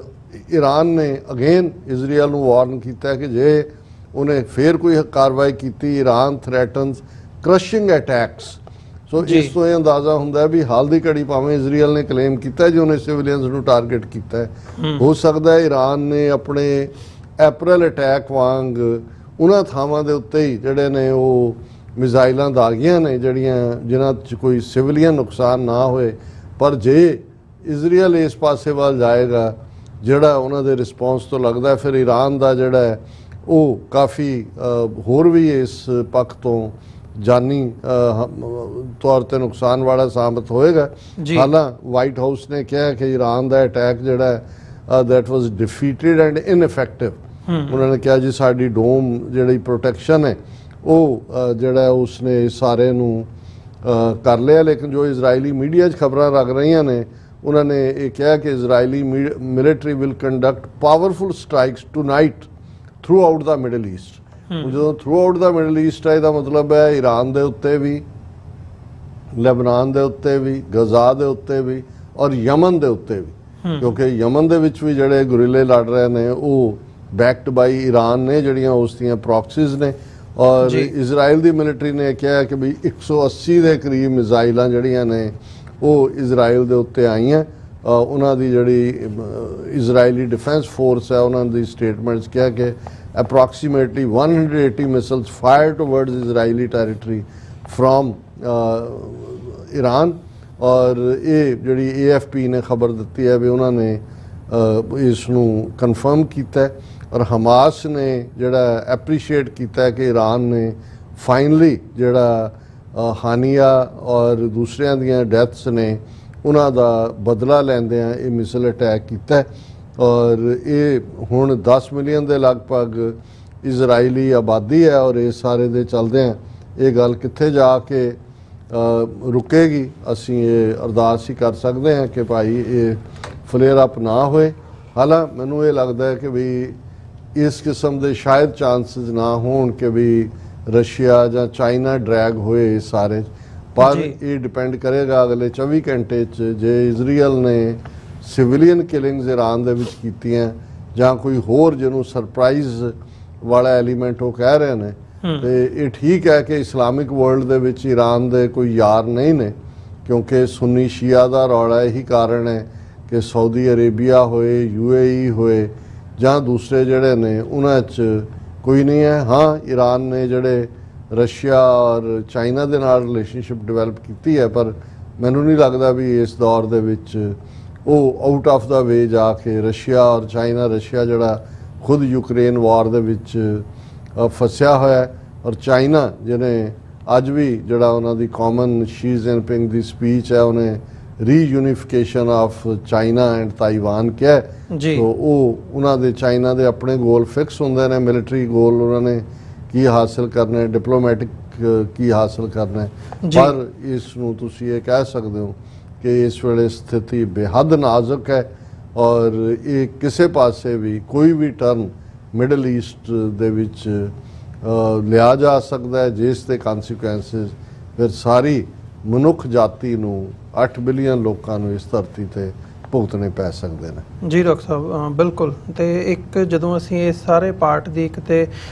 ਈਰਾਨ ਨੇ ਅਗੇਨ ਇਜ਼ਰਾਈਲ ਨੂੰ ਵਾਰਨ ਕੀਤਾ ਕਿ ਜੇ ਉਹਨੇ ਫੇਰ ਕੋਈ ਕਾਰਵਾਈ ਕੀਤੀ, ਈਰਾਨ ਥ੍ਰੈਟਨਸ ਕ੍ਰਸ਼ਿੰਗ ਅਟੈਕਸ। ਸੋ ਇਸ ਤੋਂ ਇਹ ਅੰਦਾਜ਼ਾ ਹੁੰਦਾ ਵੀ ਹਾਲ ਦੀ ਘੜੀ ਭਾਵੇਂ ਇਜ਼ਰਾਈਲ ਨੇ ਕਲੇਮ ਕੀਤਾ ਜੀ ਉਹਨੇ ਸਿਵਿਲੀਅਨਸ ਨੂੰ ਟਾਰਗੇਟ ਕੀਤਾ ਹੈ, ਹੋ ਸਕਦਾ ਹੈ ਈਰਾਨ ਨੇ ਆਪਣੇ ਅਪ੍ਰੈਲ ਅਟੈਕ ਵਾਂਗ ਉਹਨਾਂ ਥਾਵਾਂ ਦੇ ਉੱਤੇ ਹੀ ਜਿਹੜੇ ਨੇ ਉਹ ਮਿਜ਼ਾਈਲਾਂ ਦਾਗੀਆਂ ਨੇ ਜਿਨ੍ਹਾਂ 'ਚ ਕੋਈ ਸਿਵਿਲੀਅਨ ਨੁਕਸਾਨ ਨਾ ਹੋਏ। ਪਰ ਜੇ ਇਜ਼ਰਾਈਲ ਇਸ ਪਾਸੇ ਵੱਲ ਜਾਏਗਾ ਜਿਹੜਾ ਉਹਨਾਂ ਦੇ ਰਿਸਪੌਂਸ ਤੋਂ ਲੱਗਦਾ, ਫਿਰ ਈਰਾਨ ਦਾ ਜਿਹੜਾ ਹੈ ਉਹ ਕਾਫੀ ਹੋਰ ਵੀ ਇਸ ਪੱਖ ਤੋਂ ਜਾਨੀ ਤੌਰ ਤੇ ਨੁਕਸਾਨ ਵਾਲਾ ਸਾਬਤ ਹੋਏਗਾ। ਹਾਲਾਂਕਿ ਵਾਈਟ ਹਾਊਸ ਨੇ ਕਿਹਾ ਕਿ ਈਰਾਨ ਦਾ ਅਟੈਕ ਜਿਹੜਾ ਦੈਟ ਵਾਸ ਡਿਫੀਟਡ ਐਂਡ ਇਨਇਫੈਕਟਿਵ। ਉਹਨਾਂ ਨੇ ਕਿਹਾ ਜੀ ਸਾਡੀ ਡੋਮ ਜਿਹੜੀ ਪ੍ਰੋਟੈਕਸ਼ਨ ਹੈ ਉਹ ਜਿਹੜਾ ਉਸਨੇ ਸਾਰੇ ਨੂੰ ਕਰ ਲਿਆ। ਲੇਕਿਨ ਜੋ ਇਜ਼ਰਾਈਲੀ ਮੀਡੀਆ 'ਚ ਖਬਰਾਂ ਲੱਗ ਰਹੀਆਂ ਨੇ ਉਹਨਾਂ ਨੇ ਇਹ ਕਿਹਾ ਕਿ Israeli military will conduct powerful strikes tonight throughout the middle East. ਜਦੋਂ throughout the middle East ਹੈ ਇਹਦਾ ਮਤਲਬ ਹੈ ਈਰਾਨ ਦੇ ਉੱਤੇ ਵੀ, ਲੈਬਨਾਨ ਦੇ ਉੱਤੇ ਵੀ, ਗਜ਼ਾ ਦੇ ਉੱਤੇ ਵੀ ਔਰ ਯਮਨ ਦੇ ਉੱਤੇ ਵੀ, ਕਿਉਂਕਿ ਯਮਨ ਦੇ ਵਿੱਚ ਵੀ ਜਿਹੜੇ ਗੁਰੀਲੇ ਲੜ ਰਹੇ ਨੇ ਉਹ ਬੈਕਡ ਬਾਈ ਈਰਾਨ ਨੇ, ਜਿਹੜੀਆਂ ਉਸ ਦੀਆਂ ਪ੍ਰੌਕਸੀਜ਼ ਨੇ। ਔਰ ਜੀ। ਇਜ਼ਰਾਈਲ ਦੀ ਮਿਲਟਰੀ ਨੇ ਕਿਹਾ ਕਿ ਵੀ 180 ਦੇ ਕਰੀਬ ਮਿਜ਼ਾਈਲਾਂ ਜਿਹੜੀਆਂ ਨੇ ਉਹ ਇਜ਼ਰਾਈਲ ਦੇ ਉੱਤੇ ਆਈਆਂ। ਉਹਨਾਂ ਦੀ ਜਿਹੜੀ ਇਜ਼ਰਾਈਲੀ ਡਿਫੈਂਸ ਫੋਰਸ ਹੈ ਉਹਨਾਂ ਦੀ ਸਟੇਟਮੈਂਟਸ ਕਿਹਾ ਕਿ approximately 180 missiles fire towards Israeli territory from Iran. ਔਰ ਇਹ ਜਿਹੜੀ AFP ਨੇ ਖਬਰ ਦਿੱਤੀ ਹੈ ਵੀ ਉਹਨਾਂ ਨੇ ਇਸ ਨੂੰ ਕਨਫਰਮ ਕੀਤਾ ਔਰ ਹਮਾਸ ਨੇ ਜਿਹੜਾ ਐਪਰੀਸ਼ੀਏਟ ਕੀਤਾ ਕਿ ਈਰਾਨ ਨੇ ਫਾਈਨਲੀ ਜਿਹੜਾ ਹਾਨੀਆ ਔਰ ਦੂਸਰਿਆਂ ਦੀਆਂ ਡੈਥਸ ਨੇ ਉਹਨਾਂ ਦਾ ਬਦਲਾ ਲੈਂਦਿਆਂ ਇਹ ਮਿਸਲ ਅਟੈਕ ਕੀਤਾ। ਔਰ ਇਹ ਹੁਣ 10 ਮਿਲੀਅਨ ਦੇ ਲਗਭਗ ਇਜ਼ਰਾਈਲੀ ਆਬਾਦੀ ਹੈ ਔਰ ਇਸ ਸਾਰੇ ਦੇ ਚਲਦਿਆਂ ਇਹ ਗੱਲ ਕਿੱਥੇ ਜਾ ਕੇ ਰੁਕੇਗੀ। ਅਸੀਂ ਇਹ ਅਰਦਾਸ ਹੀ ਕਰ ਸਕਦੇ ਹਾਂ ਕਿ ਭਾਈ ਇਹ ਫਲੇਅਰ ਅਪ ਨਾ ਹੋਏ। ਹਾਲਾਂਕਿ ਮੈਨੂੰ ਇਹ ਲੱਗਦਾ ਹੈ ਕਿ ਵੀ ਇਸ ਕਿਸਮ ਦੇ ਸ਼ਾਇਦ ਚਾਂਸਸ ਨਾ ਹੋਣ ਕਿ ਵੀ ਰਸ਼ੀਆ ਜਾਂ ਚਾਈਨਾ ਡਰੈਗ ਹੋਏ ਸਾਰੇ, ਪਰ ਇਹ ਡਿਪੈਂਡ ਕਰੇਗਾ ਅਗਲੇ 24 ਘੰਟੇ 'ਚ ਜੇ ਇਜ਼ਰਾਈਲ ਨੇ ਸਿਵਿਲੀਅਨ ਕਿਲਿੰਗਸ ਈਰਾਨ ਦੇ ਵਿੱਚ ਕੀਤੀਆਂ ਜਾਂ ਕੋਈ ਹੋਰ ਜਿਹਨੂੰ ਸਰਪ੍ਰਾਈਜ਼ ਵਾਲਾ ਐਲੀਮੈਂਟ ਉਹ ਕਹਿ ਰਹੇ ਨੇ। ਤੇ ਇਹ ਠੀਕ ਹੈ ਕਿ ਇਸਲਾਮਿਕ ਵਰਲਡ ਦੇ ਵਿੱਚ ਈਰਾਨ ਦੇ ਕੋਈ ਯਾਰ ਨਹੀਂ ਨੇ, ਕਿਉਂਕਿ ਸੁੰਨੀ ਸ਼ੀਆ ਦਾ ਰੌਲਾ ਇਹੀ ਕਾਰਨ ਹੈ ਕਿ ਸਾਊਦੀ ਅਰੇਬੀਆ ਹੋਏ, UAE ਹੋਏ ਜਾਂ ਦੂਸਰੇ ਜਿਹੜੇ ਨੇ ਉਹਨਾਂ 'ਚ ਕੋਈ ਨਹੀਂ ਹੈ। ਹਾਂ, ਈਰਾਨ ਨੇ ਜਿਹੜੇ ਰਸ਼ੀਆ ਔਰ ਚਾਈਨਾ ਦੇ ਨਾਲ ਰਿਲੇਸ਼ਨਸ਼ਿਪ ਡਿਵੈਲਪ ਕੀਤੀ ਹੈ, ਪਰ ਮੈਨੂੰ ਨਹੀਂ ਲੱਗਦਾ ਵੀ ਇਸ ਦੌਰ ਦੇ ਵਿੱਚ ਉਹ ਆਊਟ ਆਫ ਦਾ ਵੇ ਜਾ ਕੇ ਰਸ਼ੀਆ ਔਰ ਚਾਈਨਾ, ਰਸ਼ੀਆ ਜਿਹੜਾ ਖੁਦ ਯੂਕਰੇਨ ਵਾਰ ਦੇ ਵਿੱਚ ਫਸਿਆ ਹੋਇਆ ਔਰ ਚਾਈਨਾ ਜਿਹਨੇ ਅੱਜ ਵੀ ਜਿਹੜਾ ਉਹਨਾਂ ਦੀ ਕਾਮਨ ਸ਼ੀ ਜਿਨਪਿੰਗ ਦੀ ਸਪੀਚ ਹੈ ਉਹਨੇ ਰੀਯੂਨੀਫਿਕੇਸ਼ਨ ਆਫ ਚਾਈਨਾ ਐਂਡ ਤਾਈਵਾਨ ਕਿਹਾ। ਸੋ ਉਹ ਉਹਨਾਂ ਦੇ ਚਾਈਨਾ ਦੇ ਆਪਣੇ ਗੋਲ ਫਿਕਸ ਹੁੰਦੇ ਨੇ, ਮਿਲਟਰੀ ਗੋਲ ਉਹਨਾਂ ਨੇ ਕੀ ਹਾਸਲ ਕਰਨਾ, ਡਿਪਲੋਮੈਟਿਕ ਕੀ ਹਾਸਲ ਕਰਨਾ। ਪਰ ਇਸ ਨੂੰ ਤੁਸੀਂ ਇਹ ਕਹਿ ਸਕਦੇ ਹੋ ਕਿ ਇਸ ਵੇਲੇ ਸਥਿਤੀ ਬੇਹੱਦ ਨਾਜ਼ੁਕ ਹੈ ਔਰ ਇਹ ਕਿਸੇ ਪਾਸੇ ਵੀ ਕੋਈ ਵੀ ਟਰਨ ਮਿਡਲ ਈਸਟ ਦੇ ਵਿੱਚ ਲਿਆ ਜਾ ਸਕਦਾ ਹੈ ਜਿਸ ਦੇ ਕਨਸੀਕੁਐਂਸਿਸ ਫਿਰ ਸਾਰੀ ਮਨੁੱਖ ਜਾਤੀ ਨੂੰ 8 ਬਿਲੀਅਨ ਲੋਕਾਂ ਨੂੰ ਇਸ ਧਰਤੀ ਤੇ ਭੁਗਤਣੇ ਪੈ ਸਕਦੇ ਨੇ। ਜੀ ਡਾਕਟਰ ਸਾਹਿਬ, ਬਿਲਕੁਲ। ਤੇ ਇੱਕ ਜਦੋਂ ਅਸੀਂ ਇਸ ਸਾਰੇ ਪਾਰਟ ਦੀ ਇੱਕ ਤੇ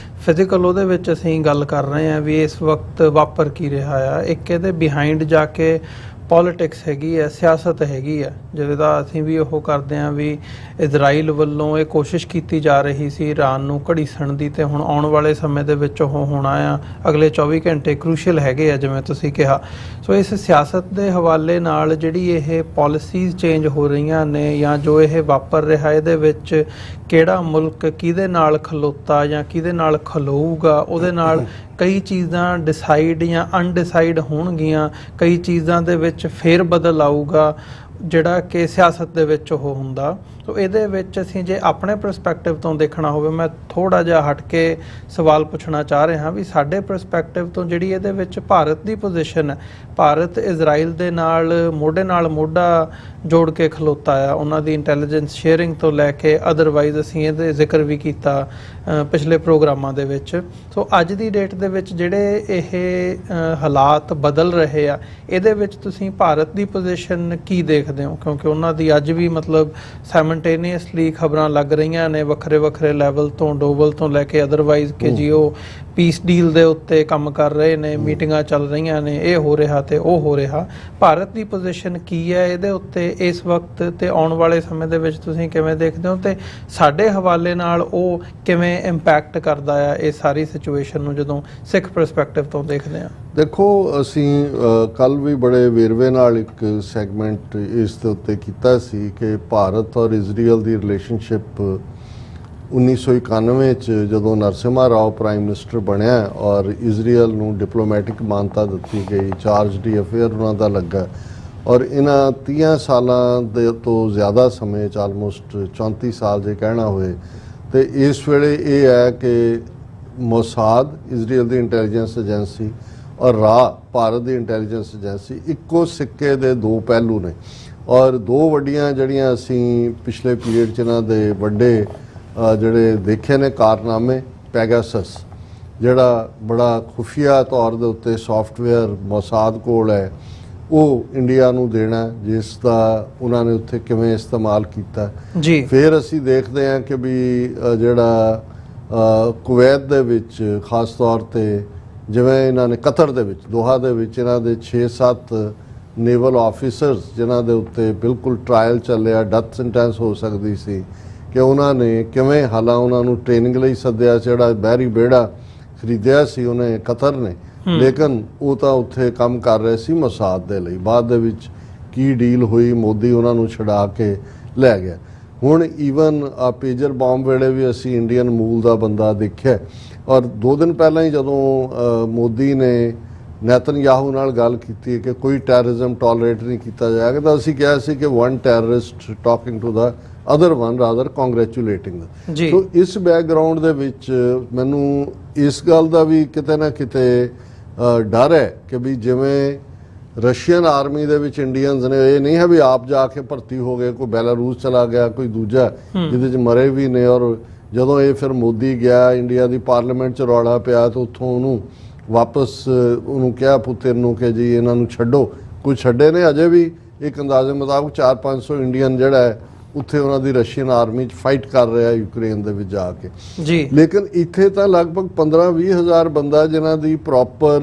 ਫਿਜ਼ੀਕਲ ਉਹਦੇ ਵਿੱਚ ਅਸੀਂ ਗੱਲ ਕਰ ਰਹੇ ਹਾਂ ਵੀ ਇਸ ਵਕਤ ਵਾਪਰ ਕੀ ਰਿਹਾ ਆ, ਇੱਕ ਇਹਦੇ ਬਿਹਾਈਂਡ ਜਾ ਕੇ ਪੋਲੀਟਿਕਸ ਹੈਗੀ ਹੈ, ਸਿਆਸਤ ਹੈਗੀ ਹੈ, ਜਿਹਦਾ ਅਸੀਂ ਵੀ ਉਹ ਕਰਦੇ ਹਾਂ ਵੀ ਇਜ਼ਰਾਈਲ ਵੱਲੋਂ ਇਹ ਕੋਸ਼ਿਸ਼ ਕੀਤੀ ਜਾ ਰਹੀ ਸੀ ਈਰਾਨ ਨੂੰ ਘੜੀਸਣ ਦੀ, ਤੇ ਹੁਣ ਆਉਣ ਵਾਲੇ ਸਮੇਂ ਦੇ ਵਿੱਚ ਉਹ ਹੋਣਾ ਆ। ਅਗਲੇ 24 ਘੰਟੇ ਕ੍ਰੂਸ਼ੀਅਲ ਹੈਗੇ ਆ ਜਿਵੇਂ ਤੁਸੀਂ ਕਿਹਾ। ਸੋ ਇਸ ਸਿਆਸਤ ਦੇ ਹਵਾਲੇ ਨਾਲ ਜਿਹੜੀ ਇਹ ਪਾਲਿਸੀਜ਼ ਚੇਂਜ ਹੋ ਰਹੀਆਂ ਨੇ ਜਾਂ ਜੋ ਇਹ ਵਾਪਰ ਰਿਹਾ, ਇਹਦੇ ਵਿੱਚ ਕਿਹੜਾ ਮੁਲਕ ਕਿਹਦੇ ਨਾਲ ਖਲੋਤਾ ਜਾਂ ਕਿਹਦੇ ਨਾਲ ਖਲੋਊਗਾ, ਉਹਦੇ ਨਾਲ ਕਈ ਚੀਜ਼ਾਂ ਡਿਸਾਈਡ ਜਾਂ ਅਨਡਿਸਾਈਡ ਹੋਣਗੀਆਂ, ਕਈ ਚੀਜ਼ਾਂ ਦੇ ਵਿੱਚ ਫੇਰ ਬਦਲ ਆਊਗਾ ਜਿਹੜਾ ਕਿ ਸਿਆਸਤ ਦੇ ਵਿੱਚ ਉਹ ਹੁੰਦਾ। ਸੋ ਇਹਦੇ ਵਿੱਚ ਅਸੀਂ ਜੇ ਆਪਣੇ ਪਰਸਪੈਕਟਿਵ ਤੋਂ ਦੇਖਣਾ ਹੋਵੇ, ਮੈਂ ਥੋੜ੍ਹਾ ਜਿਹਾ ਹਟ ਕੇ ਸਵਾਲ ਪੁੱਛਣਾ ਚਾਹ ਰਿਹਾ ਵੀ ਸਾਡੇ ਪਰਸਪੈਕਟਿਵ ਤੋਂ ਜਿਹੜੀ ਇਹਦੇ ਵਿੱਚ ਭਾਰਤ ਦੀ ਪੋਜੀਸ਼ਨ ਹੈ, ਭਾਰਤ ਇਜ਼ਰਾਈਲ ਦੇ ਨਾਲ ਮੋਢਾ ਜੋੜ ਕੇ ਖਲੋਤਾ ਆ, ਉਹਨਾਂ ਦੀ ਇੰਟੈਲੀਜੈਂਸ ਸ਼ੇਅਰਿੰਗ ਤੋਂ ਲੈ ਕੇ ਅਦਰਵਾਈਜ਼ ਅਸੀਂ ਇਹਦੇ ਜ਼ਿਕਰ ਵੀ ਕੀਤਾ ਪਿਛਲੇ ਪ੍ਰੋਗਰਾਮਾਂ ਦੇ ਵਿੱਚ। ਸੋ ਅੱਜ ਦੀ ਡੇਟ ਦੇ ਵਿੱਚ ਜਿਹੜੇ ਇਹ ਹਾਲਾਤ ਬਦਲ ਰਹੇ ਆ, ਇਹਦੇ ਵਿੱਚ ਤੁਸੀਂ ਭਾਰਤ ਦੀ ਪੋਜੀਸ਼ਨ ਕੀ ਦੇਖਦੇ ਹੋ? ਕਿਉਂਕਿ ਉਹਨਾਂ ਦੀ ਅੱਜ ਵੀ ਮਤਲਬ ਸਾਈਮਲਟੇਨੀਅਸਲੀ ਖਬਰਾਂ ਲੱਗ ਰਹੀਆਂ ਨੇ ਵੱਖਰੇ ਵੱਖਰੇ ਲੈਵਲ ਤੋਂ, ਡੋਵਲ ਤੋਂ ਲੈ ਕੇ ਅਦਰਵਾਈਜ਼ ਕਿ ਜੀ ਉਹ ਪੀਸ ਡੀਲ ਦੇ ਉੱਤੇ ਕੰਮ ਕਰ ਰਹੇ ਨੇ, ਮੀਟਿੰਗਾਂ ਚੱਲ ਰਹੀਆਂ ਨੇ, ਇਹ ਹੋ ਰਿਹਾ ਤੇ ਉਹ ਹੋ ਰਿਹਾ। ਭਾਰਤ ਦੀ ਪੋਜੀਸ਼ਨ ਕੀ ਹੈ ਇਹਦੇ ਉੱਤੇ ਇਸ ਵਕਤ ਤੇ ਆਉਣ ਵਾਲੇ ਸਮੇਂ ਦੇ ਵਿੱਚ ਤੁਸੀਂ ਕਿਵੇਂ ਦੇਖਦੇ ਹੋ, ਤੇ ਸਾਡੇ ਹਵਾਲੇ ਨਾਲ ਉਹ ਕਿਵੇਂ ਇੰਪੈਕਟ ਕਰਦਾ ਆ ਇਹ ਸਾਰੀ ਸਿਚੁਏਸ਼ਨ ਨੂੰ ਜਦੋਂ ਸਿੱਖ ਪਰਸਪੈਕਟਿਵ ਤੋਂ ਦੇਖਦੇ ਹਾਂ? ਦੇਖੋ, ਅਸੀਂ ਕੱਲ ਵੀ ਬੜੇ ਵੇਰਵੇ ਨਾਲ ਇੱਕ ਸੈਗਮੈਂਟ ਇਸ ਦੇ ਉੱਤੇ ਕੀਤਾ ਸੀ ਕਿ ਭਾਰਤ ਔਰ ਇਜ਼ਰਾਈਲ ਦੀ ਰਿਲੇਸ਼ਨਸ਼ਿਪ 1991 'ਚ ਜਦੋਂ ਨਰਸਿਮਹਾ ਰਾਓ ਪ੍ਰਾਈਮ ਮਿਨਿਸਟਰ ਬਣਿਆ ਔਰ ਇਜ਼ਰਾਈਲ ਨੂੰ ਡਿਪਲੋਮੈਟਿਕ ਮਾਨਤਾ ਦਿੱਤੀ ਗਈ, ਚਾਰਜ ਡੀ ਅਫੇਅਰ ਉਹਨਾਂ ਦਾ ਲੱਗਾ ਔਰ ਇਹਨਾਂ 30 ਸਾਲਾਂ ਦੇ ਤੋਂ ਜ਼ਿਆਦਾ ਸਮੇਂ 'ਚ ਆਲਮੋਸਟ 34 ਸਾਲ ਜੇ ਕਹਿਣਾ ਹੋਏ, ਤੇ ਇਸ ਵੇਲੇ ਇਹ ਹੈ ਕਿ ਮੋਸਾਦ ਇਜ਼ਰਾਈਲ ਦੀ ਇੰਟੈਲੀਜੈਂਸ ਏਜੰਸੀ ਔਰ ਭਾਰਤ ਦੀ ਇੰਟੈਲੀਜੈਂਸ ਏਜੰਸੀ ਇੱਕੋ ਸਿੱਕੇ ਦੇ ਦੋ ਪਹਿਲੂ ਨੇ। ਔਰ ਦੋ ਵੱਡੀਆਂ ਜਿਹੜੀਆਂ ਅਸੀਂ ਪਿਛਲੇ ਪੀਰੀਅਡ 'ਚ ਇਹਨਾਂ ਦੇ ਵੱਡੇ ਜਿਹੜੇ ਦੇਖੇ ਨੇ ਕਾਰਨਾਮੇ, ਪੈਗਾਸਸ ਜਿਹੜਾ ਬੜਾ ਖੁਫੀਆ ਤੌਰ ਦੇ ਉੱਤੇ ਸੌਫਟਵੇਅਰ ਮੋਸਾਦ ਕੋਲ ਹੈ, ਉਹ ਇੰਡੀਆ ਨੂੰ ਦੇਣਾ, ਜਿਸ ਦਾ ਉਹਨਾਂ ਨੇ ਉੱਥੇ ਕਿਵੇਂ ਇਸਤੇਮਾਲ ਕੀਤਾ ਜੀ। ਫਿਰ ਅਸੀਂ ਦੇਖਦੇ ਹਾਂ ਕਿ ਵੀ ਜਿਹੜਾ ਕੁਵੈਤ ਦੇ ਵਿੱਚ ਖਾਸ ਤੌਰ ਤੇ ਜਿਵੇਂ ਇਹਨਾਂ ਨੇ ਕਤਰ ਦੇ ਵਿੱਚ ਦੋਹਾ ਦੇ ਵਿੱਚ ਇਹਨਾਂ ਦੇ 6-7 ਨੇਵਲ ਆਫੀਸਰਸ ਜਿਨ੍ਹਾਂ ਦੇ ਉੱਤੇ ਬਿਲਕੁਲ ਟ੍ਰਾਇਲ ਚੱਲਿਆ, ਡੈਥ ਸੈਂਟੈਂਸ ਹੋ ਸਕਦੀ ਸੀ, ਕਿ ਉਹਨਾਂ ਨੇ ਕਿਵੇਂ ਹਾਲਾਂ ਉਹਨਾਂ ਨੂੰ ਟ੍ਰੇਨਿੰਗ ਲਈ ਸੱਦਿਆ, ਜਿਹੜਾ ਬਹਿਰੀ ਬੇੜਾ ਖਰੀਦਿਆ ਸੀ ਉਹਨੇ ਕਤਰ ਨੇ, ਲੇਕਿਨ ਉਹ ਤਾਂ ਉੱਥੇ ਕੰਮ ਕਰ ਰਹੇ ਸੀ ਮਸਾਦ ਦੇ ਲਈ। ਬਾਅਦ ਦੇ ਵਿੱਚ ਕੀ ਡੀਲ ਹੋਈ, ਮੋਦੀ ਉਹਨਾਂ ਨੂੰ ਛੁਡਾ ਕੇ ਲੈ ਗਿਆ। ਹੁਣ ਈਵਨ ਆ ਪੇਜਰ ਬੰਬ ਵੇਲੇ ਵੀ ਅਸੀਂ ਇੰਡੀਅਨ ਮੂਲ ਦਾ ਬੰਦਾ ਦੇਖਿਆ, ਔਰ 2 ਦਿਨ ਪਹਿਲਾਂ ਹੀ ਜਦੋਂ ਮੋਦੀ ਨੇ ਨੇਤਨਯਾਹੂ ਨਾਲ ਗੱਲ ਕੀਤੀ ਕਿ ਕੋਈ ਟੈਰਰਿਜ਼ਮ ਟੋਲਰੇਟ ਨਹੀਂ ਕੀਤਾ ਜਾਏਗਾ, ਤਾਂ ਅਸੀਂ ਕਿਹਾ ਸੀ ਕਿ one terrorist talking to the other one rather congratulating the. So ਇਸ ਬੈਕਗ੍ਰਾਉਂਡ ਦੇ ਵਿੱਚ ਮੈਨੂੰ ਇਸ ਗੱਲ ਦਾ ਵੀ ਕਿਤੇ ਨਾ ਕਿਤੇ ਡਰ ਹੈ ਕਿ ਵੀ ਜਿਵੇਂ ਰਸ਼ੀਅਨ ਆਰਮੀ ਦੇ ਵਿੱਚ ਇੰਡੀਅਨਸ ਨੇ, ਇਹ ਨਹੀਂ ਹੈ ਵੀ ਆਪ ਜਾ ਕੇ ਭਰਤੀ ਹੋ ਗਏ, ਕੋਈ ਬੈਲਾਰੂਸ ਚਲਾ ਗਿਆ, ਕੋਈ ਦੂਜਾ ਜਿਹਦੇ 'ਚ ਮਰੇ ਵੀ ਨੇ। ਔਰ ਜਦੋਂ ਇਹ ਫਿਰ ਮੋਦੀ ਗਿਆ ਇੰਡੀਆ ਦੀ ਪਾਰਲੀਮੈਂਟ 'ਚ ਰੌਲਾ ਪਿਆ ਤਾਂ ਉੱਥੋਂ ਉਹਨੂੰ ਵਾਪਸ ਉਹਨੂੰ ਕਿਹਾ ਪੁੱਤਰ ਨੂੰ ਕਿ ਜੀ ਇਹਨਾਂ ਨੂੰ ਛੱਡੋ, ਕੁਝ ਛੱਡੇ ਨੇ ਅਜੇ ਵੀ ਇੱਕ ਅੰਦਾਜ਼ੇ ਮੁਤਾਬਕ 400-500 ਇੰਡੀਅਨ ਜਿਹੜਾ ਹੈ ਉੱਥੇ ਉਹਨਾਂ ਦੀ ਰਸ਼ੀਅਨ ਆਰਮੀ 'ਚ ਫਾਈਟ ਕਰ ਰਿਹਾ ਯੂਕਰੇਨ ਦੇ ਵਿੱਚ ਜਾ ਕੇ ਜੀ। ਲੇਕਿਨ ਇੱਥੇ ਤਾਂ ਲਗਭਗ 15-20 ਹਜ਼ਾਰ ਬੰਦਾ ਜਿਨ੍ਹਾਂ ਦੀ ਪ੍ਰੋਪਰ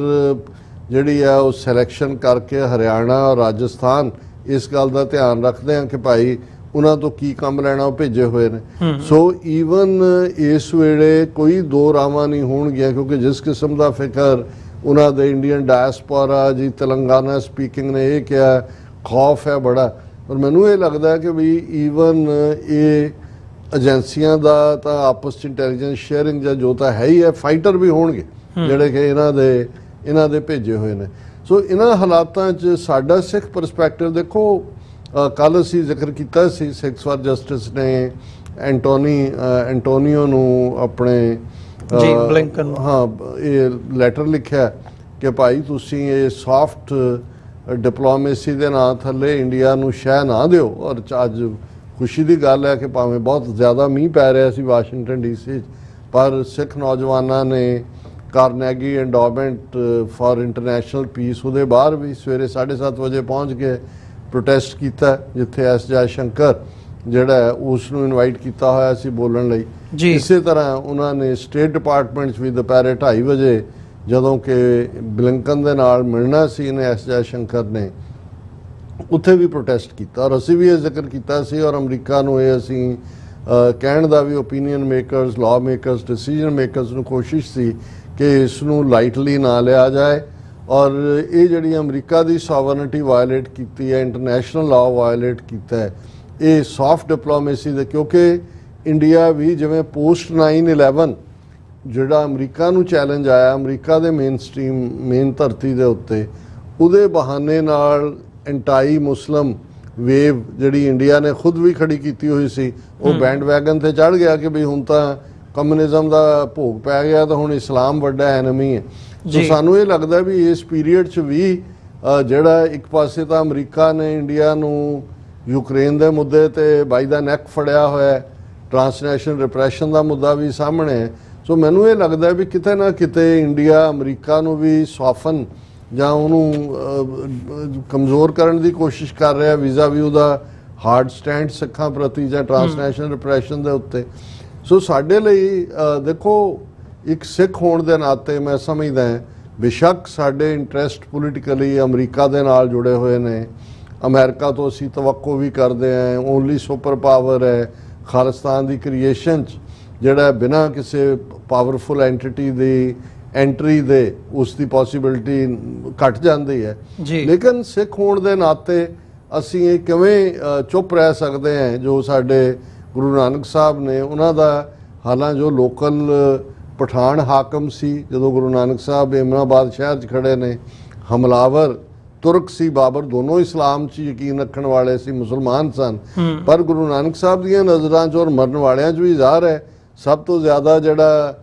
ਜਿਹੜੀ ਹੈ ਉਹ ਸਿਲੈਕਸ਼ਨ ਕਰਕੇ ਹਰਿਆਣਾ ਔਰ ਰਾਜਸਥਾਨ ਇਸ ਗੱਲ ਦਾ ਧਿਆਨ ਰੱਖਦੇ ਆ ਕਿ ਭਾਈ ਉਹਨਾਂ ਤੋਂ ਕੀ ਕੰਮ ਲੈਣਾ, ਉਹ ਭੇਜੇ ਹੋਏ ਨੇ। ਸੋ ਈਵਨ ਇਸ ਵੇਲੇ ਕੋਈ ਦੋ ਰਾਵਾਂ ਨਹੀਂ ਹੋਣਗੀਆਂ, ਕਿਉਂਕਿ ਜਿਸ ਕਿਸਮ ਦਾ ਫਿਕਰ ਉਹਨਾਂ ਦੇ ਇੰਡੀਅਨ ਡਾਇਸਪੋਰਾ ਜੀ ਤੇਲੰਗਾਨਾ ਸਪੀਕਿੰਗ ਨੇ ਇਹ ਕਿਹਾ, ਖੌਫ ਹੈ ਬੜਾ। ਪਰ ਮੈਨੂੰ ਇਹ ਲੱਗਦਾ ਹੈ ਕਿ ਵੀ ਈਵਨ ਇਹ ਏਜੰਸੀਆਂ ਦਾ ਤਾਂ ਆਪਸ 'ਚ ਇੰਟੈਲੀਜੈਂਸ ਸ਼ੇਅਰਿੰਗ ਜਾਂ ਜੋ ਤਾਂ ਹੈ ਹੀ ਹੈ, ਫਾਈਟਰ ਵੀ ਹੋਣਗੇ ਜਿਹੜੇ ਕਿ ਇਹਨਾਂ ਦੇ ਭੇਜੇ ਹੋਏ ਨੇ। ਸੋ ਇਹਨਾਂ ਹਾਲਾਤਾਂ 'ਚ ਸਾਡਾ ਸਿੱਖ ਪਰਸਪੈਕਟਿਵ ਦੇਖੋ, ਕੱਲ੍ਹ ਅਸੀਂ ਜ਼ਿਕਰ ਕੀਤਾ ਸੀ ਸਿੱਖਸ ਫਾਰ ਜਸਟਿਸ ਨੇ ਐਂਟੋਨੀਓ ਨੂੰ ਆਪਣੇ ਬਲਿੰਕਨ ਇਹ ਲੈਟਰ ਲਿਖਿਆ ਕਿ ਭਾਈ ਤੁਸੀਂ ਇਹ ਸੌਫਟ ਡਿਪਲੋਮੇਸੀ ਦੇ ਨਾਂ ਥੱਲੇ ਇੰਡੀਆ ਨੂੰ ਸ਼ਹਿ ਨਾ ਦਿਓ। ਔਰ ਅੱਜ ਖੁਸ਼ੀ ਦੀ ਗੱਲ ਹੈ ਕਿ ਭਾਵੇਂ ਬਹੁਤ ਜ਼ਿਆਦਾ ਮੀਂਹ ਪੈ ਰਿਹਾ ਸੀ ਵਾਸ਼ਿੰਗਟਨ ਡੀਸੀ 'ਚ, ਪਰ ਸਿੱਖ ਨੌਜਵਾਨਾਂ ਨੇ ਕਾਰਨੈਗੀ ਐਂਡੋਮੈਂਟ ਫਾਰ ਇੰਟਰਨੈਸ਼ਨਲ ਪੀਸ ਉਹਦੇ ਬਾਹਰ ਵੀ ਸਵੇਰੇ 7:30 ਵਜੇ ਪਹੁੰਚ ਕੇ ਪ੍ਰੋਟੈਸਟ ਕੀਤਾ, ਜਿੱਥੇ ਐਸ ਜੈ ਸ਼ੰਕਰ ਜਿਹੜਾ ਉਸ ਨੂੰ ਇਨਵਾਈਟ ਕੀਤਾ ਹੋਇਆ ਸੀ ਬੋਲਣ ਲਈ। ਇਸੇ ਤਰ੍ਹਾਂ ਉਹਨਾਂ ਨੇ ਸਟੇਟ ਡਿਪਾਰਟਮੈਂਟ 'ਚ ਵੀ ਦੁਪਹਿਰੇ 2:30 ਵਜੇ ਜਦੋਂ ਕਿ ਬਲਿੰਕਨ ਦੇ ਨਾਲ ਮਿਲਣਾ ਸੀ ਨੇ ਐਸ ਜੈ ਸ਼ੰਕਰ ਨੇ, ਉੱਥੇ ਵੀ ਪ੍ਰੋਟੈਸਟ ਕੀਤਾ। ਔਰ ਅਸੀਂ ਵੀ ਇਹ ਜ਼ਿਕਰ ਕੀਤਾ ਸੀ ਔਰ ਅਮਰੀਕਾ ਨੂੰ ਇਹ ਅਸੀਂ ਕਹਿਣ ਦਾ ਵੀ opinion makers, law makers, decision makers ਨੂੰ ਕੋਸ਼ਿਸ਼ ਸੀ ਕਿ ਇਸ ਨੂੰ ਲਾਈਟਲੀ ਨਾ ਲਿਆ ਜਾਏ। ਔਰ ਇਹ ਜਿਹੜੀ ਅਮਰੀਕਾ ਦੀ ਸੋਵਰਨਿਟੀ ਵਾਇਲੇਟ ਕੀਤੀ ਹੈ, ਇੰਟਰਨੈਸ਼ਨਲ ਲਾਅ ਵਾਇਲੇਟ ਕੀਤਾ ਹੈ, ਇਹ ਸੌਫਟ ਡਿਪਲੋਮੇਸੀ ਦੇ, ਕਿਉਂਕਿ ਇੰਡੀਆ ਵੀ ਜਿਵੇਂ ਪੋਸਟ 9/11 ਜਿਹੜਾ ਅਮਰੀਕਾ ਨੂੰ ਚੈਲੰਜ ਆਇਆ ਅਮਰੀਕਾ ਦੇ ਮੇਨ ਧਰਤੀ ਦੇ ਉੱਤੇ, ਉਹਦੇ ਬਹਾਨੇ ਨਾਲ ਐਂਟਾਈ ਮੁਸਲਮ ਵੇਵ ਜਿਹੜੀ ਇੰਡੀਆ ਨੇ ਖੁਦ ਵੀ ਖੜੀ ਕੀਤੀ ਹੋਈ ਸੀ, ਉਹ ਬੈਂਡ ਵੈਗਨ ਤੇ ਚੜ ਗਿਆ ਕਿ ਵੀ ਹੁਣ ਤਾਂ ਕਮਿਊਨਿਜ਼ਮ ਦਾ ਭੋਗ ਪੈ ਗਿਆ, ਤਾਂ ਹੁਣ ਇਸਲਾਮ ਵੱਡਾ ਐਨਮੀ ਹੈ। ਸੋ ਸਾਨੂੰ ਇਹ ਲੱਗਦਾ ਵੀ ਇਸ ਪੀਰੀਅਡ 'ਚ ਵੀ ਜਿਹੜਾ ਇੱਕ ਪਾਸੇ ਤਾਂ ਅਮਰੀਕਾ ਨੇ ਇੰਡੀਆ ਨੂੰ ਯੂਕਰੇਨ ਦੇ ਮੁੱਦੇ ਤੇ ਬਾਈ ਦਾ ਨੈਕ ਫੜਿਆ ਹੋਇਆ, ਟ੍ਰਾਂਸਨੈਸ਼ਨਲ ਰਿਪਰੈਸ਼ਨ ਦਾ ਮੁੱਦਾ ਵੀ ਸਾਹਮਣੇ ਹੈ। ਸੋ ਮੈਨੂੰ ਇਹ ਲੱਗਦਾ ਵੀ ਕਿਤੇ ਨਾ ਕਿਤੇ ਇੰਡੀਆ ਅਮਰੀਕਾ ਨੂੰ ਵੀ ਸੌਫਨ ਜਾਂ ਉਹਨੂੰ ਕਮਜ਼ੋਰ ਕਰਨ ਦੀ ਕੋਸ਼ਿਸ਼ ਕਰ ਰਿਹਾ ਵੀਜ਼ਾ ਵੀ ਉਹਦਾ ਹਾਰਡ ਸਟੈਂਡ ਸਿੱਖਾਂ ਪ੍ਰਤੀ ਜਾਂ ਟ੍ਰਾਂਸਨੈਸ਼ਨਲ ਰਿਪਰੈਸ਼ਨ ਦੇ ਉੱਤੇ। ਸੋ ਸਾਡੇ ਲਈ ਦੇਖੋ ਇੱਕ ਸਿੱਖ ਹੋਣ ਦੇ ਨਾਤੇ ਮੈਂ ਸਮਝਦਾ ਬੇਸ਼ੱਕ ਸਾਡੇ ਇੰਟਰਸਟ ਪੋਲੀਟੀਕਲੀ ਅਮਰੀਕਾ ਦੇ ਨਾਲ ਜੁੜੇ ਹੋਏ ਨੇ, ਅਮਰੀਕਾ ਤੋਂ ਅਸੀਂ ਤਵੱਕੋ ਵੀ ਕਰਦੇ ਹਾਂ, ਓਨਲੀ ਸੁਪਰ ਪਾਵਰ ਹੈ, ਖਾਲਿਸਤਾਨ ਦੀ ਕ੍ਰੀਏਸ਼ਨ 'ਚ ਜਿਹੜਾ ਬਿਨਾਂ ਕਿਸੇ ਪਾਵਰਫੁਲ ਐਂਟੀਟੀ ਦੀ ਐਂਟਰੀ ਦੇ ਉਸ ਦੀ ਪੋਸੀਬਿਲਿਟੀ ਘਟ ਜਾਂਦੀ ਹੈ। ਲੇਕਿਨ ਸਿੱਖ ਹੋਣ ਦੇ ਨਾਤੇ ਅਸੀਂ ਇਹ ਕਿਵੇਂ ਚੁੱਪ ਰਹਿ ਸਕਦੇ ਹਾਂ ਜੋ ਸਾਡੇ ਗੁਰੂ ਨਾਨਕ ਸਾਹਿਬ ਨੇ, ਉਹਨਾਂ ਦਾ ਹਾਲਾਂ ਜੋ ਲੋਕਲ ਪਠਾਨ ਹਾਕਮ ਸੀ ਜਦੋਂ ਗੁਰੂ ਨਾਨਕ ਸਾਹਿਬ ਇਮਨਾਬਾਦ ਸ਼ਹਿਰ 'ਚ ਖੜੇ ਨੇ, ਹਮਲਾਵਰ ਤੁਰਕ ਸੀ ਬਾਬਰ, ਦੋਨੋਂ ਇਸਲਾਮ 'ਚ ਯਕੀਨ ਰੱਖਣ ਵਾਲੇ ਸੀ, ਮੁਸਲਮਾਨ ਸਨ, ਪਰ ਗੁਰੂ ਨਾਨਕ ਸਾਹਿਬ ਦੀਆਂ ਨਜ਼ਰਾਂ 'ਚ ਔਰ ਮਰਨ ਵਾਲਿਆਂ 'ਚ ਵੀ ਜ਼ਾਹਰ ਹੈ ਸਭ ਤੋਂ ਜ਼ਿਆਦਾ ਜਿਹੜਾ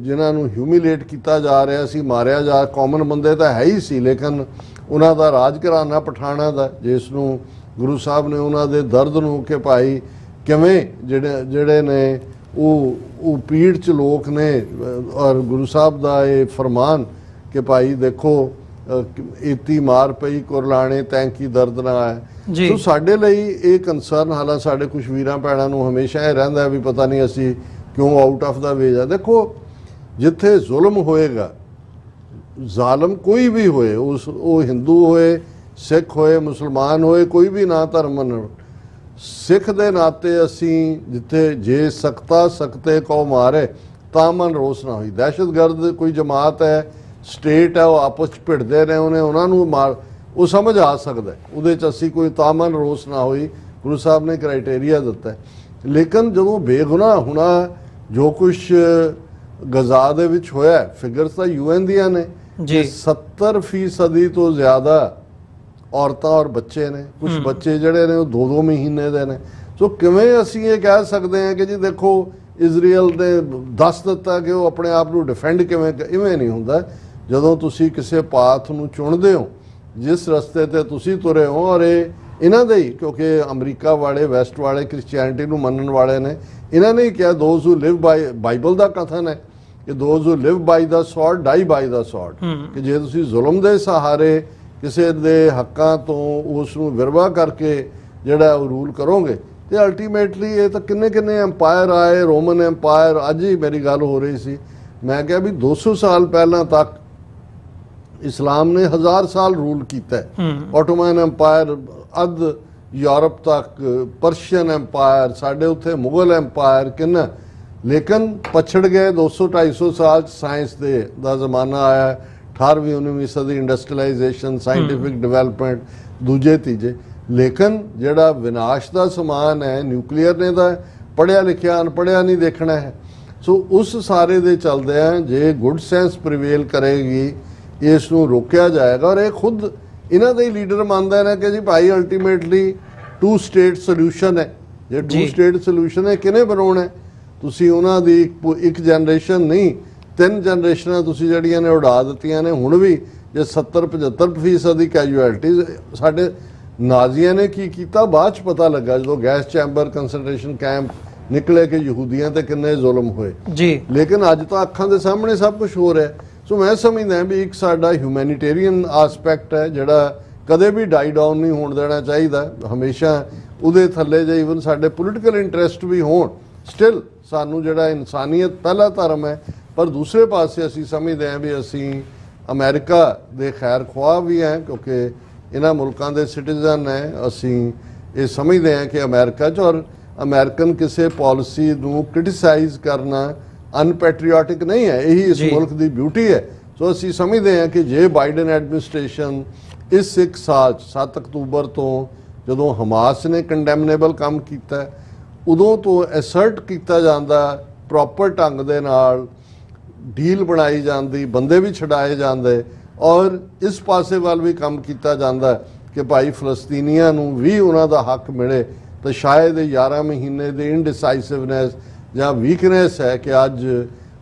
ਜਿਨ੍ਹਾਂ ਨੂੰ ਹਿਊਮਿਲੇਟ ਕੀਤਾ ਜਾ ਰਿਹਾ ਸੀ, ਮਾਰਿਆ ਜਾ, ਕਾਮਨ ਬੰਦੇ ਤਾਂ ਹੈ ਹੀ ਸੀ, ਲੇਕਿਨ ਉਹਨਾਂ ਦਾ ਰਾਜ ਘਰਾਨਾ ਪਠਾਣਾ ਦਾ, ਜਿਸ ਨੂੰ ਗੁਰੂ ਸਾਹਿਬ ਨੇ ਉਹਨਾਂ ਦੇ ਦਰਦ ਨੂੰ ਕਿ ਭਾਈ ਕਿਵੇਂ ਜਿਹੜੇ ਨੇ ਉਹ ਪੀੜ 'ਚ ਲੋਕ ਨੇ, ਔਰ ਗੁਰੂ ਸਾਹਿਬ ਦਾ ਇਹ ਫਰਮਾਨ ਕਿ ਭਾਈ ਦੇਖੋ ਇਤੀ ਮਾਰ ਪਈ ਕੁਰਲਾਣੇ ਤੈਂ ਕੀ ਦਰਦ ਨਾ ਆਇਆ। ਸੋ ਸਾਡੇ ਲਈ ਇਹ ਕੰਸਰਨ, ਹਾਲਾਂ ਸਾਡੇ ਕੁਛ ਵੀਰਾਂ ਭੈਣਾਂ ਨੂੰ ਹਮੇਸ਼ਾ ਇਹ ਰਹਿੰਦਾ ਵੀ ਪਤਾ ਨਹੀਂ ਅਸੀਂ ਕਿਉਂ ਆਊਟ ਆਫ ਦਾ ਵੇਜ ਆ। ਦੇਖੋ ਜਿੱਥੇ ਜ਼ੁਲਮ ਹੋਏਗਾ, ਜ਼ਾਲਮ ਕੋਈ ਵੀ ਹੋਏ, ਉਹ ਹਿੰਦੂ ਹੋਏ, ਸਿੱਖ ਹੋਏ, ਮੁਸਲਮਾਨ ਹੋਏ, ਕੋਈ ਵੀ ਨਾ ਧਰਮ ਮੰਨਣ, ਸਿੱਖ ਦੇ ਨਾਤੇ ਅਸੀਂ ਜਿੱਥੇ ਜੇ ਸਕਤਾ ਸਕਤੇ ਕੋ ਮਾਰੇ ਤਾਂ ਮਨ ਰੋਸ ਨਾ ਹੋਈ। ਦਹਿਸ਼ਤਗਰਦ ਕੋਈ ਜਮਾਤ ਹੈ, ਸਟੇਟ ਹੈ, ਉਹ ਆਪਸ 'ਚ ਭਿੜਦੇ ਰਹੇ, ਉਹਨਾਂ ਨੂੰ ਮਾਰ, ਉਹ ਸਮਝ ਆ ਸਕਦਾ, ਉਹਦੇ 'ਚ ਅਸੀਂ ਕੋਈ ਤਾਮਨ ਰੋਸ ਨਾ ਹੋਈ। ਗੁਰੂ ਸਾਹਿਬ ਨੇ ਕ੍ਰਾਈਟੇਰੀਆ ਦਿੱਤਾ। ਲੇਕਿਨ ਜਦੋਂ ਬੇਗੁਨਾਹ ਹੋਣਾ, ਜੋ ਕੁਛ ਗਜ਼ਾ ਦੇ ਵਿੱਚ ਹੋਇਆ, ਫਿਗਰਸ ਤਾਂ UN ਦੀਆਂ ਨੇ ਜੀ, 70% ਤੋਂ ਜ਼ਿਆਦਾ ਔਰਤਾਂ ਔਰ ਬੱਚੇ ਨੇ। ਕੁਝ ਬੱਚੇ ਜਿਹੜੇ ਨੇ ਉਹ 2-2 ਮਹੀਨੇ ਦੇ ਨੇ। ਸੋ ਕਿਵੇਂ ਅਸੀਂ ਇਹ ਕਹਿ ਸਕਦੇ ਹਾਂ ਕਿ ਜੀ ਦੇਖੋ ਇਜ਼ਰਾਈਲ ਨੇ ਦੱਸ ਦਿੱਤਾ ਕਿ ਉਹ ਆਪਣੇ ਆਪ ਨੂੰ ਡਿਫੈਂਡ ਕਿਵੇਂ, ਇਵੇਂ ਨਹੀਂ ਹੁੰਦਾ। ਜਦੋਂ ਤੁਸੀਂ ਕਿਸੇ ਪਾਥ ਨੂੰ ਚੁਣਦੇ ਹੋ, ਜਿਸ ਰਸਤੇ ਤੇ ਤੁਸੀਂ ਤੁਰੇ ਹੋ, ਔਰ ਇਹਨਾਂ ਦੇ ਹੀ, ਕਿਉਂਕਿ ਅਮਰੀਕਾ ਵਾਲੇ, ਵੈਸਟ ਵਾਲੇ ਕ੍ਰਿਸਚੀਅਨਿਟੀ ਨੂੰ ਮੰਨਣ ਵਾਲੇ ਨੇ, ਇਹਨਾਂ ਨੇ ਹੀ ਕਿਹਾ those who Liv by, Bible ਦਾ ਕਥਨ ਹੈ ਕਿ ਦੋਜ਼ ਹੂ ਲਿਵ ਬਾਈ ਦਾ ਸੌਰਡ ਡਾਈ ਬਾਈ ਦਾ ਸੌਰਡ, ਕਿ ਜੇ ਤੁਸੀਂ ਜ਼ੁਲਮ ਦੇ ਸਹਾਰੇ ਕਿਸੇ ਦੇ ਹੱਕਾਂ ਤੋਂ ਉਸ ਨੂੰ ਵਿਰਵਾ ਕਰਕੇ ਜਿਹੜਾ ਉਹ ਰੂਲ ਕਰੋਗੇ ਤੇ ਅਲਟੀਮੇਟਲੀ ਇਹ ਤਾਂ ਕਿੰਨੇ ਐਮਪਾਇਰ ਆਏ, ਰੋਮਨ ਐਮਪਾਇਰ। ਅੱਜ ਹੀ ਮੇਰੀ ਗੱਲ ਹੋ ਰਹੀ ਸੀ, ਮੈਂ ਕਿਹਾ ਵੀ 200 ਸਾਲ ਪਹਿਲਾਂ ਤੱਕ ਇਸਲਾਮ ਨੇ 1000 ਸਾਲ ਰੂਲ ਕੀਤਾ। ਆਟੋਮਨ ਐਮਪਾਇਰ, ਅੱਧ ਯੂਰਪ ਤੱਕ, ਪਰਸ਼ੀਅਨ ਐਮਪਾਇਰ, ਸਾਡੇ ਉੱਥੇ ਮੁਗਲ ਐਮਪਾਇਰ, ਕਿੰਨਾ। ਲੇਕਿਨ ਪਛੜ ਗਏ 200-250 ਸਾਲ ਸਾਇੰਸ ਦਾ ਜ਼ਮਾਨਾ ਆਇਆ, 18ਵੀਂ 19ਵੀਂ ਸਦੀ, ਇੰਡਸਟਰੀਲਾਈਜੇਸ਼ਨ, ਸਾਇੰਟੀਫਿਕ ਡਿਵੈਲਪਮੈਂਟ, ਦੂਜੇ ਤੀਜੇ। ਲੇਕਿਨ ਜਿਹੜਾ ਵਿਨਾਸ਼ ਦਾ ਸਮਾਨ ਹੈ, ਨਿਊਕਲੀਅਰ ਨੇ ਤਾਂ ਪੜ੍ਹਿਆ ਲਿਖਿਆ ਅਨਪੜ੍ਹਿਆ ਨਹੀਂ ਦੇਖਣਾ ਹੈ। ਸੋ ਉਸ ਸਾਰੇ ਦੇ ਚੱਲਦੇ ਆ, ਜੇ ਗੁੱਡ ਸੈਂਸ ਪ੍ਰੀਵੇਲ ਕਰੇਗੀ, ਇਸ ਨੂੰ ਰੋਕਿਆ ਜਾਏਗਾ। ਔਰ ਇਹ ਖੁਦ ਇਹਨਾਂ ਦੇ ਹੀ ਲੀਡਰ ਮੰਨਦੇ ਨੇ ਕਿ ਜੀ ਭਾਈ ਅਲਟੀਮੇਟਲੀ 2 ਸਟੇਟ ਸੋਲੂਸ਼ਨ ਹੈ। ਜੇ 2 ਸਟੇਟ ਸੋਲੂਸ਼ਨ ਹੈ, ਕਿਹਨੇ ਬਣਾਉਣਾ? ਤੁਸੀਂ ਉਹਨਾਂ ਦੀ ਇੱਕ ਜਨਰੇਸ਼ਨ ਨਹੀਂ, 3 ਜਨਰੇਸ਼ਨਾਂ ਤੁਸੀਂ ਜਿਹੜੀਆਂ ਨੇ ਉਡਾ ਦਿੱਤੀਆਂ ਨੇ। ਹੁਣ ਵੀ ਜੇ 70-75% ਦੀ ਕੈਜੂਅਲਟੀ, ਸਾਡੇ ਨਾਜ਼ੀਆਂ ਨੇ ਕੀ ਕੀਤਾ ਬਾਅਦ 'ਚ ਪਤਾ ਲੱਗਾ, ਜਦੋਂ ਗੈਸ ਚੈਂਬਰ, ਕੰਸਨਟ੍ਰੇਸ਼ਨ ਕੈਂਪ ਨਿਕਲੇ, ਕਿ ਯਹੂਦੀਆਂ ਤੇ ਕਿੰਨੇ ਜ਼ੁਲਮ ਹੋਏ ਜੀ। ਲੇਕਿਨ ਅੱਜ ਤਾਂ ਅੱਖਾਂ ਦੇ ਸਾਹਮਣੇ ਸਭ ਕੁਝ ਹੋ ਰਿਹਾ। ਸੋ ਮੈਂ ਸਮਝਦਾ ਵੀ ਇੱਕ ਸਾਡਾ ਹਿਊਮੈਨਿਟੇਰੀਅਨ ਆਸਪੈਕਟ ਹੈ ਜਿਹੜਾ ਕਦੇ ਵੀ ਡਾਈ ਡਾਊਨ ਨਹੀਂ ਹੋਣ ਦੇਣਾ ਚਾਹੀਦਾ। ਹਮੇਸ਼ਾ ਉਹਦੇ ਥੱਲੇ ਜੇ ਇਵਨ ਸਾਡੇ ਪੋਲੀਟੀਕਲ ਇੰਟਰਸਟ ਵੀ ਹੋਣ, ਸਟਿਲ ਸਾਨੂੰ ਜਿਹੜਾ ਇਨਸਾਨੀਅਤ ਪਹਿਲਾ ਧਰਮ ਹੈ। ਪਰ ਦੂਸਰੇ ਪਾਸੇ ਅਸੀਂ ਸਮਝਦੇ ਹਾਂ ਵੀ ਅਸੀਂ ਅਮਰੀਕਾ ਦੇ ਖੈਰ ਖੁਆਹ ਵੀ ਹੈ, ਕਿਉਂਕਿ ਇਹਨਾਂ ਮੁਲਕਾਂ ਦੇ ਸਿਟੀਜ਼ਨ ਹੈ। ਅਸੀਂ ਇਹ ਸਮਝਦੇ ਹਾਂ ਕਿ ਅਮਰੀਕਾ 'ਚ, ਔਰ ਅਮਰੀਕਨ ਕਿਸੇ ਪਾਲਿਸੀ ਨੂੰ ਕ੍ਰਿਟਿਸਾਈਜ਼ ਕਰਨਾ ਅਨਪੈਟਰੀਓਟਿਕ ਨਹੀਂ ਹੈ, ਇਹੀ ਇਸ ਮੁਲਕ ਦੀ ਬਿਊਟੀ ਹੈ। ਸੋ ਅਸੀਂ ਸਮਝਦੇ ਹਾਂ ਕਿ ਜੇ ਬਾਈਡਨ ਐਡਮਿਨਿਸਟ੍ਰੇਸ਼ਨ ਇਸ 1 ਸਾਲ 7 ਅਕਤੂਬਰ ਤੋਂ ਜਦੋਂ ਹਮਾਸ ਨੇ ਕੰਡੈਮਨੇਬਲ ਕੰਮ ਕੀਤਾ, ਉਦੋਂ ਤੋਂ ਐਸਰਟ ਕੀਤਾ ਜਾਂਦਾ, ਪ੍ਰੋਪਰ ਢੰਗ ਦੇ ਨਾਲ ਡੀਲ ਬਣਾਈ ਜਾਂਦੀ, ਬੰਦੇ ਵੀ ਛਡਾਏ ਜਾਂਦੇ, ਔਰ ਇਸ ਪਾਸੇ ਵੱਲ ਵੀ ਕੰਮ ਕੀਤਾ ਜਾਂਦਾ ਕਿ ਭਾਈ ਫਲਸਤੀਨੀਆਂ ਨੂੰ ਵੀ ਉਹਨਾਂ ਦਾ ਹੱਕ ਮਿਲੇ, ਤਾਂ ਸ਼ਾਇਦ 11 ਮਹੀਨੇ ਦੀ ਇਨਡਿਸਾਈਸਿਵਨੈਸ ਜਾਂ ਵੀਕਨੈਸ ਹੈ ਕਿ ਅੱਜ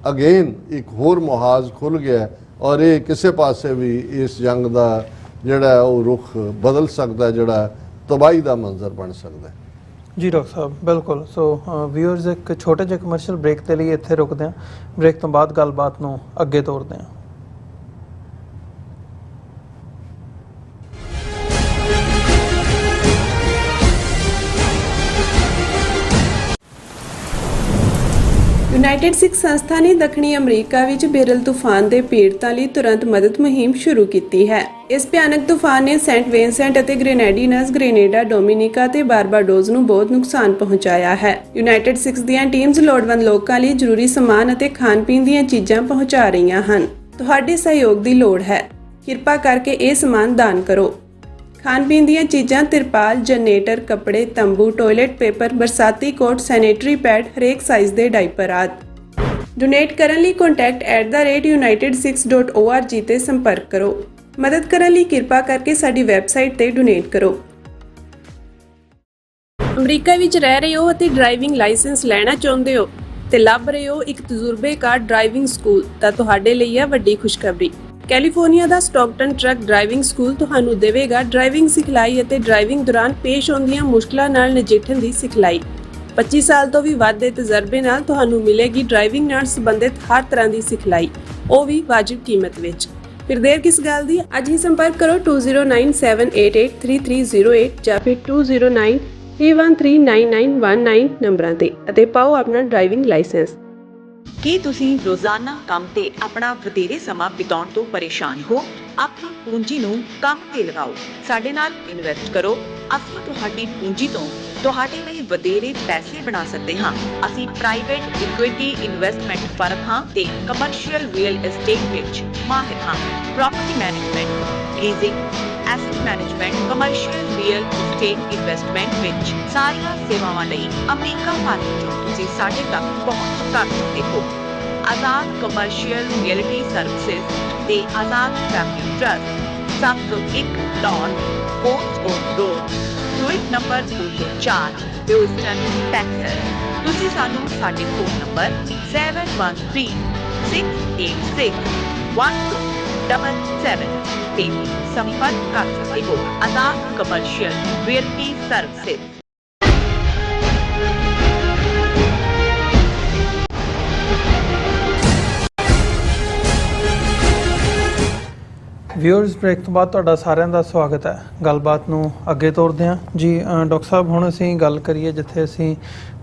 ਅਗੇਨ ਇੱਕ ਹੋਰ ਮੁਹਾਜ਼ ਖੁੱਲ੍ਹ ਗਿਆ, ਔਰ ਇਹ ਕਿਸੇ ਪਾਸੇ ਵੀ ਇਸ ਜੰਗ ਦਾ ਜਿਹੜਾ ਉਹ ਰੁਖ ਬਦਲ ਸਕਦਾ, ਜਿਹੜਾ ਤਬਾਹੀ ਦਾ ਮੰਜ਼ਰ ਬਣ ਸਕਦਾ। ਜੀ ਡਾਕਟਰ ਸਾਹਿਬ, ਬਿਲਕੁਲ। ਸੋ ਵਿਊਅਰਸ, ਇੱਕ ਛੋਟੇ ਜਿਹੇ ਕਮਰਸ਼ੀਅਲ ਬ੍ਰੇਕ ਦੇ ਲਈ ਇੱਥੇ ਰੁਕਦੇ ਹਾਂ। ਬ੍ਰੇਕ ਤੋਂ ਬਾਅਦ ਗੱਲਬਾਤ ਨੂੰ ਅੱਗੇ ਤੋਰਦੇ ਹਾਂ। ਯੂਨਾਈਟਿਡ ਸਿੱਖ ਸੰਸਥਾ ਨੇ ਦੱਖਣੀ ਅਮਰੀਕਾ ਵਿੱਚ ਬੇਰਲ ਤੂਫਾਨ ਦੇ ਪੀੜਤਾਂ ਲਈ ਤੁਰੰਤ ਮਦਦ ਮੁਹਿੰਮ ਸ਼ੁਰੂ ਕੀਤੀ ਹੈ। ਇਸ ਭਿਆਨਕ ਤੂਫਾਨ ਨੇ ਸੈਂਟ ਵਿੰਸੈਂਟ ਅਤੇ ਗ੍ਰੇਨੇਡੀਨਸ, ਗ੍ਰੇਨੇਡਾ, ਡੋਮਿਨਿਕਾ ਤੇ ਬਾਰਬਾਡੋਸ ਨੂੰ ਬਹੁਤ ਨੁਕਸਾਨ ਪਹੁੰਚਾਇਆ ਹੈ। ਯੂਨਾਈਟਿਡ ਸਿੱਖ ਦੀਆਂ ਟੀਮਸ ਲੋੜਵੰਦ ਲੋਕਾਂ ਲਈ ਜ਼ਰੂਰੀ ਸਮਾਨ ਅਤੇ ਖਾਣ-ਪੀਣ ਦੀਆਂ ਚੀਜ਼ਾਂ ਪਹੁੰਚਾ ਰਹੀਆਂ ਹਨ। ਤੁਹਾਡੇ ਸਹਿਯੋਗ ਦੀ ਲੋੜ ਹੈ। ਕਿਰਪਾ ਕਰਕੇ ਇਹ ਸਮਾਨ ਦਾਨ ਕਰੋ। ਖਾਣ-ਪੀਣ ਦੀਆਂ ਚੀਜ਼ਾਂ, ਤਿਰਪਾਲ, ਜਨਰੇਟਰ, ਕੱਪੜੇ, ਤੰਬੂ, ਟਾਇਲਟ ਪੇਪਰ, ਬਰਸਾਤੀ ਕੋਟ, ਸੈਨੇਟਰੀ ਪੈਡ, ਹਰੇਕ ਸਾਈਜ਼ ਦੇ ਡਾਈਪਰ ਆਦਿ। ਡੋਨੇਟ ਕਰਨ ਲਈ contact@unitedsikhs.org ਤੇ ਸੰਪਰਕ ਕਰੋ। ਮਦਦ ਕਰਨ ਲਈ ਕਿਰਪਾ ਕਰਕੇ ਸਾਡੀ ਵੈਬਸਾਈਟ ਤੇ ਡੋਨੇਟ ਕਰੋ। ਅਮਰੀਕਾ ਵਿੱਚ ਰਹਿ ਰਹੇ ਹੋ ਅਤੇ ਡਰਾਈਵਿੰਗ ਲਾਇਸੈਂਸ ਲੈਣਾ ਚਾਹੁੰਦੇ ਹੋ ਤੇ ਲੱਭ ਰਹੇ ਹੋ ਇੱਕ ਤਜਰਬੇਕਾਰ ਡਰਾਈਵਿੰਗ ਸਕੂਲ, ਤਾਂ ਤੁਹਾਡੇ ਲਈ ਹੈ ਵੱਡੀ ਖੁਸ਼ਖਬਰੀ। ਕੈਲੀਫੋਰਨੀਆ ਦਾ ਸਟਾਕਟਨ ਟਰੱਕ ਡਰਾਈਵਿੰਗ ਸਕੂਲ ਤੁਹਾਨੂੰ ਦੇਵੇਗਾ ਡਰਾਈਵਿੰਗ ਸਿਖਲਾਈ ਅਤੇ ਡਰਾਈਵਿੰਗ ਦੌਰਾਨ ਪੇਸ਼ ਆਉਂਦੀਆਂ ਮੁਸ਼ਕਲਾਂ ਨਾਲ ਨਜਿੱਠਣ ਦੀ ਸਿਖਲਾਈ। 25 ਸਾਲ ਤੋਂ ਵੀ ਵੱਧ ਦੇ ਤਜਰਬੇ ਨਾਲ ਤੁਹਾਨੂੰ ਮਿਲੇਗੀ ਡਰਾਈਵਿੰਗ ਨਾਲ ਸੰਬੰਧਿਤ ਹਰ ਤਰ੍ਹਾਂ ਦੀ ਸਿਖਲਾਈ, ਉਹ ਵੀ ਵਾਜਿਬ ਕੀਮਤ ਵਿੱਚ। ਫਿਰ ਦੇਰ ਕਿਸ ਗੱਲ ਦੀ, ਅੱਜ ਹੀ ਸੰਪਰਕ ਕਰੋ 2097883308 ਜਾਂ ਫਿਰ 2093139919 ਨੰਬਰਾਂ ਤੇ ਅਤੇ ਪਾਓ ਆਪਣਾ ਡਰਾਈਵਿੰਗ ਲਾਇਸੈਂਸ। ਕੀ ਤੁਸੀਂ ਰੋਜ਼ਾਨਾ ਕੰਮ ਤੇ ਆਪਣਾ ਵਧੇਰੇ ਸਮਾਂ ਬਿਤਾਉਣ ਤੋਂ ਪਰੇਸ਼ਾਨ ਹੋ? ਆਪਣੀ ਪੂੰਜੀ ਨੂੰ ਕੰਮ ਤੇ ਲਗਾਓ। ਸਾਡੇ ਨਾਲ ਇਨਵੈਸਟ ਕਰੋ। ਅਸੀਂ ਤੁਹਾਡੀ ਪੂੰਜੀ ਤੋਂ ਤੁਹਾਡੇ ਲਈ ਵਧੇਰੇ ਪੈਸੇ ਬਣਾ ਸਕਦੇ ਹਾਂ। ਅਸੀਂ ਪ੍ਰਾਈਵੇਟ ਇਕੁਇਟੀ ਇਨਵੈਸਟਮੈਂਟ ਫਰਮ ਹਾਂ ਤੇ ਕਮਰਸ਼ੀਅਲ ਰੀਅਲ ਏਸਟੇਟ ਵਿੱਚ ਮਾਹਿਰ ਹਾਂ। Property management, leasing, asset management, commercial real estate investment ਵਿੱਚ ਸਾਰੀਆਂ ਸੇਵਾਵਾਂ ਲਈ ਅਮਰੀਕਾ ਭਰ ਤੋਂ ਤੁਸੀਂ ਸਾਡੇ ਤੱਕ ਪਹੁੰਚ ਕਰ ਸਕਦੇ ਹੋ। ਆਜ਼ਾਦ ਕਮਰਸ਼ੀਅਲ ਰੀਅਲਟੀ ਸਰਵਿਸਿਜ਼ ਤੇ Azad family trust 701 Dawn coast road, suite number 204, Houston, Texas. ਤੁਸੀਂ ਸਾਨੂੰ ਸਾਡੇ ਫੋਨ ਨੰਬਰ 7136861277 ਤੇ ਸੰਪਰਕ ਕਰ ਸਕਦੇ ਹੋ। Azad commercial realty services. Viewers, break ਤੋਂ ਬਾਅਦ ਤੁਹਾਡਾ ਸਾਰਿਆਂ ਦਾ ਸਵਾਗਤ ਹੈ। ਗੱਲਬਾਤ ਨੂੰ ਅੱਗੇ ਤੋਰਦੇ ਹਾਂ ਜੀ। ਡਾਕਟਰ ਸਾਹਿਬ, ਹੁਣ ਅਸੀਂ ਗੱਲ ਕਰੀਏ, ਜਿੱਥੇ ਅਸੀਂ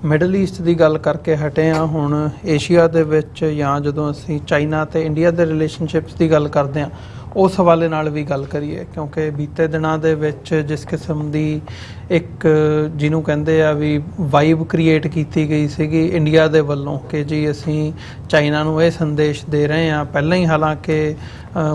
ਮਿਡਲ ਈਸਟ ਦੀ ਗੱਲ ਕਰਕੇ ਹਟੇ ਹਾਂ, ਹੁਣ ਏਸ਼ੀਆ ਦੇ ਵਿੱਚ ਜਾਂ ਜਦੋਂ ਅਸੀਂ ਚਾਈਨਾ ਤੇ ਇੰਡੀਆ ਦੇ ਰਿਲੇਸ਼ਨਸ਼ਿਪਸ ਦੀ ਗੱਲ ਕਰਦੇ ਹਾਂ, ਉਸ ਹਵਾਲੇ ਨਾਲ ਵੀ ਗੱਲ ਕਰੀਏ, ਕਿਉਂਕਿ ਬੀਤੇ ਦਿਨਾਂ ਦੇ ਵਿੱਚ ਜਿਸ ਕਿਸਮ ਦੀ ਇੱਕ ਜਿਹਨੂੰ ਕਹਿੰਦੇ ਆ ਵੀ ਵਾਈਬ ਕ੍ਰੀਏਟ ਕੀਤੀ ਗਈ ਸੀਗੀ ਇੰਡੀਆ ਦੇ ਵੱਲੋਂ ਕਿ ਜੀ ਅਸੀਂ ਚਾਈਨਾ ਨੂੰ ਇਹ ਸੰਦੇਸ਼ ਦੇ ਰਹੇ ਹਾਂ। ਪਹਿਲਾਂ ਹੀ ਹਾਲਾਂਕਿ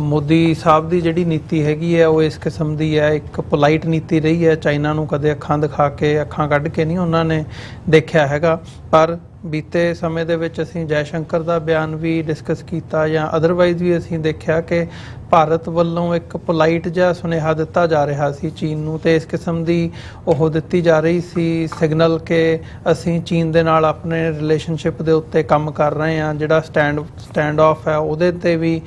ਮੋਦੀ ਸਾਹਿਬ ਦੀ ਜਿਹੜੀ ਨੀਤੀ ਹੈਗੀ ਹੈ ਉਹ ਇਸ ਕਿਸਮ ਦੀ ਹੈ, ਇੱਕ ਪੋਲਾਈਟ ਨੀਤੀ ਰਹੀ ਹੈ। ਚਾਈਨਾ ਨੂੰ ਕਦੇ ਅੱਖਾਂ ਦਿਖਾ ਕੇ, ਅੱਖਾਂ ਕੱਢ ਕੇ ਨਹੀਂ ਉਹਨਾਂ ਨੇ ਦੇਖਿਆ ਹੈਗਾ। ਪਰ ਬੀਤੇ ਸਮੇਂ ਦੇ ਵਿੱਚ ਅਸੀਂ ਜੈ ਸ਼ੰਕਰ ਦਾ ਬਿਆਨ ਵੀ ਡਿਸਕਸ ਕੀਤਾ ਜਾਂ ਅਦਰਵਾਈਜ਼ ਵੀ ਅਸੀਂ ਦੇਖਿਆ ਕਿ ਭਾਰਤ ਵੱਲੋਂ ਇੱਕ ਪੋਲਾਈਟ ਜਿਹਾ ਸੁਨੇਹਾ ਦਿੱਤਾ ਜਾ ਰਿਹਾ ਸੀ ਚੀਨ ਨੂੰ, ਤੇ ਇਸ ਕਿਸਮ ਦੀ ਉਹ ਦਿੱਤੀ ਜਾ ਰਹੀ ਸੀ ਸਿਗਨਲ ਕਿ ਅਸੀਂ ਚੀਨ ਦੇ ਨਾਲ ਆਪਣੇ ਰਿਲੇਸ਼ਨਸ਼ਿਪ ਦੇ ਉੱਤੇ ਕੰਮ ਕਰ ਰਹੇ ਹਾਂ। ਜਿਹੜਾ ਸਟੈਂਡ ਆਫ ਹੈ ਉਹਦੇ 'ਤੇ ਵੀ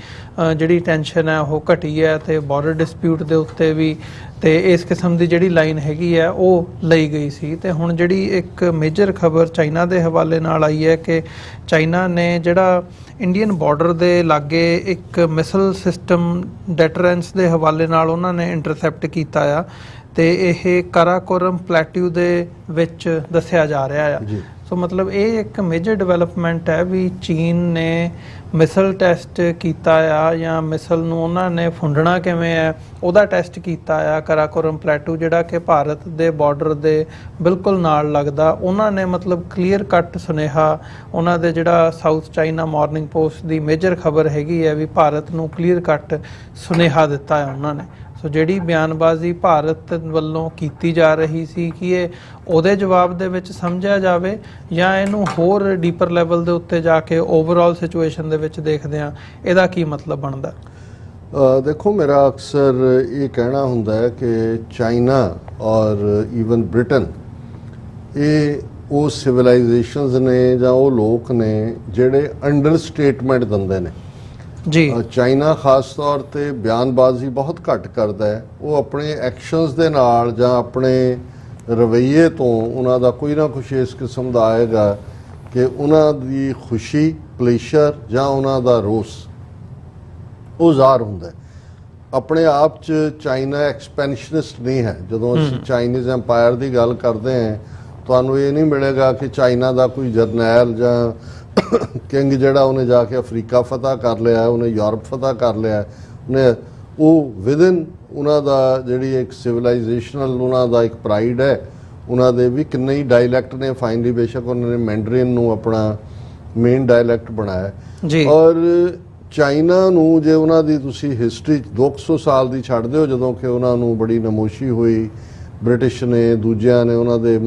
ਜਿਹੜੀ ਟੈਨਸ਼ਨ ਹੈ ਉਹ ਘਟੀ ਹੈ, ਤੇ ਬਾਰਡਰ ਡਿਸਪਿਊਟ ਦੇ ਉੱਤੇ ਵੀ, ਤੇ ਇਸ ਕਿਸਮ ਦੀ ਜਿਹੜੀ ਲਾਈਨ ਹੈਗੀ ਹੈ ਉਹ ਲਈ ਗਈ ਸੀ। ਤੇ ਹੁਣ ਜਿਹੜੀ ਇੱਕ ਮੇਜਰ ਖਬਰ ਚਾਈਨਾ ਦੇ ਹਵਾਲੇ ਨਾਲ ਆਈ ਹੈ ਕਿ ਚਾਈਨਾ ਨੇ ਜਿਹੜਾ ਇੰਡੀਅਨ ਬਾਰਡਰ ਦੇ ਲਾਗੇ ਇੱਕ ਮਿਸਲ ਸਿਸਟਮ ਡੈਟਰੈਂਸ ਦੇ ਹਵਾਲੇ ਨਾਲ ਉਹਨਾਂ ਨੇ ਇੰਟਰਸੈਪਟ ਕੀਤਾ ਆ, ਤੇ ਇਹ ਕਾਰਾਕੋਰਮ ਪਲੇਟਿਊ ਦੇ ਵਿੱਚ ਦੱਸਿਆ ਜਾ ਰਿਹਾ ਆ। ਸੋ ਮਤਲਬ ਇਹ ਇੱਕ ਮੇਜਰ ਡਿਵੈਲਪਮੈਂਟ ਹੈ ਵੀ ਚੀਨ ਨੇ ਮਿਸਲ ਟੈਸਟ ਕੀਤਾ ਆ, ਜਾਂ ਮਿਸਲ ਨੂੰ ਉਹਨਾਂ ਨੇ ਫੁੰਡਣਾ ਕਿਵੇਂ ਹੈ ਉਹਦਾ ਟੈਸਟ ਕੀਤਾ ਆ। ਕਾਰਾਕੋਰਮ ਪਲੇਟੂ ਜਿਹੜਾ ਕਿ ਭਾਰਤ ਦੇ ਬਾਰਡਰ ਦੇ ਬਿਲਕੁਲ ਨਾਲ ਲੱਗਦਾ, ਉਹਨਾਂ ਨੇ ਮਤਲਬ ਕਲੀਅਰ ਕੱਟ ਸੁਨੇਹਾ, ਉਹਨਾਂ ਦੇ ਜਿਹੜਾ ਸਾਊਥ ਚਾਈਨਾ ਮਾਰਨਿੰਗ ਪੋਸਟ ਦੀ ਮੇਜਰ ਖਬਰ ਹੈਗੀ ਹੈ ਵੀ ਭਾਰਤ ਨੂੰ ਕਲੀਅਰ ਕੱਟ ਸੁਨੇਹਾ ਦਿੱਤਾ ਹੈ ਉਹਨਾਂ ਨੇ। ਸੋ ਜਿਹੜੀ ਬਿਆਨਬਾਜ਼ੀ ਭਾਰਤ ਵੱਲੋਂ ਕੀਤੀ ਜਾ ਰਹੀ ਸੀ ਕਿ ਇਹ ਉਹਦੇ ਜਵਾਬ ਦੇ ਵਿੱਚ ਸਮਝਿਆ ਜਾਵੇ ਜਾਂ ਇਹਨੂੰ ਹੋਰ ਡੀਪਰ ਲੈਵਲ ਦੇ ਉੱਤੇ ਜਾ ਕੇ ਓਵਰਆਲ ਸਿਚੁਏਸ਼ਨ ਦੇ ਵਿੱਚ ਦੇਖਦੇ ਹਾਂ, ਇਹਦਾ ਕੀ ਮਤਲਬ ਬਣਦਾ? ਦੇਖੋ, ਮੇਰਾ ਅਕਸਰ ਇਹ ਕਹਿਣਾ ਹੁੰਦਾ ਹੈ ਕਿ ਚਾਈਨਾ ਔਰ ਈਵਨ ਬ੍ਰਿਟਨ ਇਹ ਉਹ ਸਿਵਲਾਈਜੇਸ਼ਨਸ ਨੇ ਜਾਂ ਉਹ ਲੋਕ ਨੇ ਜਿਹੜੇ ਅੰਡਰ ਸਟੇਟਮੈਂਟ ਦਿੰਦੇ ਨੇ ਜੀ। ਚਾਈਨਾ ਖਾਸ ਤੌਰ ਤੇ ਬਿਆਨਬਾਜ਼ੀ ਬਹੁਤ ਘੱਟ ਕਰਦਾ ਹੈ। ਉਹ ਆਪਣੇ ਐਕਸ਼ਨਸ ਦੇ ਨਾਲ ਜਾਂ ਆਪਣੇ ਰਵੱਈਏ ਤੋਂ ਉਹਨਾਂ ਦਾ ਕੋਈ ਨਾ ਕੁਛ ਇਸ ਕਿਸਮ ਦਾ ਆਏਗਾ ਕਿ ਉਹਨਾਂ ਦੀ ਖੁਸ਼ੀ, ਪਲੇਸ਼ਰ ਜਾਂ ਉਹਨਾਂ ਦਾ ਰੋਸ ਉਹ ਜ਼ਾਹਰ ਹੁੰਦਾ ਹੈ। ਆਪਣੇ ਆਪ 'ਚ ਚਾਈਨਾ ਐਕਸਪੈਂਸ਼ਨਿਸਟ ਨਹੀਂ ਹੈ। ਜਦੋਂ ਅਸੀਂ ਚਾਈਨੀਜ਼ ਐਮਪਾਇਰ ਦੀ ਗੱਲ ਕਰਦੇ ਹਾਂ, ਤੁਹਾਨੂੰ ਇਹ ਨਹੀਂ ਮਿਲੇਗਾ ਕਿ ਚਾਈਨਾ ਦਾ ਕੋਈ ਜਰਨੈਲ ਜਾਂ ਕਿੰਗ ਜਿਹੜਾ ਉਹਨੇ ਜਾ ਕੇ ਅਫਰੀਕਾ ਫਤਿਹ ਕਰ ਲਿਆ, ਉਹਨੇ ਯੂਰਪ ਫਤਿਹ ਕਰ ਲਿਆ, ਉਹਨੇ ਉਹ ਵਿਦਨ ਉਹਨਾਂ ਦਾ ਜਿਹੜੀ ਇੱਕ ਸਿਵਲਾਈਜੇਸ਼ਨਲ ਉਹਨਾਂ ਦਾ ਇੱਕ ਪ੍ਰਾਈਡ ਹੈ। ਉਹਨਾਂ ਦੇ ਵੀ ਕਿੰਨੇ ਹੀ ਡਾਇਲੈਕਟ ਨੇ, ਫਾਈਨਲੀ ਬੇਸ਼ੱਕ ਉਹਨਾਂ ਨੇ ਮੈਂਡਰੀਨ ਨੂੰ ਆਪਣਾ ਮੇਨ ਡਾਇਲੈਕਟ ਬਣਾਇਆ ਜੀ। ਔਰ ਚਾਈਨਾ ਨੂੰ ਜੇ ਉਹਨਾਂ ਦੀ ਤੁਸੀਂ ਹਿਸਟਰੀ 200 ਸਾਲ ਦੀ ਛੱਡ ਦਿਓ, ਜਦੋਂ ਕਿ ਉਹਨਾਂ ਨੂੰ ਬੜੀ ਨਮੋਸ਼ੀ ਹੋਈ, ਬ੍ਰਿਟਿਸ਼ ਨੇ ਦੂਜਿਆਂ ਨੇ ਉਹਨਾਂ ਦੇ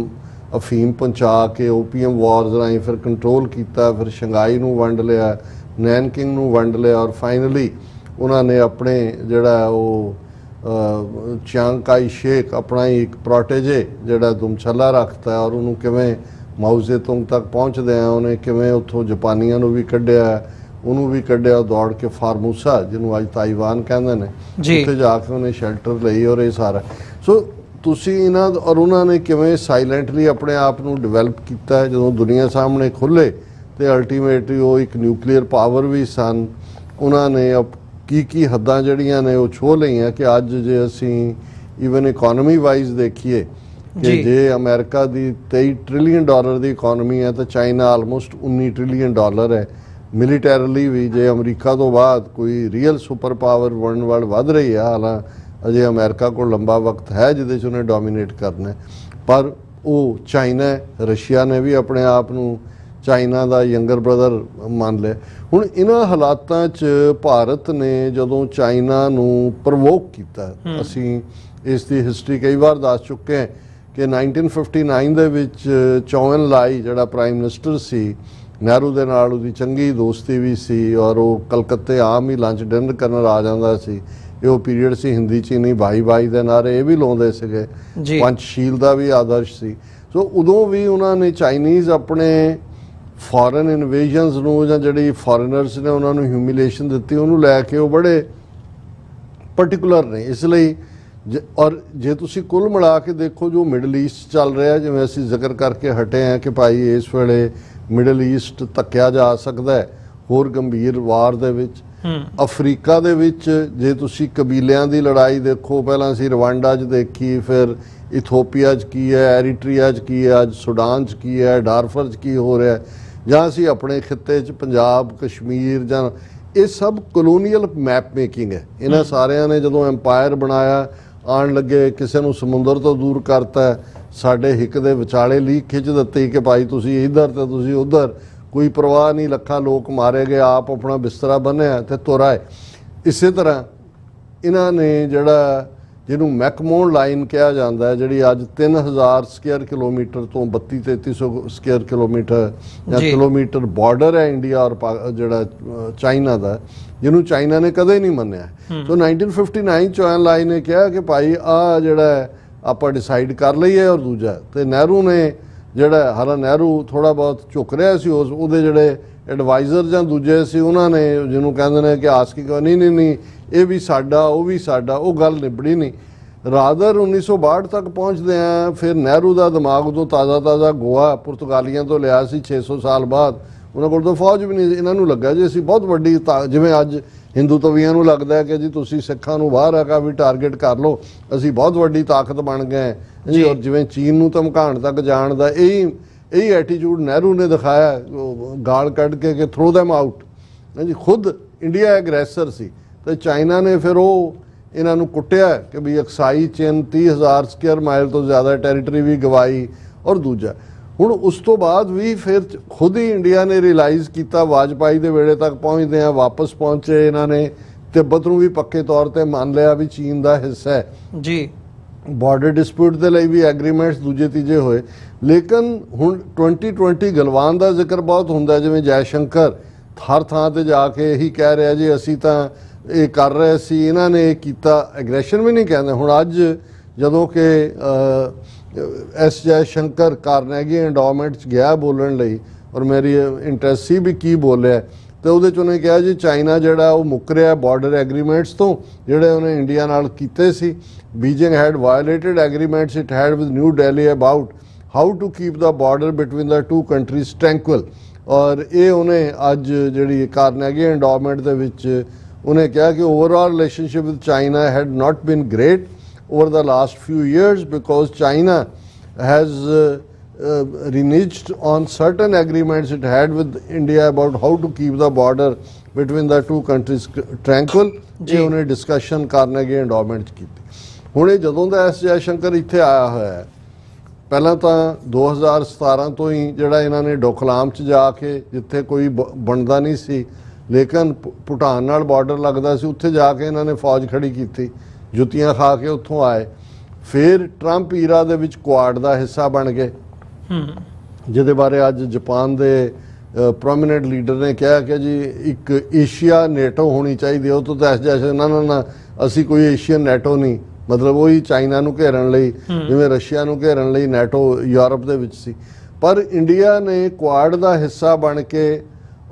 ਅਫੀਮ ਪਹੁੰਚਾ ਕੇ ਓਪੀਅਮ ਵਾਰਸ ਰਾਹੀਂ ਫਿਰ ਕੰਟਰੋਲ ਕੀਤਾ, ਫਿਰ ਸ਼ੰਘਾਈ ਨੂੰ ਵੰਡ ਲਿਆ, ਨੈਨਕਿੰਗ ਨੂੰ ਵੰਡ ਲਿਆ, ਔਰ ਫਾਈਨਲੀ ਉਹਨਾਂ ਨੇ ਆਪਣੇ ਜਿਹੜਾ ਉਹ ਚਿਆਂਗ ਕਾਈ ਸ਼ੇਕ ਆਪਣਾ ਹੀ ਇੱਕ ਪ੍ਰੋਟੇਜੇ ਜਿਹੜਾ ਦੁਮਛੱਲਾ ਰੱਖਤਾ, ਔਰ ਉਹਨੂੰ ਕਿਵੇਂ ਮਾਓ ਜ਼ੇਤੁੰਗ ਤੱਕ ਪਹੁੰਚਦੇ ਆ ਉਹਨੇ ਕਿਵੇਂ ਉੱਥੋਂ ਜਾਪਾਨੀਆਂ ਨੂੰ ਵੀ ਕੱਢਿਆ, ਉਹਨੂੰ ਵੀ ਕੱਢਿਆ, ਦੌੜ ਕੇ ਫਾਰਮੂਸਾ ਜਿਹਨੂੰ ਅੱਜ ਤਾਈਵਾਨ ਕਹਿੰਦੇ ਨੇ ਉੱਥੇ ਜਾ ਕੇ ਉਹਨੇ ਸ਼ੈਲਟਰ ਲਈ, ਔਰ ਇਹ ਸਾਰਾ। ਸੋ ਤੁਸੀਂ ਇਹਨਾਂ ਔਰ ਉਹਨਾਂ ਨੇ ਕਿਵੇਂ ਸਾਇਲੈਂਟਲੀ ਆਪਣੇ ਆਪ ਨੂੰ ਡਿਵੈਲਪ ਕੀਤਾ ਹੈ। ਜਦੋਂ ਦੁਨੀਆ ਸਾਹਮਣੇ ਖੁੱਲ੍ਹੇ ਤੇ ਅਲਟੀਮੇਟਲੀ ਉਹ ਇੱਕ ਨਿਊਕਲੀਅਰ ਪਾਵਰ ਵੀ ਸਨ, ਉਹਨਾਂ ਨੇ ਕੀ ਹੱਦਾਂ ਜਿਹੜੀਆਂ ਨੇ ਉਹ ਛੋਹ ਲਈਆਂ ਕਿ ਅੱਜ ਜੇ ਅਸੀਂ ਈਵਨ ਇਕੋਨਮੀ ਵਾਈਜ਼ ਦੇਖੀਏ ਕਿ ਜੀ। ਜੇ ਅਮਰੀਕਾ ਦੀ 23 ਟ੍ਰਿਲੀਅਨ ਡਾਲਰ ਦੀ ਇਕਨੋਮੀ ਹੈ ਤਾਂ ਚਾਈਨਾ ਆਲਮੋਸਟ 19 ਟ੍ਰਿਲੀਅਨ ਡਾਲਰ ਹੈ। ਮਿਲੀਟੈਰਲੀ ਵੀ ਜੇ ਅਮਰੀਕਾ ਤੋਂ ਬਾਅਦ ਕੋਈ ਰੀਅਲ ਸੁਪਰ ਪਾਵਰ ਵਰਲਡ ਵੱਲ ਵੱਧ ਰਹੀ ਹੈ, ਹਾਲਾਂ ਅਜੇ ਅਮਰੀਕਾ ਕੋਲ ਲੰਬਾ ਵਕਤ ਹੈ ਜਿਹਦੇ 'ਚ ਉਹਨੇ ਡੋਮੀਨੇਟ ਕਰਨਾ ਹੈ, ਪਰ ਉਹ ਚਾਈਨਾ ਹੈ। ਰਸ਼ੀਆ ਨੇ ਵੀ ਆਪਣੇ ਆਪ ਨੂੰ ਚਾਈਨਾ ਦਾ ਯੰਗਰ ਬ੍ਰਦਰ ਮੰਨ ਲਿਆ। ਹੁਣ ਇਹਨਾਂ ਹਾਲਾਤਾਂ 'ਚ ਭਾਰਤ ਨੇ ਜਦੋਂ ਚਾਈਨਾ ਨੂੰ ਪ੍ਰਵੋਕ ਕੀਤਾ, ਅਸੀਂ ਇਸ ਦੀ ਹਿਸਟਰੀ ਕਈ ਵਾਰ ਦੱਸ ਚੁੱਕੇ ਹਾਂ ਕਿ 1959 ਦੇ ਵਿੱਚ ਚੌ ਐਨ ਲਾਈ ਜਿਹੜਾ ਪ੍ਰਾਈਮ ਮਿਨਿਸਟਰ ਸੀ, ਨਹਿਰੂ ਦੇ ਨਾਲ ਉਹਦੀ ਚੰਗੀ ਦੋਸਤੀ ਵੀ ਸੀ ਔਰ ਉਹ ਕਲਕੱਤੇ ਆਮ ਹੀ ਲੰਚ ਡਿਨਰ ਕਰਨ ਆ ਜਾਂਦਾ ਸੀ। ਇਹ ਉਹ ਪੀਰੀਅਡ ਸੀ ਹਿੰਦੀ 'ਚ ਨਹੀਂ ਭਾਈ ਭਾਈ ਦੇ ਨਾਰੇ ਇਹ ਵੀ ਲਾਉਂਦੇ ਸੀਗੇ, ਪੰਚਸ਼ੀਲ ਦਾ ਵੀ ਆਦਰਸ਼ ਸੀ। ਸੋ ਉਦੋਂ ਵੀ ਉਹਨਾਂ ਨੇ ਚਾਈਨੀਜ਼ ਆਪਣੇ ਫੋਰਨ ਇਨਵੇਜਨਸ ਨੂੰ ਜਾਂ ਜਿਹੜੀ ਫੋਰਨਰਸ ਨੇ ਉਹਨਾਂ ਨੂੰ ਹਿਊਮਿਲੇਸ਼ਨ ਦਿੱਤੀ, ਉਹਨੂੰ ਲੈ ਕੇ ਉਹ ਬੜੇ ਪਰਟੀਕੂਲਰ ਨੇ। ਇਸ ਲਈ ਔਰ ਜੇ ਤੁਸੀਂ ਕੁੱਲ ਮਿਲਾ ਕੇ ਦੇਖੋ ਜੋ ਮਿਡਲ ਈਸਟ ਚੱਲ ਰਿਹਾ, ਜਿਵੇਂ ਅਸੀਂ ਜ਼ਿਕਰ ਕਰਕੇ ਹਟੇ ਹਾਂ ਕਿ ਭਾਈ ਇਸ ਵੇਲੇ ਮਿਡਲ ਈਸਟ ਧੱਕਿਆ ਜਾ ਸਕਦਾ ਹੈ ਹੋਰ ਗੰਭੀਰ ਵਾਰ ਦੇ ਵਿੱਚ। ਅਫਰੀਕਾ ਦੇ ਵਿੱਚ ਜੇ ਤੁਸੀਂ ਕਬੀਲਿਆਂ ਦੀ ਲੜਾਈ ਦੇਖੋ, ਪਹਿਲਾਂ ਅਸੀਂ ਰਵਾਂਡਾ 'ਚ ਦੇਖੀ, ਫਿਰ ਇਥੋਪੀਆ 'ਚ ਕੀ ਹੈ, ਐਰੀਟਰੀਆ 'ਚ ਕੀ ਹੈ, ਅੱਜ ਸੁਡਾਨ 'ਚ ਕੀ ਹੈ, ਡਾਰਫਰ 'ਚ ਕੀ ਹੋ ਰਿਹਾ, ਜਾਂ ਅਸੀਂ ਆਪਣੇ ਖਿੱਤੇ 'ਚ ਪੰਜਾਬ ਕਸ਼ਮੀਰ, ਜਾਂ ਇਹ ਸਭ ਕਲੋਨੀਅਲ ਮੈਪ ਮੇਕਿੰਗ ਹੈ। ਇਹਨਾਂ ਸਾਰਿਆਂ ਨੇ ਜਦੋਂ ਐਮਪਾਇਰ ਬਣਾਇਆ, ਆਉਣ ਲੱਗੇ ਕਿਸੇ ਨੂੰ ਸਮੁੰਦਰ ਤੋਂ ਦੂਰ ਕਰਤਾ, ਸਾਡੇ ਹਿੱਕ ਦੇ ਵਿਚਾਲੇ ਲੀਕ ਖਿੱਚ ਦਿੱਤੀ ਕਿ ਭਾਈ ਤੁਸੀਂ ਇੱਧਰ ਤੇ ਤੁਸੀਂ ਉੱਧਰ, ਕੋਈ ਪਰਵਾਹ ਨਹੀਂ, ਲੱਖਾਂ ਲੋਕ ਮਾਰੇ ਗਏ, ਆਪ ਆਪਣਾ ਬਿਸਤਰਾ ਬੰਨਿਆ ਤੇ ਤੁਰ ਆਏ। ਇਸੇ ਤਰ੍ਹਾਂ ਇਹਨਾਂ ਨੇ ਜਿਹੜਾ ਜਿਹਨੂੰ ਮੈਕਮੋਨ ਲਾਈਨ ਕਿਹਾ ਜਾਂਦਾ ਹੈ, ਜਿਹੜੀ ਅੱਜ 3000 ਸਕੁਅਰ ਕਿਲੋਮੀਟਰ ਤੋਂ 32-3300 ਸਕੁਅਰ ਕਿਲੋਮੀਟਰ ਜਾਂ ਕਿਲੋਮੀਟਰ ਬਾਰਡਰ ਹੈ ਇੰਡੀਆ ਔਰ ਜਿਹੜਾ ਚਾਈਨਾ ਦਾ, ਜਿਹਨੂੰ ਚਾਈਨਾ ਨੇ ਕਦੇ ਨਹੀਂ ਮੰਨਿਆ। ਸੋ 1959 ਚੌ ਲਾਈਨ ਨੇ ਕਿਹਾ ਕਿ ਭਾਈ ਆ ਜਿਹੜਾ ਆਪਾਂ ਡਿਸਾਈਡ ਕਰ ਲਈਏ। ਔਰ ਦੂਜਾ ਤੇ ਨਹਿਰੂ ਨੇ ਜਿਹੜਾ, ਹਾਲਾਂ ਨਹਿਰੂ ਥੋੜਾ ਬਹੁਤ ਝੁਕ ਰਿਹਾ ਸੀ, ਉਹਦੇ ਜਿਹੜੇ ਐਡਵਾਈਜ਼ਰ ਜਾਂ ਦੂਜੇ ਸੀ ਉਹਨਾਂ ਨੇ, ਜਿਹਨੂੰ ਕਹਿੰਦੇ ਨੇ ਕਿ ਆਸਕੀ ਨਹੀਂ ਇਹ ਵੀ ਸਾਡਾ ਉਹ ਵੀ ਸਾਡਾ, ਉਹ ਗੱਲ ਨਿਬੜੀ ਨਹੀਂ। ਰਾਦਰ 1962 ਤੱਕ ਪਹੁੰਚਦੇ ਆ, ਫਿਰ ਨਹਿਰੂ ਦਾ ਦਿਮਾਗ ਉਦੋਂ ਤਾਜ਼ਾ ਗੋਆ ਪੁਰਤਗਾਲੀਆਂ ਤੋਂ ਲਿਆ ਸੀ 600 ਸਾਲ ਬਾਅਦ, ਉਹਨਾਂ ਕੋਲ ਤਾਂ ਫੌਜ ਵੀ ਨਹੀਂ। ਇਹਨਾਂ ਨੂੰ ਲੱਗਾ ਜੀ ਅਸੀਂ ਬਹੁਤ ਵੱਡੀ, ਜਿਵੇਂ ਅੱਜ ਹਿੰਦੂਤਵੀਆਂ ਨੂੰ ਲੱਗਦਾ ਹੈ ਕਿ ਜੀ ਤੁਸੀਂ ਸਿੱਖਾਂ ਨੂੰ ਬਾਹਰ ਆ ਵੀ ਟਾਰਗੇਟ ਕਰ ਲਓ, ਅਸੀਂ ਬਹੁਤ ਵੱਡੀ ਤਾਕਤ ਬਣ ਗਏ ਜੀ। ਔਰ ਜਿਵੇਂ ਚੀਨ ਨੂੰ ਧਮਕਾਉਣ ਤੱਕ ਜਾਣ ਦਾ ਇਹੀ ਐਟੀਟਿਊਡ ਨਹਿਰੂ ਨੇ ਦਿਖਾਇਆ, ਗਾਲ ਕੱਢ ਕੇ ਕਿ ਥਰੋ ਦੈਮ ਆਊਟ ਜੀ। ਖੁਦ ਇੰਡੀਆ ਐਗਰੈਸਰ ਸੀ ਤੇ ਚਾਈਨਾ ਨੇ ਫਿਰ ਉਹ ਇਹਨਾਂ ਨੂੰ ਕੁੱਟਿਆ ਕਿ ਵੀ ਅਕਸਾਈ ਚਿੰਨ 30,000 ਸਕੁਅਰ ਮਾਈਲ ਤੋਂ ਜ਼ਿਆਦਾ ਟੈਰੀਟਰੀ ਵੀ ਗਵਾਈ। ਔਰ ਦੂਜਾ ਹੁਣ ਉਸ ਤੋਂ ਬਾਅਦ ਵੀ ਫਿਰ ਖੁਦ ਹੀ ਇੰਡੀਆ ਨੇ ਰਿਅਲਾਈਜ਼ ਕੀਤਾ, ਵਾਜਪਾਈ ਦੇ ਵੇਲੇ ਤੱਕ ਪਹੁੰਚਦੇ ਆ, ਵਾਪਸ ਪਹੁੰਚੇ ਇਹਨਾਂ ਨੇ, ਤਿੱਬਤ ਨੂੰ ਵੀ ਪੱਕੇ ਤੌਰ ਤੇ ਮੰਨ ਲਿਆ ਵੀ ਚੀਨ ਦਾ ਹਿੱਸਾ ਹੈ ਜੀ। ਬਾਰਡਰ ਡਿਸਪਿਊਟ ਦੇ ਲਈ ਵੀ ਐਗਰੀਮੈਂਟਸ ਦੂਜੇ ਤੀਜੇ ਹੋਏ। ਲੇਕਿਨ ਹੁਣ 2020 ਗਲਵਾਨ ਦਾ ਜ਼ਿਕਰ ਬਹੁਤ ਹੁੰਦਾ, ਜਿਵੇਂ ਜੈ ਸ਼ੰਕਰ ਹਰ ਥਾਂ ਤੇ ਜਾ ਕੇ ਇਹੀ ਕਹਿ ਰਿਹਾ ਜੀ ਅਸੀਂ ਤਾਂ ਇਹ ਕਰ ਰਹੇ ਸੀ, ਇਹਨਾਂ ਨੇ ਇਹ ਕੀਤਾ। ਐਗਰੈਸ਼ਨ ਵੀ ਨਹੀਂ ਕਹਿੰਦੇ। ਹੁਣ ਅੱਜ ਜਦੋਂ ਕਿ ਐਸ ਜੈ ਸ਼ੰਕਰ ਕਾਰਨੈਗੀ ਐਂਡੋਮੈਂਟ 'ਚ ਗਿਆ ਬੋਲਣ ਲਈ, ਔਰ ਮੇਰੀ ਇੰਟਰਸਟ ਸੀ ਵੀ ਕੀ ਬੋਲਿਆ, ਤੇ ਉਹਦੇ 'ਚ ਉਹਨੇ ਕਿਹਾ ਜੀ ਚਾਈਨਾ ਜਿਹੜਾ ਉਹ ਮੁੱਕ ਰਿਹਾ ਬਾਰਡਰ ਐਗਰੀਮੈਂਟਸ ਤੋਂ ਜਿਹੜੇ ਉਹਨੇ ਇੰਡੀਆ ਨਾਲ ਕੀਤੇ ਸੀ। Beijing had violated agreements it had with New Delhi about how to keep the border between the two countries tranquil. ਔਰ ਇਹ ਉਹਨੇ ਅੱਜ ਜਿਹੜੀ ਕਾਰਨੈਗੀ ਐਂਡੋਮੈਂਟ ਦੇ ਵਿੱਚ ਉਹਨੇ ਕਿਹਾ ਕਿ overall relationship with China had not been great over the last few years because China has reneged on certain agreements it had with India about how to keep the border between the two countries tranquil। ਇਹ ਉਹਨੇ discussion Carnegie endowment 'ਚ ਕੀਤੀ। ਹੁਣ ਇਹ ਜਦੋਂ ਦਾ S Jai Shankar ਇੱਥੇ ਆਇਆ ਹੋਇਆ ਹੈ, ਪਹਿਲਾਂ ਤਾਂ 2017 ਤੋਂ ਹੀ ਜਿਹੜਾ ਇਹਨਾਂ ਨੇ ਡੋਕਲਾਮ 'ਚ ਜਾ ਕੇ, ਜਿੱਥੇ ਕੋਈ ਬਣਦਾ ਨਹੀਂ ਸੀ ਲੇਕਿਨ ਭੂਟਾਨ ਨਾਲ ਬਾਰਡਰ ਲੱਗਦਾ ਸੀ, ਉੱਥੇ ਜਾ ਕੇ ਇਹਨਾਂ ਨੇ ਫੌਜ ਖੜੀ ਕੀਤੀ, ਜੁੱਤੀਆਂ ਖਾ ਕੇ ਉੱਥੋਂ ਆਏ। ਫਿਰ ਟਰੰਪ ਈਰਾ ਦੇ ਵਿੱਚ ਕੁਆਡ ਦਾ ਹਿੱਸਾ ਬਣ ਗਏ, ਜਿਹਦੇ ਬਾਰੇ ਅੱਜ ਜਾਪਾਨ ਦੇ ਪ੍ਰੋਮੀਨੈਂਟ ਲੀਡਰ ਨੇ ਕਿਹਾ ਕਿ ਜੀ ਇੱਕ ਏਸ਼ੀਆ ਨੇਟੋ ਹੋਣੀ ਚਾਹੀਦੀ। ਉਹ ਤੋਂ ਤਾਂ ਇਸ ਜੈਸੇ ਨਾ ਅਸੀਂ ਕੋਈ ਏਸ਼ੀਅਨ ਨੈਟੋ ਨਹੀਂ, ਮਤਲਬ ਉਹੀ ਚਾਈਨਾ ਨੂੰ ਘੇਰਨ ਲਈ, ਜਿਵੇਂ ਰਸ਼ੀਆ ਨੂੰ ਘੇਰਨ ਲਈ ਨੈਟੋ ਯੂਰਪ ਦੇ ਵਿੱਚ ਸੀ। ਪਰ ਇੰਡੀਆ ਨੇ ਕੁਆਡ ਦਾ ਹਿੱਸਾ ਬਣ ਕੇ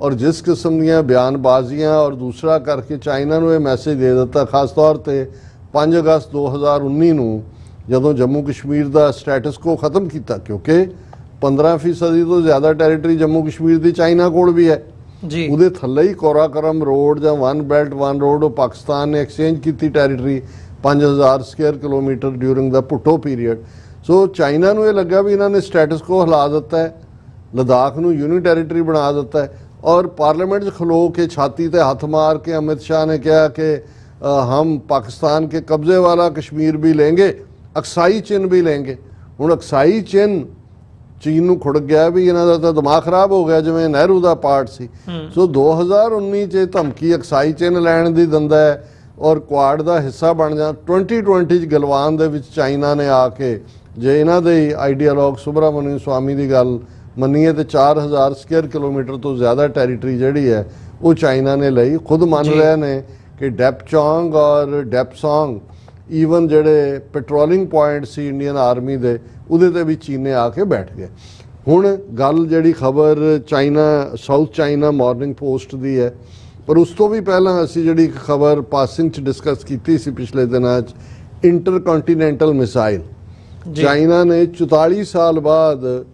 ਔਰ ਜਿਸ ਕਿਸਮ ਦੀਆਂ ਬਿਆਨਬਾਜ਼ੀਆਂ ਔਰ ਦੂਸਰਾ ਕਰਕੇ ਚਾਈਨਾ ਨੂੰ ਇਹ ਮੈਸੇਜ ਦੇ ਦਿੱਤਾ, ਖਾਸ ਤੌਰ ਤੇ 5 ਅਗਸਤ 2019 ਨੂੰ ਜਦੋਂ ਜੰਮੂ ਕਸ਼ਮੀਰ ਦਾ ਸਟੇਟਸ ਕੋ ਖਤਮ ਕੀਤਾ, ਕਿਉਂਕਿ 15% ਤੋਂ ਜ਼ਿਆਦਾ ਟੈਰੀਟਰੀ ਜੰਮੂ ਕਸ਼ਮੀਰ ਦੀ ਚਾਈਨਾ ਕੋਲ ਵੀ ਹੈ ਜੀ। ਉਹਦੇ ਥੱਲੇ ਹੀ ਕੋਰਾਕਰਮ ਰੋਡ ਜਾਂ ਵਨ ਬੈਲਟ ਵਨ ਰੋਡ ਉਹ ਪਾਕਿਸਤਾਨ ਨੇ ਐਕਸਚੇਂਜ ਕੀਤੀ ਟੈਰੀਟਰੀ 5000 ਸਕੁਅਰ ਕਿਲੋਮੀਟਰ ਡਿਊਰਿੰਗ ਦਾ ਭੁੱਟੋ ਪੀਰੀਅਡ। ਸੋ ਚਾਈਨਾ ਨੂੰ ਇਹ ਲੱਗਾ ਵੀ ਇਹਨਾਂ ਨੇ ਸਟੇਟਸ ਕੋ ਹਿਲਾ ਦਿੱਤਾ ਹੈ, ਲਦਾਖ ਨੂੰ ਯੂਨੀ ਟੈਰੀਟਰੀ ਬਣਾ ਦਿੱਤਾ ਹੈ। ਔਰ ਪਾਰਲੀਮੈਂਟ 'ਚ ਖਲੋ ਕੇ ਛਾਤੀ ਤੇ ਹੱਥ ਮਾਰ ਕੇ ਅਮਿਤ ਸ਼ਾਹ ਨੇ ਕਿਹਾ ਕਿ हम पाकिस्तान के कब्जे वाला कश्मीर भी लेंगे, अक्साई चिन्ह भी लेंगे। ਹੁਣ ਅਕਸਾਈ ਚਿੰਨ੍ਹ ਚੀਨ ਨੂੰ ਖੁੜ ਗਿਆ ਵੀ ਇਹਨਾਂ ਦਾ ਤਾਂ ਦਿਮਾਗ ਖਰਾਬ ਹੋ ਗਿਆ, ਜਿਵੇਂ ਨਹਿਰੂ ਦਾ ਪਾਰਟ ਸੀ। ਸੋ 2019 'ਚ ਧਮਕੀ ਅਕਸਾਈ ਚਿੰਨ੍ਹ ਲੈਣ ਦੀ ਦਿੰਦਾ ਹੈ ਔਰ ਕੁਆਡ ਦਾ ਹਿੱਸਾ ਬਣ ਜਾ। 2020 'ਚ ਗਲਵਾਨ ਦੇ ਵਿੱਚ ਚਾਈਨਾ ਨੇ ਆ ਕੇ, ਜੇ ਇਹਨਾਂ ਦੇ ਆਈਡੀਆਲੋਗ ਸੁਬਰਾਮਨਿਊ ਸਵਾਮੀ ਦੀ ਗੱਲ ਮੰਨੀਏ ਤੇ 4000 ਸਕੁਅਰ ਕਿਲੋਮੀਟਰ ਤੋਂ ਜ਼ਿਆਦਾ ਟੈਰੀਟਰੀ ਜਿਹੜੀ ਹੈ ਉਹ ਚਾਈਨਾ ਨੇ ਲਈ। ਖੁਦ ਮੰਨ ਰਹੇ ਨੇ ਕਿ ਡੈਪਚੌਂਗ ਔਰ ਡੈਪਸੌਂਗ ਈਵਨ ਜਿਹੜੇ ਪੈਟਰੋਲਿੰਗ ਪੁਆਇੰਟ ਸੀ ਇੰਡੀਅਨ ਆਰਮੀ ਦੇ, ਉਹਦੇ ਤੇ ਵੀ ਚੀਨੇ ਆ ਕੇ ਬੈਠ ਗਏ। ਹੁਣ ਗੱਲ ਜਿਹੜੀ ਖਬਰ China south China morning post ਦੀ ਹੈ, ਪਰ ਉਸ ਤੋਂ ਵੀ ਪਹਿਲਾਂ ਅਸੀਂ ਜਿਹੜੀ ਖਬਰ ਪਾਸਿੰਗ 'ਚ ਡਿਸਕਸ ਕੀਤੀ ਸੀ ਪਿਛਲੇ ਦਿਨਾਂ 'ਚ, ਇੰਟਰਕੰਟੀਨੈਂਟਲ ਮਿਸਾਈਲ ਚਾਈਨਾ ਨੇ 44 ਸਾਲ ਬਾਅਦ,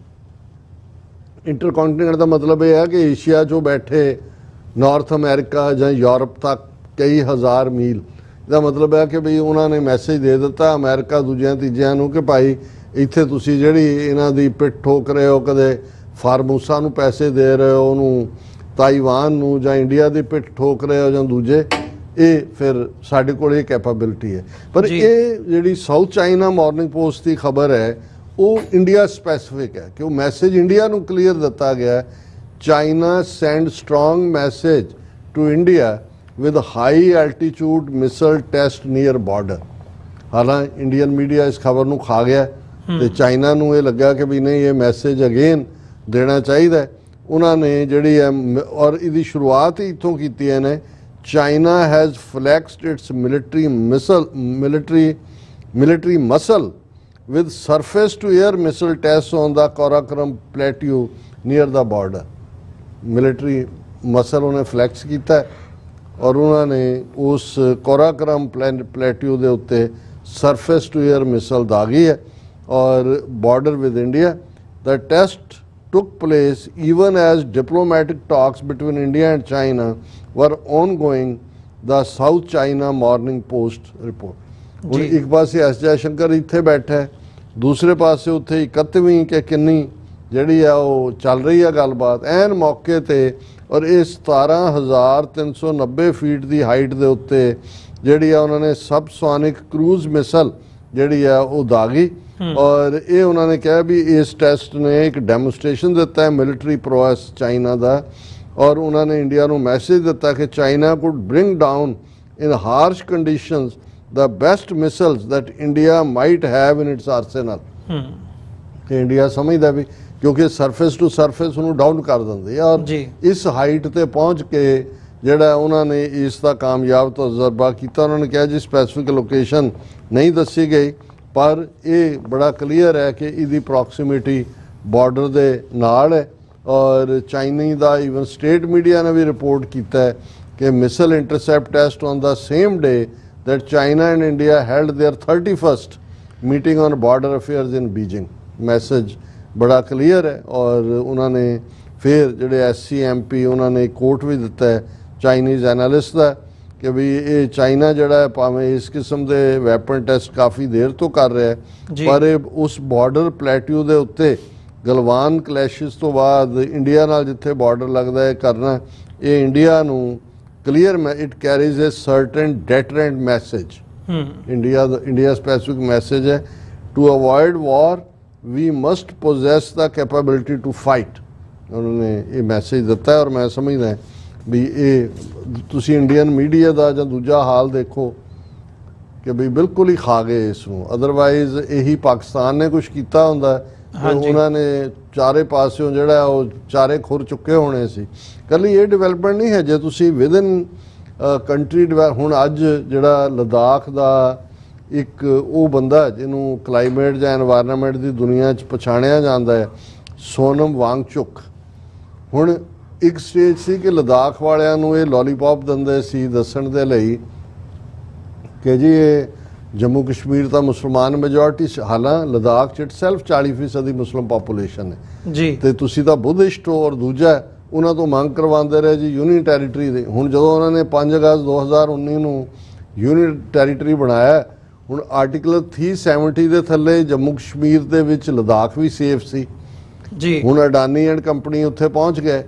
ਇੰਟਰਕੰਟੀਨੈਂਟ ਦਾ ਮਤਲਬ ਇਹ ਹੈ ਕਿ ਏਸ਼ੀਆ 'ਚੋਂ ਬੈਠੇ ਨਾਰਥ ਅਮਰੀਕਾ ਜਾਂ ਯੂਰਪ ਤੱਕ ਕਈ ਹਜ਼ਾਰ ਮੀਲ ਦਾ ਮਤਲਬ ਹੈ ਕਿ ਵੀ ਉਹਨਾਂ ਨੇ ਮੈਸੇਜ ਦੇ ਦਿੱਤਾ ਅਮਰੀਕਾ ਦੂਜਿਆਂ ਤੀਜਿਆਂ ਨੂੰ ਕਿ ਭਾਈ ਇੱਥੇ ਤੁਸੀਂ ਜਿਹੜੀ ਇਹਨਾਂ ਦੀ ਪਿੱਠ ਠੋਕ ਰਹੇ ਹੋ, ਕਦੇ ਫਾਰਮੂਸਾ ਨੂੰ ਪੈਸੇ ਦੇ ਰਹੇ ਹੋ, ਉਹਨੂੰ ਤਾਈਵਾਨ ਨੂੰ, ਜਾਂ ਇੰਡੀਆ ਦੀ ਪਿੱਠ ਠੋਕ ਰਹੇ ਹੋ ਜਾਂ ਦੂਜੇ, ਇਹ ਫਿਰ ਸਾਡੇ ਕੋਲ ਇਹ ਕੈਪੇਬਿਲਿਟੀ ਹੈ। ਪਰ ਇਹ ਜਿਹੜੀ ਸਾਊਥ ਚਾਈਨਾ ਮਾਰਨਿੰਗ ਪੋਸਟ ਦੀ ਖਬਰ ਹੈ ਉਹ ਇੰਡੀਆ ਸਪੈਸੀਫਿਕ ਹੈ ਕਿ ਉਹ ਮੈਸੇਜ ਇੰਡੀਆ ਨੂੰ ਕਲੀਅਰ ਦਿੱਤਾ ਗਿਆ, China send strong message to India with high altitude missile test near border। ਹਾਲਾਂਕਿ ਇੰਡੀਅਨ ਮੀਡੀਆ ਇਸ ਖਬਰ ਨੂੰ ਖਾ ਗਿਆ ਤੇ ਚਾਈਨਾ ਨੂੰ ਇਹ ਲੱਗਾ ਕਿ ਵੀ ਨਹੀਂ, ਇਹ ਮੈਸੇਜ ਅਗੇਨ ਦੇਣਾ ਚਾਹੀਦਾ। ਉਹਨਾਂ ਨੇ ਜਿਹੜੀ ਹੈ ਔਰ ਇਹਦੀ ਸ਼ੁਰੂਆਤ ਹੀ ਇੱਥੋਂ ਕੀਤੀ ਹੈ ਨੇ, China has flexed its military muscle with surface to air missile tests on the Karakoram plateau near the border। Military muscle ਉਹਨੇ ਫਲੈਕਸ ਕੀਤਾ ਔਰ ਉਹਨਾਂ ਨੇ ਉਸ ਕੋਰਾਕਰਮ ਪਲੇਟਿਊ ਦੇ ਉੱਤੇ ਸਰਫੇਸ ਟੂ ਏਅਰ ਮਿਸਲ ਦਾਗੀ ਹੈ ਔਰ border with India. The test took place even as diplomatic talks between India and China were ongoing, the South China Morning Post report। ਹੁਣ ਇੱਕ ਪਾਸੇ ਐਸ ਜੈਸ਼ੰਕਰ ਇੱਥੇ ਬੈਠਾ ਹੈ, ਦੂਸਰੇ ਪਾਸੇ ਉੱਥੇ 31ਵੀਂ ਕਿ ਕਿੰਨੀ ਜਿਹੜੀ ਆ ਉਹ ਚੱਲ ਰਹੀ ਆ ਗੱਲਬਾਤ ਐਨ ਮੌਕੇ ਤੇ। ਔਰ ਇਹ 17,390 ਫੀਟ ਦੀ ਹਾਈਟ ਦੇ ਉੱਤੇ ਜਿਹੜੀ ਆ ਉਹਨਾਂ ਨੇ ਸਬਸੋਨਿਕ ਕਰੂਜ਼ ਮਿਸਲ ਜਿਹੜੀ ਆ ਉਹ ਦਾਗੀ ਔਰ ਇਹ ਉਹਨਾਂ ਨੇ ਕਿਹਾ ਵੀ ਇਸ ਟੈਸਟ ਨੇ ਇੱਕ ਡੈਮੋਸਟ੍ਰੇਸ਼ਨ ਦਿੱਤਾ ਹੈ ਮਿਲਟਰੀ ਪ੍ਰੋਸੈਸ ਚਾਈਨਾ ਦਾ। ਔਰ ਉਹਨਾਂ ਨੇ ਇੰਡੀਆ ਨੂੰ ਮੈਸੇਜ ਦਿੱਤਾ ਕਿ China could bring down in harsh conditions the best missiles that India might have in its arsenal। ਤੇ ਇੰਡੀਆ ਸਮਝਦਾ ਵੀ ਕਿਉਂਕਿ ਸਰਫੇਸ ਟੂ ਸਰਫੇਸ ਉਹਨੂੰ ਡਾਊਨ ਕਰ ਦਿੰਦੇ ਆ ਔਰ ਇਸ ਹਾਈਟ ਤੇ ਪਹੁੰਚ ਕੇ ਜਿਹੜਾ ਉਹਨਾਂ ਨੇ ਇਸ ਦਾ ਕਾਮਯਾਬ ਤਜਰਬਾ ਕੀਤਾ। ਉਹਨਾਂ ਨੇ ਕਿਹਾ ਜੀ ਸਪੈਸੀਫਿਕ ਲੋਕੇਸ਼ਨ ਨਹੀਂ ਦੱਸੀ ਗਈ, ਪਰ ਇਹ ਬੜਾ ਕਲੀਅਰ ਹੈ ਕਿ ਇਹਦੀ ਪ੍ਰੋਕਸੀਮਿਟੀ ਬਾਰਡਰ ਦੇ ਨਾਲ ਹੈ। ਔਰ ਚਾਈਨੀ ਦਾ ਈਵਨ ਸਟੇਟ ਮੀਡੀਆ ਨੇ ਵੀ ਰਿਪੋਰਟ ਕੀਤਾ ਹੈ ਕਿ ਮਿਸਲ intercept test on the same day that China and India held their 31st meeting on border affairs in Beijing। Message ਬੜਾ ਕਲੀਅਰ ਹੈ। ਔਰ ਉਹਨਾਂ ਨੇ ਫਿਰ ਜਿਹੜੇ SCMP ਉਹਨਾਂ ਨੇ ਕੋਟ ਵੀ ਦਿੱਤਾ ਹੈ ਚਾਈਨੀਜ਼ ਐਨਾਲਿਸਟ ਦਾ ਕਿ ਵੀ ਇਹ ਚਾਈਨਾ ਜਿਹੜਾ ਭਾਵੇਂ ਇਸ ਕਿਸਮ ਦੇ ਵੈਪਨ ਟੈਸਟ ਕਾਫੀ ਦੇਰ ਤੋਂ ਕਰ ਰਿਹਾ ਹੈ, ਪਰ ਇਹ ਉਸ ਬਾਰਡਰ ਪਲੇਟਿਊ ਦੇ ਉੱਤੇ ਗਲਵਾਨ ਕਲੈਸ਼ਿਸ ਤੋਂ ਬਾਅਦ ਇੰਡੀਆ ਨਾਲ ਜਿੱਥੇ ਬਾਰਡਰ ਲੱਗਦਾ ਹੈ ਕਰਨਾ, ਇਹ ਇੰਡੀਆ ਨੂੰ clear it carries a certain deterrent message। India specific message है to avoid war we must possess the capability to fight। उन्होंने ये मैसेज दिता है और मैं समझदा भी ये तुसी इंडियन मीडिया ਦਾ ਜਾਂ ਦੂਜਾ ਹਾਲ ਦੇਖੋ ਕਿ ਵੀ ਬਿਲਕੁਲ ਹੀ ਖਾ ਗਏ ਇਸ ਨੂੰ। ਅਦਰਵਾਈਜ਼ ਇਹੀ ਪਾਕਿਸਤਾਨ ਨੇ ਕੁਝ ਕੀਤਾ ਹੁੰਦਾ, ਉਹਨਾਂ ਨੇ ਚਾਰੇ ਪਾਸਿਓਂ ਜਿਹੜਾ ਉਹ ਚਾਰੇ ਖੁਰ ਚੁੱਕੇ ਹੋਣੇ ਸੀ। ਕੱਲੀ ਇਹ ਡਿਵੈਲਪਮੈਂਟ ਨਹੀਂ ਹੈ, ਜੇ ਤੁਸੀਂ ਵਿਦਨ ਕੰਟਰੀ ਹੁਣ ਅੱਜ ਜਿਹੜਾ ਲਦਾਖ ਦਾ ਇੱਕ ਉਹ ਬੰਦਾ ਜਿਹਨੂੰ ਕਲਾਈਮੇਟ ਜਾਂ ਐਨਵਾਇਰਨਮੈਂਟ ਦੀ ਦੁਨੀਆ 'ਚ ਪਛਾਣਿਆ ਜਾਂਦਾ ਹੈ, ਸੋਨਮ ਵਾਂਗਚੁਕ। ਹੁਣ ਇੱਕ ਸਟੇਜ ਸੀ ਕਿ ਲਦਾਖ ਵਾਲਿਆਂ ਨੂੰ ਇਹ ਲੋਲੀਪੌਪ ਦਿੰਦੇ ਸੀ ਦੱਸਣ ਦੇ ਲਈ ਕਿ ਜੀ ਇਹ ਜੰਮੂ ਕਸ਼ਮੀਰ ਤਾਂ ਮੁਸਲਮਾਨ ਮੈਜੋਰਟੀ, ਹਾਲਾਂ ਲਦਾਖ 'ਚ ਇਟਸੈਲਫ 40% ਦੀ ਮੁਸਲਿਮ ਪਾਪੂਲੇਸ਼ਨ ਹੈ ਜੀ, ਤੇ ਤੁਸੀਂ ਤਾਂ ਬੁੱਧਿਸਟ ਹੋ। ਔਰ ਦੂਜਾ ਉਹਨਾਂ ਤੋਂ ਮੰਗ ਕਰਵਾਉਂਦੇ ਰਹੇ ਜੀ ਯੂਨੀ ਟੈਰੀਟਰੀ ਦੇ। ਹੁਣ ਜਦੋਂ ਉਹਨਾਂ ਨੇ 5 ਅਗਸਤ 2019 ਨੂੰ ਯੂਨੀ ਟੈਰੀਟਰੀ ਬਣਾਇਆ, ਹੁਣ ਆਰਟੀਕਲ 370 ਦੇ ਥੱਲੇ ਜੰਮੂ ਕਸ਼ਮੀਰ ਦੇ ਵਿੱਚ ਲਦਾਖ ਵੀ ਸੇਫ ਸੀ। ਜੀ ਹੁਣ ਅਡਾਨੀ ਐਂਡ ਕੰਪਨੀ ਉੱਥੇ ਪਹੁੰਚ ਗਏ।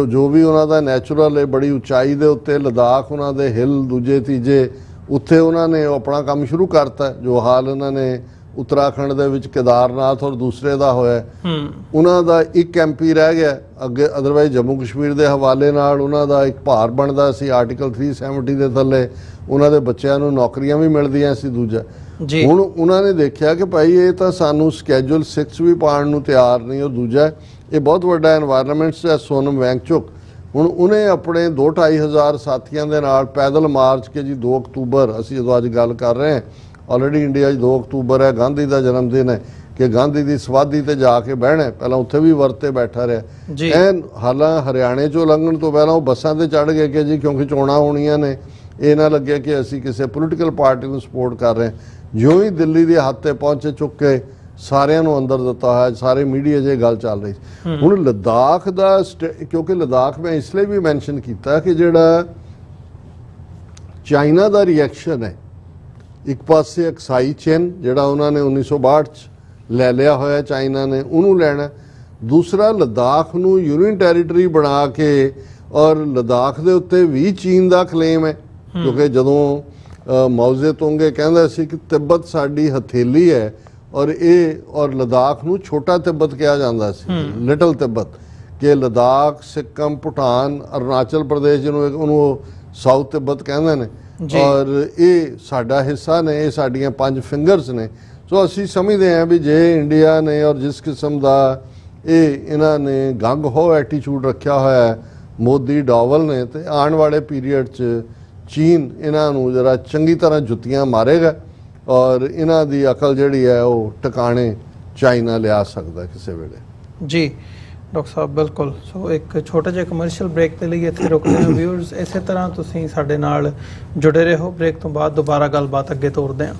ਜੋ ਵੀ ਉਹਨਾਂ ਦਾ ਨੈਚੁਰਲ ਹੈ, ਬੜੀ ਉਚਾਈ ਦੇ ਉੱਤੇ ਲਦਾਖ, ਉਹਨਾਂ ਦੇ ਹਿੱਲ ਦੂਜੇ ਤੀਜੇ, ਉੱਥੇ ਉਹਨਾਂ ਨੇ ਆਪਣਾ ਕੰਮ ਸ਼ੁਰੂ ਕਰਤਾ। ਜੋ ਹਾਲ ਉਹਨਾਂ ਨੇ ਉੱਤਰਾਖੰਡ ਦੇ ਵਿੱਚ ਕੇਦਾਰਨਾਥ ਔਰ ਦੂਸਰੇ ਦਾ ਹੋਇਆ, ਉਹਨਾਂ ਦਾ ਇੱਕ MP ਰਹਿ ਗਿਆ ਅੱਗੇ। ਅਦਰਵਾਈਜ਼ ਜੰਮੂ ਕਸ਼ਮੀਰ ਦੇ ਹਵਾਲੇ ਨਾਲ ਉਹਨਾਂ ਦਾ ਇੱਕ ਭਾਰ ਬਣਦਾ ਸੀ। ਆਰਟੀਕਲ 370 ਦੇ ਥੱਲੇ ਉਹਨਾਂ ਦੇ ਬੱਚਿਆਂ ਨੂੰ ਨੌਕਰੀਆਂ ਵੀ ਮਿਲਦੀਆਂ ਸੀ। ਦੂਜਾ ਹੁਣ ਉਹਨਾਂ ਨੇ ਦੇਖਿਆ ਕਿ ਭਾਈ ਇਹ ਤਾਂ ਸਾਨੂੰ ਸਕੈਜੂਲ 6 ਵੀ ਪਾਉਣ ਨੂੰ ਤਿਆਰ ਨਹੀਂ, ਔਰ ਦੂਜਾ ਇਹ ਬਹੁਤ ਵੱਡਾ ਐਨਵਾਇਰਨਮੈਂਟਸ ਹੈ ਸੋਨਮ ਵੈਂਗਚੁਕ। ਹੁਣ ਉਹਨੇ ਆਪਣੇ 2-2.5 ਹਜ਼ਾਰ ਸਾਥੀਆਂ ਦੇ ਨਾਲ ਪੈਦਲ ਮਾਰਚ ਕੇ ਜੀ 2 ਅਕਤੂਬਰ, ਅਸੀਂ ਜਦੋਂ ਅੱਜ ਗੱਲ ਕਰ ਰਹੇ ਹਾਂ ਆਲਰੇਡੀ ਇੰਡੀਆ 'ਚ 2 ਅਕਤੂਬਰ ਹੈ, ਗਾਂਧੀ ਦਾ ਜਨਮ ਦਿਨ ਹੈ, ਕਿ ਗਾਂਧੀ ਦੀ ਸਮਾਧੀ ਤੇ ਜਾ ਕੇ ਬਹਿਣਾ। ਪਹਿਲਾਂ ਉੱਥੇ ਵੀ ਵਰਤੇ ਬੈਠਾ ਰਿਹਾ ਐਨ। ਹਾਲਾਂ ਹਰਿਆਣੇ 'ਚੋਂ ਲੰਘਣ ਤੋਂ ਪਹਿਲਾਂ ਉਹ ਬੱਸਾਂ ਤੇ ਚੜ੍ਹ ਗਏ ਕਿ ਜੀ ਕਿਉਂਕਿ ਚੋਣਾਂ ਹੋਣੀਆਂ ਨੇ, ਇਹ ਨਾ ਲੱਗੇ ਕਿ ਅਸੀਂ ਕਿਸੇ ਪੋਲੀਟੀਕਲ ਪਾਰਟੀ ਨੂੰ ਸਪੋਰਟ ਕਰ ਰਹੇ ਹਾਂ। ਜਿਉਂ ਹੀ ਦਿੱਲੀ ਦੇ ਹੱਥ ਤੇ ਪਹੁੰਚੇ, ਚੁੱਕ ਕੇ ਸਾਰਿਆਂ ਨੂੰ ਅੰਦਰ ਦਿੱਤਾ ਹੋਇਆ, ਸਾਰੇ ਮੀਡੀਆ 'ਚ ਇਹ ਗੱਲ ਚੱਲ ਰਹੀ ਸੀ। ਹੁਣ ਲਦਾਖ ਦਾ ਕਿਉਂਕਿ ਲਦਾਖ ਮੈਂ ਇਸ ਲਈ ਵੀ ਮੈਂਸ਼ਨ ਕੀਤਾ ਕਿ ਜਿਹੜਾ ਚਾਈਨਾ ਦਾ ਰਿਐਕਸ਼ਨ ਹੈ, ਇੱਕ ਪਾਸੇ ਅਕਸਾਈ ਚਿਨ ਜਿਹੜਾ ਉਹਨਾਂ ਨੇ 1962 'ਚ ਲੈ ਲਿਆ ਹੋਇਆ ਚਾਈਨਾ ਨੇ, ਉਹਨੂੰ ਲੈਣਾ। ਦੂਸਰਾ ਲਦਾਖ ਨੂੰ ਯੂਨੀਅਨ ਟੈਰੀਟਰੀ ਬਣਾ ਕੇ, ਔਰ ਲਦਾਖ ਦੇ ਉੱਤੇ ਵੀ ਚੀਨ ਦਾ ਕਲੇਮ ਹੈ, ਕਿਉਂਕਿ ਜਦੋਂ ਮਾਓ ਜ਼ੇਤੁੰਗ ਕਹਿੰਦਾ ਸੀ ਕਿ ਤਿੱਬਤ ਸਾਡੀ ਹਥੇਲੀ ਹੈ, ਔਰ ਲਦਾਖ ਨੂੰ ਛੋਟਾ ਤਿੱਬਤ ਕਿਹਾ ਜਾਂਦਾ ਸੀ, ਲਿਟਲ ਤਿੱਬਤ, ਕਿ ਲਦਾਖ, ਸਿੱਕਮ, ਭੂਟਾਨ, ਅਰੁਣਾਚਲ ਪ੍ਰਦੇਸ਼ ਜਿਹਨੂੰ ਉਹਨੂੰ ਸਾਊਥ ਤਿੱਬਤ ਕਹਿੰਦੇ ਨੇ, ਔਰ ਇਹ ਸਾਡਾ ਹਿੱਸਾ ਨੇ, ਇਹ ਸਾਡੀਆਂ 5 ਫਿੰਗਰਸ ਨੇ। ਸੋ ਅਸੀਂ ਸਮਝਦੇ ਹਾਂ ਵੀ ਜੇ ਇੰਡੀਆ ਨੇ ਔਰ ਜਿਸ ਕਿਸਮ ਦਾ ਇਹਨਾਂ ਨੇ ਗੰਗ ਹੋ ਐਟੀਟਿਊਡ ਰੱਖਿਆ ਹੋਇਆ ਮੋਦੀ ਡੋਵਲ ਨੇ, ਤੇ ਆਉਣ ਵਾਲੇ ਪੀਰੀਅਡ 'ਚ ਚੀਨ ਇਹਨਾਂ ਨੂੰ ਜਰਾ ਚੰਗੀ ਤਰ੍ਹਾਂ ਜੁੱਤੀਆਂ ਮਾਰੇਗਾ, ਔਰ ਇਹਨਾਂ ਦੀ ਅਕਲ ਜਿਹੜੀ ਹੈ ਉਹ ਟਿਕਾਣੇ ਚਾਈਨਾ ਲਿਆ ਸਕਦਾ ਕਿਸੇ ਵੇਲੇ। ਜੀ ਡਾਕਟਰ ਸਾਹਿਬ, ਬਿਲਕੁਲ। ਸੋ ਇੱਕ ਛੋਟਾ ਜਿਹਾ ਕਮਰਸ਼ੀਅਲ ਬ੍ਰੇਕ ਦੇ ਲਈ ਇੱਥੇ ਰੁਕਦੇ ਹਾਂ। ਵਿਊਅਰਸ, ਇਸੇ ਤਰ੍ਹਾਂ ਤੁਸੀਂ ਸਾਡੇ ਨਾਲ ਜੁੜੇ ਰਹੋ। ਬ੍ਰੇਕ ਤੋਂ ਬਾਅਦ ਦੁਬਾਰਾ ਗੱਲਬਾਤ ਅੱਗੇ ਤੋਰਦੇ ਹਾਂ।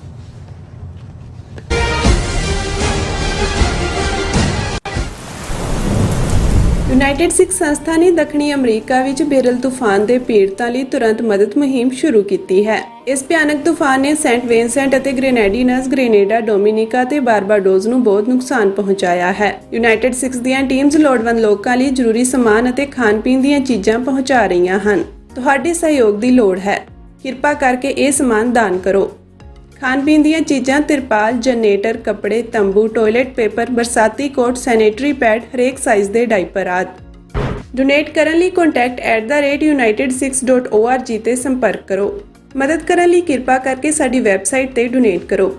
ਯੂਨਾਈਟਿਡ ਸਿੱਖ ਸੰਸਥਾ ਨੇ ਦੱਖਣੀ ਅਮਰੀਕਾ ਵਿੱਚ ਬੇਰਲ ਤੂਫਾਨ ਦੇ ਪੀੜਤਾਂ ਲਈ ਤੁਰੰਤ ਮਦਦ ਮੁਹਿੰਮ ਸ਼ੁਰੂ ਕੀਤੀ ਹੈ। ਇਸ ਭਿਆਨਕ ਤੂਫਾਨ ਨੇ ਸੈਂਟ ਵਿੰਸੈਂਟ ਅਤੇ ਗ੍ਰੇਨੇਡੀਨਸ, ਗ੍ਰੇਨੇਡਾ, ਡੋਮਿਨਿਕਾ ਤੇ ਬਾਰਬਾਡੋਸ ਨੂੰ ਬਹੁਤ ਨੁਕਸਾਨ ਪਹੁੰਚਾਇਆ ਹੈ। ਯੂਨਾਈਟਿਡ ਸਿੱਖਸ ਦੀਆਂ ਟੀਮਸ ਲੋੜਵੰਦ ਲੋਕਾਂ ਲਈ ਜ਼ਰੂਰੀ ਸਮਾਨ ਅਤੇ ਖਾਣ-ਪੀਣ ਦੀਆਂ ਚੀਜ਼ਾਂ ਪਹੁੰਚਾ ਰਹੀਆਂ ਹਨ। ਤੁਹਾਡੇ ਸਹਿਯੋਗ ਦੀ ਲੋੜ ਹੈ। ਕਿਰਪਾ ਕਰਕੇ ਇਹ ਸਮਾਨ ਦਾਨ ਕਰੋ। ਖਾਣ-ਪੀਣ ਦੀਆਂ ਚੀਜ਼ਾਂ, ਤਿਰਪਾਲ, ਜਨਰੇਟਰ, ਕੱਪੜੇ, ਤੰਬੂ, ਟਾਇਲਟ ਪੇਪਰ, ਬਰਸਾਤੀ ਕੋਟ, ਸੈਨੇਟਰੀ ਪੈਡ, ਹਰੇਕ ਸਾਈਜ਼ ਦੇ ਡਾਈਪਰ ਆਦਿ। ਡੋਨੇਟ ਕਰਨ ਲਈ contact@unitedsikhs.org ਤੇ ਸੰਪਰਕ ਕਰੋ। ਮਦਦ ਕਰਨ ਲਈ ਕਿਰਪਾ ਕਰਕੇ ਸਾਡੀ ਵੈਬਸਾਈਟ ਤੇ ਡੋਨੇਟ ਕਰੋ।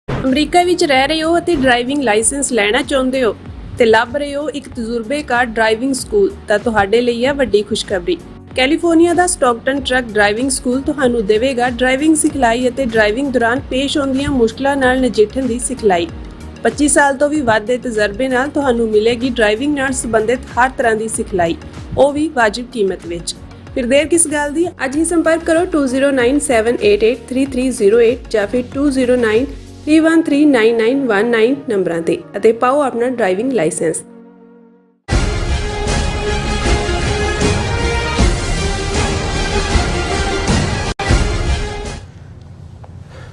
ਅਮਰੀਕਾ ਵਿੱਚ ਰਹਿ ਰਹੇ ਹੋ ਅਤੇ ਡਰਾਈਵਿੰਗ ਲਾਇਸੈਂਸ ਲੈਣਾ ਚਾਹੁੰਦੇ ਹੋ ਤੇ ਲੱਭ ਰਹੇ ਹੋ ਇੱਕ ਤਜਰਬੇਕਾਰ ਡਰਾਈਵਿੰਗ ਸਕੂਲ, ਤਾਂ ਤੁਹਾਡੇ ਲਈ ਹੈ ਵੱਡੀ ਖੁਸ਼ਖਬਰੀ। ਕੈਲੀਫੋਰਨੀਆ ਦਾ ਸਟਾਕਟਨ ਟਰੱਕ ਡਰਾਈਵਿੰਗ ਸਕੂਲ ਤੁਹਾਨੂੰ ਦੇਵੇਗਾ ਡਰਾਈਵਿੰਗ ਸਿਖਲਾਈ ਅਤੇ ਡਰਾਈਵਿੰਗ ਦੌਰਾਨ ਪੇਸ਼ ਆਉਂਦੀਆਂ ਮੁਸ਼ਕਲਾਂ ਨਾਲ ਨਜਿੱਠਣ ਦੀ ਸਿਖਲਾਈ। 25 ਸਾਲ ਤੋਂ ਵੀ ਵੱਧ ਦੇ ਤਜਰਬੇ ਨਾਲ ਤੁਹਾਨੂੰ ਮਿਲੇਗੀ ਡਰਾਈਵਿੰਗ ਨਾਲ ਸੰਬੰਧਿਤ ਹਰ ਤਰ੍ਹਾਂ ਦੀ ਸਿਖਲਾਈ, ਉਹ ਵੀ ਵਾਜਿਬ ਕੀਮਤ ਵਿੱਚ। ਫਿਰ ਦੇਰ ਕਿਸ ਗੱਲ ਦੀ? ਅੱਜ ਹੀ ਸੰਪਰਕ ਕਰੋ 2097883308 ਜਾਂ ਫਿਰ 2093139919 ਨੰਬਰਾਂ ਤੇ ਅਤੇ ਪਾਓ ਆਪਣਾ ਡਰਾਈਵਿੰਗ ਲਾਇਸੈਂਸ।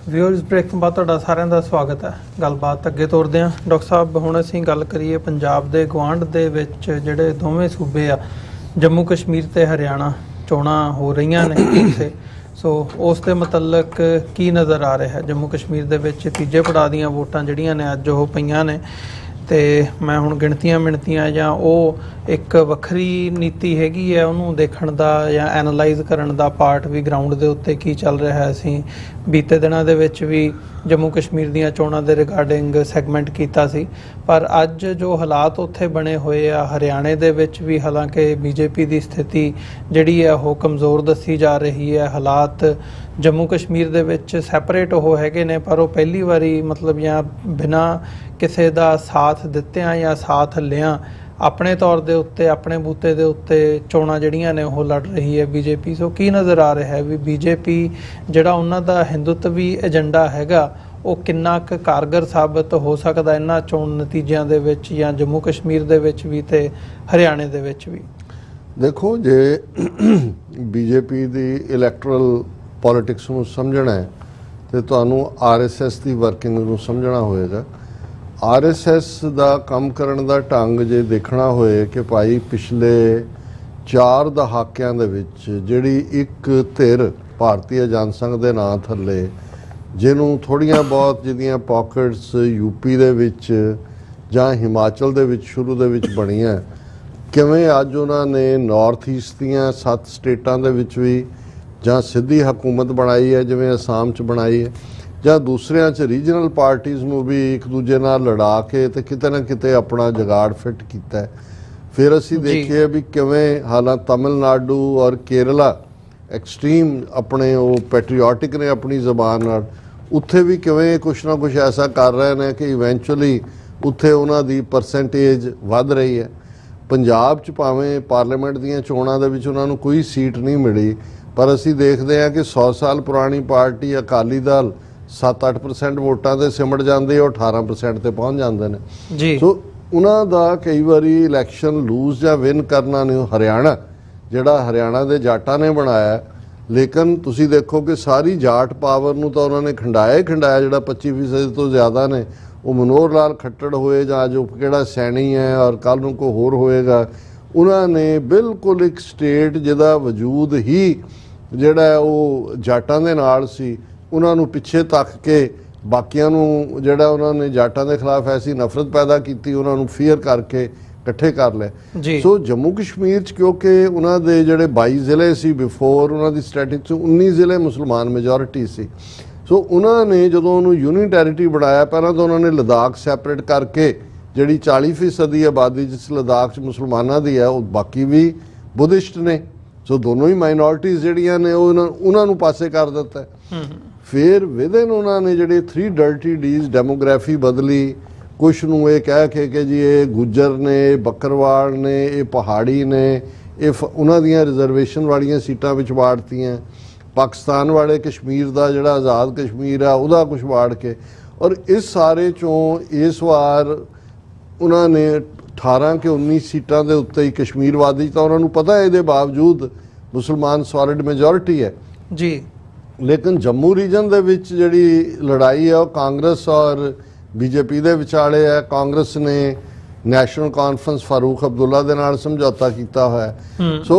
ਵਿਊਅਰਸ, ਬ੍ਰੇਕ ਤੋਂ ਬਾਅਦ ਤੁਹਾਡਾ ਸਾਰਿਆਂ ਦਾ ਸਵਾਗਤ ਹੈ। ਗੱਲਬਾਤ ਅੱਗੇ ਤੋਰਦੇ ਹਾਂ। ਡਾਕਟਰ ਸਾਹਿਬ, ਹੁਣ ਅਸੀਂ ਗੱਲ ਕਰੀਏ ਪੰਜਾਬ ਦੇ ਗੁਆਂਢ ਦੇ ਵਿੱਚ ਜਿਹੜੇ ਦੋਵੇਂ ਸੂਬੇ ਆ, ਜੰਮੂ ਕਸ਼ਮੀਰ ਤੇ ਹਰਿਆਣਾ, ਚੋਣਾਂ ਹੋ ਰਹੀਆਂ ਨੇ ਇੱਥੇ। ਸੋ ਉਸ ਦੇ ਮੁਤਲਕ ਕੀ ਨਜ਼ਰ ਆ ਰਿਹਾ ਹੈ? ਜੰਮੂ ਕਸ਼ਮੀਰ ਦੇ ਵਿੱਚ ਤੀਜੇ ਪੜਾਅ ਦੀਆਂ ਵੋਟਾਂ ਜਿਹੜੀਆਂ ਨੇ ਅੱਜ ਉਹ ਪਈਆਂ ਨੇ, ਤੇ ਮੈਂ ਹੁਣ ਗਿਣਤੀਆਂ ਜਾਂ ਉਹ ਇੱਕ ਵੱਖਰੀ ਨੀਤੀ ਹੈਗੀ ਹੈ ਉਹਨੂੰ ਦੇਖਣ ਦਾ ਜਾਂ ਐਨਾਲਾਈਜ਼ ਕਰਨ ਦਾ ਪਾਰਟ ਵੀ ਗਰਾਊਂਡ ਦੇ ਉੱਤੇ ਕੀ ਚੱਲ ਰਿਹਾ ਹੈ। ਅਸੀਂ ਬੀਤੇ ਦਿਨਾਂ ਦੇ ਵਿੱਚ ਵੀ ਜੰਮੂ ਕਸ਼ਮੀਰ ਦੀਆਂ ਚੋਣਾਂ ਦੇ ਰਿਗਾਰਡਿੰਗ ਸੈਗਮੈਂਟ ਕੀਤਾ ਸੀ, ਪਰ ਅੱਜ ਜੋ ਹਾਲਾਤ ਉੱਥੇ ਬਣੇ ਹੋਏ ਆ ਹਰਿਆਣੇ ਦੇ ਵਿੱਚ ਵੀ, ਹਾਲਾਂਕਿ ਬੀਜੇਪੀ ਦੀ ਸਥਿਤੀ ਜਿਹੜੀ ਹੈ ਉਹ ਕਮਜ਼ੋਰ ਦੱਸੀ ਜਾ ਰਹੀ ਹੈ। ਹਾਲਾਤ ਜੰਮੂ ਕਸ਼ਮੀਰ ਦੇ ਵਿੱਚ ਸੈਪਰੇਟ ਉਹ ਹੈਗੇ ਨੇ, ਪਰ ਉਹ ਪਹਿਲੀ ਵਾਰੀ ਮਤਲਬ ਜਾਂ ਬਿਨਾਂ ਕਿਸੇ ਦਾ ਸਾਥ ਦਿੱਤਿਆਂ ਜਾਂ ਸਾਥ ਲਿਆਂ ਆਪਣੇ ਤੌਰ ਦੇ ਉੱਤੇ, ਆਪਣੇ ਬੂਤੇ ਦੇ ਉੱਤੇ ਚੋਣਾਂ ਜਿਹੜੀਆਂ ਨੇ ਉਹ ਲੜ ਰਹੀ ਹੈ ਬੀਜੇਪੀ। ਸੋ ਕੀ ਨਜ਼ਰ ਆ ਰਿਹਾ ਹੈ ਵੀ ਬੀਜੇਪੀ ਜਿਹੜਾ ਉਹਨਾਂ ਦਾ ਹਿੰਦੂਤਵੀ ਏਜੰਡਾ ਹੈਗਾ ਉਹ ਕਿੰਨਾ ਕੁ ਕਾਰਗਰ ਸਾਬਤ ਹੋ ਸਕਦਾ ਇਹਨਾਂ ਚੋਣ ਨਤੀਜਿਆਂ ਦੇ ਵਿੱਚ, ਜਾਂ ਜੰਮੂ ਕਸ਼ਮੀਰ ਦੇ ਵਿੱਚ ਵੀ ਤੇ ਹਰਿਆਣੇ ਦੇ ਵਿੱਚ ਵੀ? ਦੇਖੋ, ਜੇ ਬੀਜੇਪੀ ਦੀ ਇਲੈਕਟਰਲ ਪੋਲਿਟਿਕਸ ਨੂੰ ਸਮਝਣਾ ਹੈ ਤੇ ਤੁਹਾਨੂੰ RSS ਦੀ ਵਰਕਿੰਗ ਨੂੰ ਸਮਝਣਾ ਹੋਏਗਾ। RSS ਦਾ ਕੰਮ ਕਰਨ ਦਾ ਢੰਗ ਜੇ ਦੇਖਣਾ ਹੋਏ ਕਿ ਭਾਈ ਪਿਛਲੇ 4 ਦਹਾਕਿਆਂ ਦੇ ਵਿੱਚ ਜਿਹੜੀ ਇੱਕ ਧਿਰ ਭਾਰਤੀ ਜਨਸੰਘ ਦੇ ਨਾਂ ਥੱਲੇ ਜਿਹਨੂੰ ਥੋੜ੍ਹੀਆਂ ਬਹੁਤ ਜਿਹਦੀਆਂ ਪਾਕਟਸ UP ਦੇ ਵਿੱਚ ਜਾਂ ਹਿਮਾਚਲ ਦੇ ਵਿੱਚ ਸ਼ੁਰੂ ਦੇ ਵਿੱਚ ਬਣੀਆਂ, ਕਿਵੇਂ ਅੱਜ ਉਹਨਾਂ ਨੇ ਨਾਰਥ ਈਸਟ ਦੀਆਂ 7 ਸਟੇਟਾਂ ਦੇ ਵਿੱਚ ਵੀ ਜਾਂ ਸਿੱਧੀ ਹਕੂਮਤ ਬਣਾਈ ਹੈ, ਜਿਵੇਂ ਅਸਾਮ 'ਚ ਬਣਾਈ ਹੈ, ਜਾਂ ਦੂਸਰਿਆਂ 'ਚ ਰੀਜਨਲ ਪਾਰਟੀਜ਼ ਨੂੰ ਵੀ ਇੱਕ ਦੂਜੇ ਨਾਲ ਲੜਾ ਕੇ ਤੇ ਕਿਤੇ ਨਾ ਕਿਤੇ ਆਪਣਾ ਜਗਾੜ ਫਿੱਟ ਕੀਤਾ ਹੈ। ਫਿਰ ਅਸੀਂ ਦੇਖੀਏ ਵੀ ਕਿਵੇਂ ਹਾਲਾਂ ਤਮਿਲਨਾਡੂ ਔਰ ਕੇਰਲਾ ਐਕਸਟ੍ਰੀਮ ਆਪਣੇ ਉਹ ਪੈਟਰੀਓਟਿਕ ਨੇ ਆਪਣੀ ਜ਼ਬਾਨ ਨਾਲ, ਉੱਥੇ ਵੀ ਕਿਵੇਂ ਕੁਛ ਨਾ ਕੁਛ ਐਸਾ ਕਰ ਰਹੇ ਨੇ ਕਿ ਇਵੈਂਚੁਅਲੀ ਉੱਥੇ ਉਹਨਾਂ ਦੀ ਪਰਸੈਂਟੇਜ ਵੱਧ ਰਹੀ ਹੈ। ਪੰਜਾਬ 'ਚ ਭਾਵੇਂ ਪਾਰਲੀਮੈਂਟ ਦੀਆਂ ਚੋਣਾਂ ਦੇ ਵਿੱਚ ਉਹਨਾਂ ਨੂੰ ਕੋਈ ਸੀਟ ਨਹੀਂ ਮਿਲੀ, ਪਰ ਅਸੀਂ ਦੇਖਦੇ ਹਾਂ ਕਿ 100 ਸਾਲ ਪੁਰਾਣੀ ਪਾਰਟੀ ਅਕਾਲੀ ਦਲ 7-8% ਵੋਟਾਂ ਤੇ ਸਿਮਟ ਜਾਂਦੀ, ਉਹ 18% ਤੇ ਪਹੁੰਚ ਜਾਂਦੇ ਨੇ ਜੀ। ਸੋ ਉਹਨਾਂ ਦਾ ਕਈ ਵਾਰੀ ਇਲੈਕਸ਼ਨ ਲੂਜ਼ ਜਾਂ ਵਿਨ ਕਰਨਾ ਨਹੀਂ। ਹਰਿਆਣਾ ਜਿਹੜਾ ਹਰਿਆਣਾ ਦੇ ਜਾਟਾਂ ਨੇ ਬਣਾਇਆ, ਲੇਕਿਨ ਤੁਸੀਂ ਦੇਖੋ ਕਿ ਸਾਰੀ ਜਾਟ ਪਾਵਰ ਨੂੰ ਤਾਂ ਉਹਨਾਂ ਨੇ ਖੰਡਾਇਆ ਹੀ ਖੰਡਾਇਆ। ਜਿਹੜਾ 25% ਤੋਂ ਜ਼ਿਆਦਾ ਨੇ ਉਹ ਮਨੋਹਰ ਲਾਲ ਖੱਟੜ ਹੋਏ ਜਾਂ ਅੱਜ ਉਹ ਕਿਹੜਾ ਸੈਣੀ ਹੈ ਔਰ ਕੱਲ੍ਹ ਨੂੰ ਕੋਈ ਹੋਰ ਹੋਏਗਾ, ਉਹਨਾਂ ਨੇ ਬਿਲਕੁਲ ਇੱਕ ਸਟੇਟ ਜਿਹਦਾ ਵਜੂਦ ਹੀ ਜਿਹੜਾ ਉਹ ਜਾਟਾਂ ਦੇ ਨਾਲ ਸੀ, ਉਹਨਾਂ ਨੂੰ ਪਿੱਛੇ ਤੱਕ ਕੇ ਬਾਕੀਆਂ ਨੂੰ ਜਿਹੜਾ ਉਹਨਾਂ ਨੇ ਜਾਟਾਂ ਦੇ ਖਿਲਾਫ ਐਸੀ ਨਫ਼ਰਤ ਪੈਦਾ ਕੀਤੀ, ਉਹਨਾਂ ਨੂੰ ਫੀਅਰ ਕਰਕੇ ਇਕੱਠੇ ਕਰ ਲਿਆ। ਸੋ ਜੰਮੂ ਕਸ਼ਮੀਰ 'ਚ ਕਿਉਂਕਿ ਉਹਨਾਂ ਦੇ ਜਿਹੜੇ 22 ਜ਼ਿਲ੍ਹੇ ਸੀ ਬਿਫੋਰ, ਉਹਨਾਂ ਦੀ ਸਟੈਟਿਕ 'ਚ 19 ਜ਼ਿਲ੍ਹੇ ਮੁਸਲਮਾਨ ਮੈਜੋਰਿਟੀ ਸੀ। ਸੋ ਉਹਨਾਂ ਨੇ ਜਦੋਂ ਉਹਨੂੰ ਯੂਨੀਅਨ ਟੈਰੀਟਰੀ ਬਣਾਇਆ, ਪਹਿਲਾਂ ਤਾਂ ਉਹਨਾਂ ਨੇ ਲਦਾਖ ਸੈਪਰੇਟ ਕਰਕੇ ਜਿਹੜੀ 40% ਦੀ ਆਬਾਦੀ ਜਿਸ ਲਦਾਖ 'ਚ ਮੁਸਲਮਾਨਾਂ ਦੀ ਹੈ, ਉਹ ਬਾਕੀ ਵੀ ਬੁੱਧਿਸਟ ਨੇ। ਸੋ ਦੋਨੋਂ ਹੀ ਮਾਈਨੋਰਟੀਜ਼ ਜਿਹੜੀਆਂ ਨੇ ਉਹਨਾਂ ਨੂੰ ਪਾਸੇ ਕਰ ਦਿੱਤਾ। ਫਿਰ ਵਿਦਨ ਉਹਨਾਂ ਨੇ ਜਿਹੜੇ 3 ਡਰਟੀ ਡੀਜ਼ ਡੈਮੋਗ੍ਰਾਫੀ ਬਦਲੀ, ਕੁਛ ਨੂੰ ਇਹ ਕਹਿ ਕੇ ਕਿ ਜੀ ਇਹ ਗੁੱਜਰ ਨੇ, ਬੱਕਰਵਾਲ ਨੇ, ਇਹ ਪਹਾੜੀ ਨੇ, ਇਹ ਉਹਨਾਂ ਦੀਆਂ ਰਿਜ਼ਰਵੇਸ਼ਨ ਵਾਲੀਆਂ ਸੀਟਾਂ ਵਿੱਚ ਵਾੜਤੀਆਂ। ਪਾਕਿਸਤਾਨ ਵਾਲੇ ਕਸ਼ਮੀਰ ਦਾ ਜਿਹੜਾ ਆਜ਼ਾਦ ਕਸ਼ਮੀਰ ਆ ਉਹਦਾ ਕੁਛ ਵਾੜ ਕੇ, ਔਰ ਇਸ ਸਾਰੇ 'ਚੋਂ ਇਸ ਵਾਰ ਉਹਨਾਂ ਨੇ 18 ਕਿ 19 ਸੀਟਾਂ ਦੇ ਉੱਤੇ ਹੀ ਕਸ਼ਮੀਰ ਵਾਦੀ, ਤਾਂ ਉਹਨਾਂ ਨੂੰ ਪਤਾ ਇਹਦੇ ਬਾਵਜੂਦ ਮੁਸਲਮਾਨ ਸੋਲਿਡ ਮੈਜੋਰਿਟੀ ਹੈ ਜੀ। ਲੇਕਿਨ ਜੰਮੂ ਰੀਜਨ ਦੇ ਵਿੱਚ ਜਿਹੜੀ ਲੜਾਈ ਹੈ ਉਹ ਕਾਂਗਰਸ ਔਰ BJP ਦੇ ਵਿਚਾਲੇ ਹੈ। ਕਾਂਗਰਸ ਨੇ ਨੈਸ਼ਨਲ ਕਾਨਫਰੰਸ ਫਾਰੂਕ ਅਬਦੁੱਲਾ ਦੇ ਨਾਲ ਸਮਝੌਤਾ ਕੀਤਾ ਹੋਇਆ। ਸੋ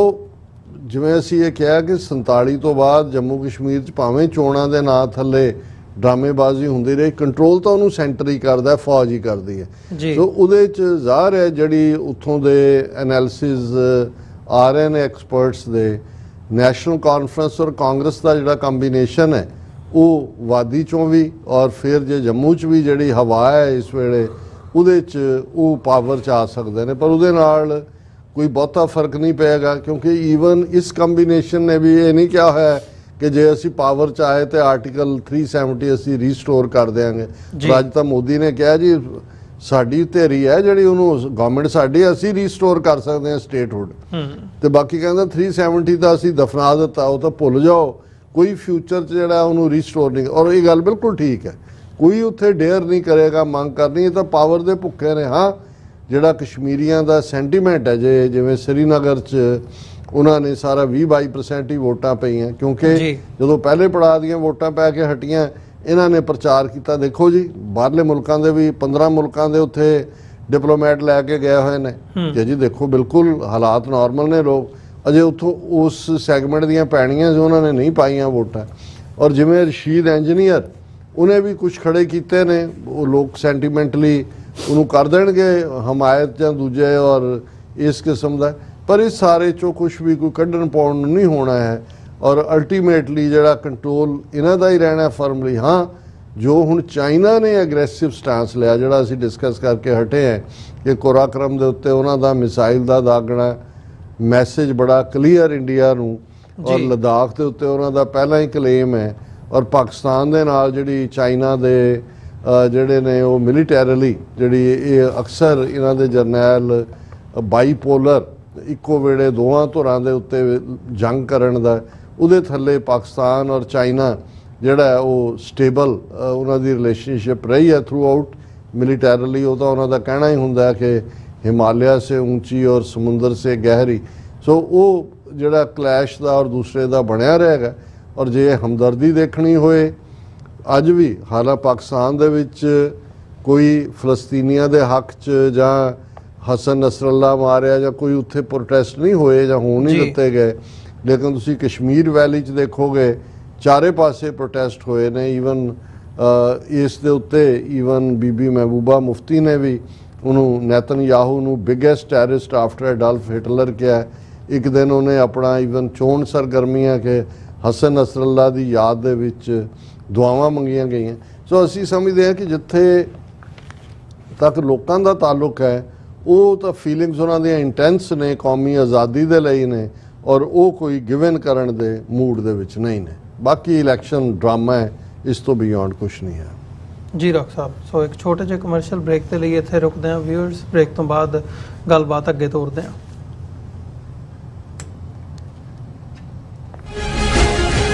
ਜਿਵੇਂ ਅਸੀਂ ਇਹ ਕਿਹਾ ਕਿ 47 ਤੋਂ ਬਾਅਦ ਜੰਮੂ ਕਸ਼ਮੀਰ 'ਚ ਭਾਵੇਂ ਚੋਣਾਂ ਦੇ ਨਾਂ ਥੱਲੇ ਡਰਾਮੇਬਾਜ਼ੀ ਹੁੰਦੀ ਰਹੀ, ਕੰਟਰੋਲ ਤਾਂ ਉਹਨੂੰ ਸੈਂਟਰ ਹੀ ਕਰਦਾ, ਫੌਜ ਹੀ ਕਰਦੀ ਹੈ। ਸੋ ਉਹਦੇ 'ਚ ਜ਼ਾਹਰ ਹੈ ਜਿਹੜੀ ਉੱਥੋਂ ਦੇ ਐਨਾਲਿਸਿਸ ਆ ਰਹੇ ਨੇ ਐਕਸਪਰਟਸ ਦੇ, ਨੈਸ਼ਨਲ ਕਾਨਫਰੰਸ ਔਰ ਕਾਂਗਰਸ ਦਾ ਜਿਹੜਾ ਕੰਬੀਨੇਸ਼ਨ ਹੈ ਉਹ ਵਾਦੀ 'ਚੋਂ ਵੀ ਔਰ ਫਿਰ ਜੇ ਜੰਮੂ 'ਚ ਵੀ ਜਿਹੜੀ ਹਵਾ ਹੈ ਇਸ ਵੇਲੇ ਉਹਦੇ 'ਚ ਉਹ ਪਾਵਰ 'ਚ ਆ ਸਕਦੇ ਨੇ। ਪਰ ਉਹਦੇ ਨਾਲ ਕੋਈ ਬਹੁਤਾ ਫਰਕ ਨਹੀਂ ਪਏਗਾ, ਕਿਉਂਕਿ ਈਵਨ ਇਸ ਕੰਬੀਨੇਸ਼ਨ ਨੇ ਵੀ ਇਹ ਨਹੀਂ ਕਿਹਾ ਹੋਇਆ ਕਿ ਜੇ ਅਸੀਂ ਪਾਵਰ 'ਚ ਆਏ ਤੇ ਆਰਟੀਕਲ 370 ਅਸੀਂ ਰੀਸਟੋਰ ਕਰ ਦਿਆਂਗੇ। ਅੱਜ ਤਾਂ ਮੋਦੀ ਨੇ ਕਿਹਾ ਜੀ ਸਾਡੀ ਧੇਰੀ ਹੈ ਜਿਹੜੀ ਉਹਨੂੰ ਗਵਰਨਮੈਂਟ ਸਾਡੀ, ਅਸੀਂ ਰੀਸਟੋਰ ਕਰ ਸਕਦੇ ਹਾਂ ਸਟੇਟਹੁੱਡ, ਤੇ ਬਾਕੀ ਕਹਿੰਦਾ 370 ਤਾਂ ਅਸੀਂ ਦਫਨਾ ਦਿੱਤਾ, ਉਹ ਤਾਂ ਭੁੱਲ ਜਾਓ, ਕੋਈ ਫਿਊਚਰ 'ਚ ਜਿਹੜਾ ਉਹਨੂੰ ਰੀਸਟੋਰ ਨਹੀਂ। ਔਰ ਇਹ ਗੱਲ ਬਿਲਕੁਲ ਠੀਕ ਹੈ, ਕੋਈ ਉੱਥੇ ਡੇਅਰ ਨਹੀਂ ਕਰੇਗਾ ਮੰਗ ਕਰਨੀ, ਇਹ ਤਾਂ ਪਾਵਰ ਦੇ ਭੁੱਖੇ ਨੇ। ਹਾਂ, ਜਿਹੜਾ ਕਸ਼ਮੀਰੀਆਂ ਦਾ ਸੈਂਟੀਮੈਂਟ ਹੈ ਜਿਵੇਂ ਸ੍ਰੀਨਗਰ 'ਚ ਉਹਨਾਂ ਨੇ ਸਾਰਾ 20-22% ਹੀ ਵੋਟਾਂ ਪਈਆਂ, ਕਿਉਂਕਿ ਜਦੋਂ ਪਹਿਲੇ ਪੜਾਅ ਦੀਆਂ ਵੋਟਾਂ ਪੈ ਕੇ ਹਟੀਆਂ ਇਹਨਾਂ ਨੇ ਪ੍ਰਚਾਰ ਕੀਤਾ। ਦੇਖੋ ਜੀ ਬਾਹਰਲੇ ਮੁਲਕਾਂ ਦੇ ਵੀ 15 ਮੁਲਕਾਂ ਦੇ ਉੱਥੇ ਡਿਪਲੋਮੈਟ ਲੈ ਕੇ ਗਏ ਹੋਏ ਨੇ ਕਿ ਜੀ ਦੇਖੋ ਬਿਲਕੁਲ ਹਾਲਾਤ ਨਾਰਮਲ ਨੇ, ਲੋਕ ਅਜੇ ਉੱਥੋਂ ਉਸ ਸੈਗਮੈਂਟ ਦੀਆਂ ਪੈਣੀਆਂ ਜੋ ਉਹਨਾਂ ਨੇ ਨਹੀਂ ਪਾਈਆਂ ਵੋਟਾਂ। ਔਰ ਜਿਵੇਂ ਰਸ਼ੀਦ ਇੰਜੀਨੀਅਰ ਉਹਨੇ ਵੀ ਕੁਝ ਖੜੇ ਕੀਤੇ ਨੇ, ਉਹ ਲੋਕ ਸੈਂਟੀਮੈਂਟਲੀ ਉਹਨੂੰ ਕਰ ਦੇਣਗੇ ਹਮਾਇਤ ਜਾਂ ਦੂਜੇ ਔਰ ਇਸ ਕਿਸਮ ਦਾ, ਪਰ ਇਸ ਸਾਰੇ 'ਚੋਂ ਕੁਛ ਵੀ ਕੋਈ ਕੱਢਣ ਪਾਉਣ ਨੂੰ ਨਹੀਂ ਹੋਣਾ ਹੈ। ਔਰ ਅਲਟੀਮੇਟਲੀ ਜਿਹੜਾ ਕੰਟਰੋਲ ਇਹਨਾਂ ਦਾ ਹੀ ਰਹਿਣਾ ਫਰਮਲੀ। ਹਾਂ, ਜੋ ਹੁਣ ਚਾਈਨਾ ਨੇ ਐਗਰੈਸਿਵ ਸਟੈਂਸ ਲਿਆ, ਜਿਹੜਾ ਅਸੀਂ ਡਿਸਕਸ ਕਰਕੇ ਹਟੇ ਹਾਂ ਕਿ ਕੋਰਾਕਰਮ ਦੇ ਉੱਤੇ ਉਹਨਾਂ ਦਾ ਮਿਸਾਈਲ ਦਾ ਦਾਗਣਾ, ਮੈਸੇਜ ਬੜਾ ਕਲੀਅਰ ਇੰਡੀਆ ਨੂੰ, ਔਰ ਲਦਾਖ ਦੇ ਉੱਤੇ ਉਹਨਾਂ ਦਾ ਪਹਿਲਾਂ ਹੀ ਕਲੇਮ ਹੈ। ਔਰ ਪਾਕਿਸਤਾਨ ਦੇ ਨਾਲ ਜਿਹੜੀ ਚਾਈਨਾ ਦੇ ਜਿਹੜੇ ਨੇ ਉਹ ਮਿਲੀਟੈਰਲੀ ਜਿਹੜੀ ਇਹ ਅਕਸਰ ਇਹਨਾਂ ਦੇ ਜਰਨੈਲ ਬਾਈਪੋਲਰ ਇੱਕੋ ਵੇਲੇ ਦੋਵਾਂ ਧੁਰਾਂ ਦੇ ਉੱਤੇ ਜੰਗ ਕਰਨ ਦਾ, ਉਹਦੇ ਥੱਲੇ ਪਾਕਿਸਤਾਨ ਔਰ ਚਾਈਨਾ ਜਿਹੜਾ ਉਹ ਸਟੇਬਲ ਉਹਨਾਂ ਦੀ ਰਿਲੇਸ਼ਨਸ਼ਿਪ ਰਹੀ ਹੈ ਥਰੂ ਆਊਟ ਮਿਲੀਟੈਰਲੀ। ਉਹ ਤਾਂ ਉਹਨਾਂ ਦਾ ਕਹਿਣਾ ਹੀ ਹੁੰਦਾ ਕਿ ਹਿਮਾਲਿਆ ਸੇ ਉੱਚੀ ਔਰ ਸਮੁੰਦਰ ਸੇ ਗਹਿਰੀ। ਸੋ ਉਹ ਜਿਹੜਾ ਕਲੈਸ਼ ਦਾ ਔਰ ਦੂਸਰੇ ਦਾ ਬਣਿਆ ਰਹੇਗਾ। ਔਰ ਜੇ ਹਮਦਰਦੀ ਦੇਖਣੀ ਹੋਏ ਅੱਜ ਵੀ ਹਾਲਾਂ ਪਾਕਿਸਤਾਨ ਦੇ ਵਿੱਚ ਕੋਈ ਫਲਸਤੀਨੀਆਂ ਦੇ ਹੱਕ 'ਚ ਜਾਂ ਹਸਨ ਨਸਰੱਲਾ ਮਾਰਿਆ ਜਾਂ ਕੋਈ ਉੱਥੇ ਪ੍ਰੋਟੈਸਟ ਨਹੀਂ ਹੋਏ ਜਾਂ ਹੋਣ ਨਹੀਂ ਦਿੱਤੇ ਗਏ, ਲੇਕਿਨ ਤੁਸੀਂ ਕਸ਼ਮੀਰ ਵੈਲੀ 'ਚ ਦੇਖੋਗੇ ਚਾਰੇ ਪਾਸੇ ਪ੍ਰੋਟੈਸਟ ਹੋਏ ਨੇ। ਈਵਨ ਇਸ ਦੇ ਉੱਤੇ ਈਵਨ ਬੀਬੀ ਮਹਿਬੂਬਾ ਮੁਫਤੀ ਨੇ ਵੀ ਉਹਨੂੰ ਨੈਤਨਯਾਹੂ ਨੂੰ ਬਿਗੇਸਟ ਟੈਰਰਿਸਟ ਆਫਟਰ ਐਡਲਫ ਹਿਟਲਰ ਕਿਹਾ। ਇੱਕ ਦਿਨ ਉਹਨੇ ਆਪਣਾ ਈਵਨ ਚੋਣ ਸਰਗਰਮੀਆਂ ਕਿ ਹਸਨ ਨਸਰੱਲਾ ਦੀ ਯਾਦ ਦੇ ਵਿੱਚ ਦੁਆਵਾਂ ਮੰਗੀਆਂ ਗਈਆਂ। ਸੋ ਅਸੀਂ ਸਮਝਦੇ ਹਾਂ ਕਿ ਜਿੱਥੇ ਤੱਕ ਲੋਕਾਂ ਦਾ ਤਾਲੁਕ ਹੈ ਉਹ ਤਾਂ ਫੀਲਿੰਗਸ ਉਹਨਾਂ ਦੀਆਂ ਇੰਟੈਂਸ ਨੇ, ਕੌਮੀ ਆਜ਼ਾਦੀ ਦੇ ਲਈ ਨੇ, ਔਰ ਉਹ ਕੋਈ ਗਿਵਨ ਕਰਨ ਦੇ ਮੂਡ ਦੇ ਵਿੱਚ ਨਹੀਂ ਨੇ। ਬਾਕੀ ਇਲੈਕਸ਼ਨ ਡਰਾਮਾ ਹੈ, ਇਸ ਤੋਂ ਬਿਯੋਂਡ ਕੁਛ ਨਹੀਂ ਹੈ। ਜੀ ਡਾਕਟਰ ਸਾਹਿਬ, ਸੋ ਇੱਕ ਛੋਟੇ ਜਿਹੇ ਕਮਰਸ਼ੀਅਲ ਬ੍ਰੇਕ ਦੇ ਲਈ ਇੱਥੇ ਰੁਕਦੇ ਹਾਂ। ਵਿਊਅਰਸ, ਬ੍ਰੇਕ ਤੋਂ ਬਾਅਦ ਗੱਲਬਾਤ ਅੱਗੇ ਤੋਰਦੇ ਹਾਂ।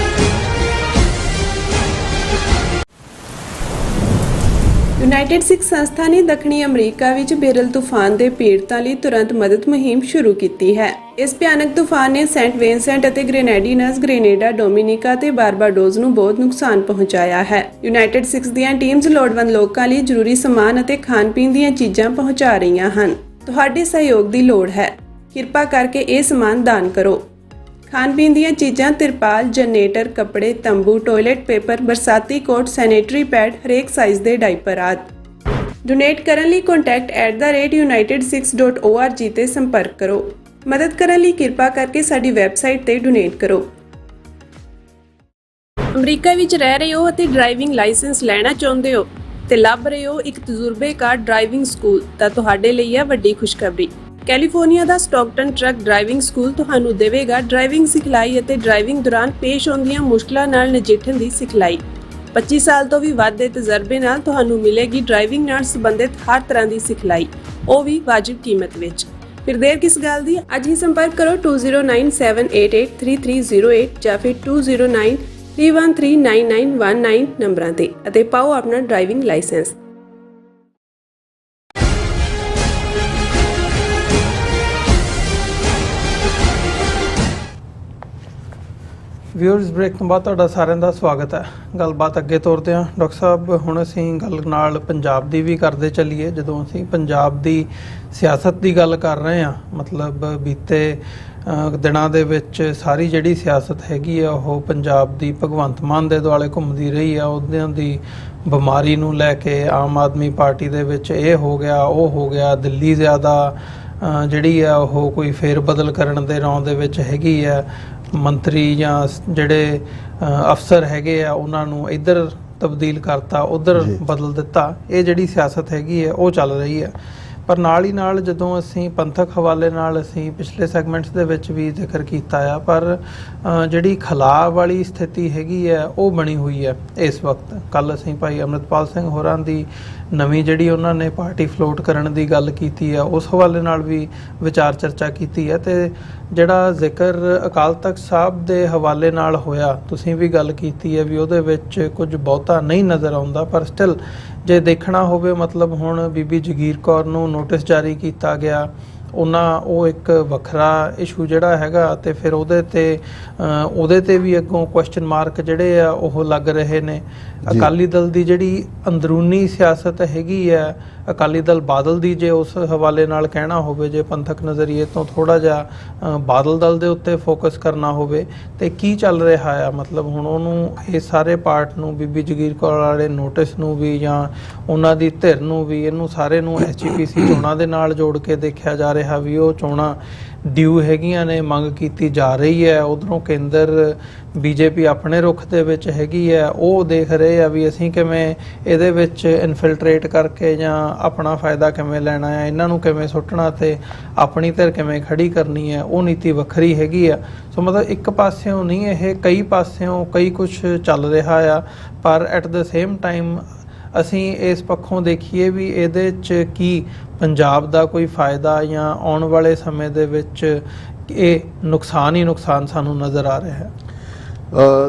ਯੂਨਾਈਟਿਡ ਸਿੱਖ ਸੰਸਥਾ ਨੇ ਦੱਖਣੀ ਅਮਰੀਕਾ ਵਿੱਚ ਬੇਰਲ ਤੂਫਾਨ ਦੇ ਪੀੜਤਾਂ ਲਈ ਤੁਰੰਤ ਮਦਦ ਮੁਹਿੰਮ ਸ਼ੁਰੂ ਕੀਤੀ ਹੈ। ਇਸ ਭਿਆਨਕ ਤੂਫਾਨ ਨੇ ਸੈਂਟ ਵਿੰਸੈਂਟ ਅਤੇ ਗ੍ਰੇਨੇਡੀਨਸ, ਗ੍ਰੇਨੇਡਾ, ਡੋਮਿਨਿਕਾ ਤੇ ਬਾਰਬਾਡੋਸ ਨੂੰ ਬਹੁਤ ਨੁਕਸਾਨ ਪਹੁੰਚਾਇਆ ਹੈ। ਯੂਨਾਈਟਿਡ ਸਿੱਖ ਦੀਆਂ ਟੀਮਜ਼ ਲੋੜਵੰਦ ਲੋਕਾਂ ਲਈ ਜ਼ਰੂਰੀ ਸਮਾਨ ਅਤੇ ਖਾਣ-ਪੀਣ ਦੀਆਂ ਚੀਜ਼ਾਂ ਪਹੁੰਚਾ ਰਹੀਆਂ ਹਨ। ਤੁਹਾਡੇ ਸਹਿਯੋਗ ਦੀ ਲੋੜ ਹੈ। ਕਿਰਪਾ ਕਰਕੇ ਇਹ ਸਮਾਨ ਦਾਨ ਕਰੋ। ਖਾਣ-ਪੀਣ ਦੀਆਂ ਚੀਜ਼ਾਂ, ਤਿਰਪਾਲ, ਜਨਰੇਟਰ, ਕੱਪੜੇ, ਤੰਬੂ, ਟਾਇਲਟ ਪੇਪਰ, ਬਰਸਾਤੀ ਕੋਟ, ਸੈਨੇਟਰੀ ਪੈਡ, ਹਰੇਕ ਸਾਈਜ਼ ਦੇ ਡਾਈਪਰ ਆਦਿ। ਡੋਨੇਟ ਕਰਨ ਲਈ contact@unitedsikhs.org ਤੇ ਸੰਪਰਕ ਕਰੋ। ਮਦਦ ਕਰਨ ਲਈ ਕਿਰਪਾ ਕਰਕੇ ਸਾਡੀ ਵੈਬਸਾਈਟ ਤੇ ਡੋਨੇਟ ਕਰੋ। ਅਮਰੀਕਾ ਵਿੱਚ ਰਹਿ ਰਹੇ ਹੋ ਅਤੇ ਡਰਾਈਵਿੰਗ ਲਾਇਸੈਂਸ ਲੈਣਾ ਚਾਹੁੰਦੇ ਹੋ ਤੇ ਲੱਭ ਰਹੇ ਹੋ ਇੱਕ ਤਜਰਬੇਕਾਰ ਡਰਾਈਵਿੰਗ ਸਕੂਲ, ਤਾਂ ਤੁਹਾਡੇ ਲਈ ਹੈ ਵੱਡੀ ਖੁਸ਼ਖਬਰੀ। ਕੈਲੀਫੋਰਨੀਆ ਦਾ ਸਟਾਕਟਨ ਟਰੱਕ ਡਰਾਈਵਿੰਗ ਸਕੂਲ ਤੁਹਾਨੂੰ ਦੇਵੇਗਾ ਡਰਾਈਵਿੰਗ ਸਿਖਲਾਈ ਅਤੇ ਡਰਾਈਵਿੰਗ ਦੌਰਾਨ ਪੇਸ਼ ਆਉਂਦੀਆਂ ਮੁਸ਼ਕਲਾਂ ਨਾਲ ਨਜਿੱਠਣ ਦੀ ਸਿਖਲਾਈ। 25 ਸਾਲ ਤੋਂ ਵੀ ਵੱਧ ਦੇ ਤਜਰਬੇ ਨਾਲ ਤੁਹਾਨੂੰ ਮਿਲੇਗੀ ਡਰਾਈਵਿੰਗ ਨਾਲ ਸੰਬੰਧਿਤ ਹਰ ਤਰ੍ਹਾਂ ਦੀ ਸਿਖਲਾਈ, ਉਹ ਵੀ ਵਾਜਿਬ ਕੀਮਤ ਵਿੱਚ। ਫਿਰ ਦੇਰ ਕਿਸ ਗੱਲ ਦੀ, ਅੱਜ ਹੀ ਸੰਪਰਕ ਕਰੋ 209788330308 ਜਾਂ ਫਿਰ 2093139919 ਨੰਬਰਾਂ ਤੇ ਅਤੇ ਪਾਓ ਆਪਣਾ ਡਰਾਈਵਿੰਗ ਲਾਇਸੈਂਸ। ਵਿਊਅਰਸ, ਬ੍ਰੇਕ ਤੋਂ ਬਾਅਦ ਤੁਹਾਡਾ ਸਾਰਿਆਂ ਦਾ ਸਵਾਗਤ ਹੈ। ਗੱਲਬਾਤ ਅੱਗੇ ਤੋਰਦੇ ਹਾਂ। ਡਾਕਟਰ ਸਾਹਿਬ, ਹੁਣ ਅਸੀਂ ਗੱਲ ਨਾਲ ਪੰਜਾਬ ਦੀ ਵੀ ਕਰਦੇ ਚੱਲੀਏ। ਜਦੋਂ ਅਸੀਂ ਪੰਜਾਬ ਦੀ ਸਿਆਸਤ ਦੀ ਗੱਲ ਕਰ ਰਹੇ ਹਾਂ, ਮਤਲਬ ਬੀਤੇ ਦਿਨਾਂ ਦੇ ਵਿੱਚ ਸਾਰੀ ਜਿਹੜੀ ਸਿਆਸਤ ਹੈਗੀ ਆ ਉਹ ਪੰਜਾਬ ਦੀ ਭਗਵੰਤ ਮਾਨ ਦੇ ਦੁਆਲੇ ਘੁੰਮਦੀ ਰਹੀ ਆ। ਉਹਨਾਂ ਦੀ ਬਿਮਾਰੀ ਨੂੰ ਲੈ ਕੇ ਆਮ ਆਦਮੀ ਪਾਰਟੀ ਦੇ ਵਿੱਚ ਇਹ ਹੋ ਗਿਆ, ਉਹ ਹੋ ਗਿਆ। ਦਿੱਲੀ ਜ਼ਿਆਦਾ ਜਿਹੜੀ ਆ ਉਹ ਕੋਈ ਫੇਰ ਬਦਲ ਕਰਨ ਦੇ ਰੌਂ ਦੇ ਵਿੱਚ ਹੈਗੀ ਆ। ਮੰਤਰੀ ਜਾਂ ਜਿਹੜੇ ਅਫਸਰ ਹੈਗੇ ਆ ਉਹਨਾਂ ਨੂੰ ਇੱਧਰ ਤਬਦੀਲ ਕਰਤਾ, ਉੱਧਰ ਬਦਲ ਦਿੱਤਾ। ਇਹ ਜਿਹੜੀ ਸਿਆਸਤ ਹੈਗੀ ਹੈ ਉਹ ਚੱਲ ਰਹੀ ਹੈ। ਪਰ ਨਾਲ ਹੀ ਨਾਲ ਜਦੋਂ ਅਸੀਂ ਪੰਥਕ ਹਵਾਲੇ ਨਾਲ ਅਸੀਂ ਪਿਛਲੇ ਸੈਗਮੈਂਟਸ ਦੇ ਵਿੱਚ ਵੀ ਜ਼ਿਕਰ ਕੀਤਾ ਆ, ਪਰ ਜਿਹੜੀ ਖਲਾਅ ਵਾਲੀ ਸਥਿਤੀ ਹੈਗੀ ਹੈ ਉਹ ਬਣੀ ਹੋਈ ਹੈ ਇਸ ਵਕਤ। ਕੱਲ੍ਹ ਅਸੀਂ ਭਾਈ ਅੰਮ੍ਰਿਤਪਾਲ ਸਿੰਘ ਹੋਰਾਂ ਦੀ ਨਵੀਂ ਜਿਹੜੀ ਉਹਨਾਂ ਨੇ ਪਾਰਟੀ ਫਲੋਟ ਕਰਨ ਦੀ ਗੱਲ ਕੀਤੀ ਆ, ਉਸ ਹਵਾਲੇ ਨਾਲ ਵੀ ਵਿਚਾਰ ਚਰਚਾ ਕੀਤੀ ਹੈ। ਅਤੇ ਜਿਹੜਾ ਜ਼ਿਕਰ ਅਕਾਲ ਤਖਤ ਸਾਹਿਬ ਦੇ ਹਵਾਲੇ ਨਾਲ ਹੋਇਆ, ਤੁਸੀਂ ਵੀ ਗੱਲ ਕੀਤੀ ਹੈ ਵੀ ਉਹਦੇ ਵਿੱਚ ਕੁਝ ਬਹੁਤਾ ਨਹੀਂ ਨਜ਼ਰ ਆਉਂਦਾ, ਪਰ ਸਟਿਲ ਜੇ ਦੇਖਣਾ ਹੋਵੇ, ਮਤਲਬ ਹੁਣ ਬੀਬੀ ਜਗੀਰ ਕੌਰ ਨੂੰ ਨੋਟਿਸ ਜਾਰੀ ਕੀਤਾ ਗਿਆ, ਉਹ ਇੱਕ ਵੱਖਰਾ ਇਸ਼ੂ ਜਿਹੜਾ ਹੈਗਾ, ਅਤੇ ਫਿਰ ਉਹਦੇ ਤੇ ਵੀ ਅੱਗੋਂ ਕੁਐਸਚਨ ਮਾਰਕ ਜਿਹੜੇ ਆ ਉਹ ਲੱਗ ਰਹੇ ਨੇ। ਅਕਾਲੀ ਦਲ ਦੀ ਜਿਹੜੀ ਅੰਦਰੂਨੀ ਸਿਆਸਤ ਹੈਗੀ ਆ, ਅਕਾਲੀ ਦਲ ਬਾਦਲ ਦੀ, ਜੇ ਉਸ ਹਵਾਲੇ ਨਾਲ ਕਹਿਣਾ ਹੋਵੇ, ਜੇ ਪੰਥਕ ਨਜ਼ਰੀਏ ਤੋਂ ਥੋੜ੍ਹਾ ਜਿਹਾ ਬਾਦਲ ਦਲ ਦੇ ਉੱਤੇ ਫੋਕਸ ਕਰਨਾ ਹੋਵੇ, ਤੇ ਕੀ ਚੱਲ ਰਿਹਾ ਆ? ਮਤਲਬ ਹੁਣ ਉਹਨੂੰ ਇਹ ਸਾਰੇ ਪਾਰਟ ਨੂੰ, ਬੀਬੀ ਜਗੀਰ ਕੌਰ ਵਾਲੇ ਨੋਟਿਸ ਨੂੰ ਵੀ ਜਾਂ ਉਹਨਾਂ ਦੀ ਧਿਰ ਨੂੰ ਵੀ, ਇਹਨੂੰ ਸਾਰੇ ਨੂੰ SGPC ਚੋਣਾਂ ਦੇ ਨਾਲ ਜੋੜ ਕੇ ਦੇਖਿਆ ਜਾ ਰਿਹਾ ਵੀ ਉਹ ਚੋਣਾਂ ਡਿਊ ਹੈਗੀਆਂ ਨੇ, ਮੰਗ ਕੀਤੀ ਜਾ ਰਹੀ ਹੈ। ਉੱਧਰੋਂ ਕੇਂਦਰ BJP ਆਪਣੇ ਰੁਖ ਦੇ ਵਿੱਚ ਹੈਗੀ ਹੈ, ਉਹ ਦੇਖ ਰਹੇ ਆ ਵੀ ਅਸੀਂ ਕਿਵੇਂ ਇਹਦੇ ਵਿੱਚ ਇਨਫਿਲਟਰੇਟ ਕਰਕੇ ਜਾਂ ਆਪਣਾ ਫਾਇਦਾ ਕਿਵੇਂ ਲੈਣਾ ਹੈ, ਇਹਨਾਂ ਨੂੰ ਕਿਵੇਂ ਸੁੱਟਣਾ ਤੇ ਆਪਣੀ ਧਿਰ ਕਿਵੇਂ ਖੜੀ ਕਰਨੀ ਹੈ, ਉਹ ਨੀਤੀ ਵੱਖਰੀ ਹੈਗੀ ਆ। ਸੋ ਮਤਲਬ ਇੱਕ ਪਾਸਿਓਂ ਨਹੀਂ, ਇਹ ਕਈ ਪਾਸਿਓਂ ਕਈ ਕੁਛ ਚੱਲ ਰਿਹਾ ਆ। ਪਰ ਐਟ ਦ ਸੇਮ ਟਾਈਮ ਅਸੀਂ ਇਸ ਪੱਖੋਂ ਦੇਖੀਏ ਵੀ ਇਹਦੇ 'ਚ ਕੀ ਪੰਜਾਬ ਦਾ ਕੋਈ ਫਾਇਦਾ ਜਾਂ ਆਉਣ ਵਾਲੇ ਸਮੇਂ ਦੇ ਵਿੱਚ ਇਹ ਨੁਕਸਾਨ ਹੀ ਨੁਕਸਾਨ ਸਾਨੂੰ ਨਜ਼ਰ ਆ ਰਿਹਾ ਹੈ।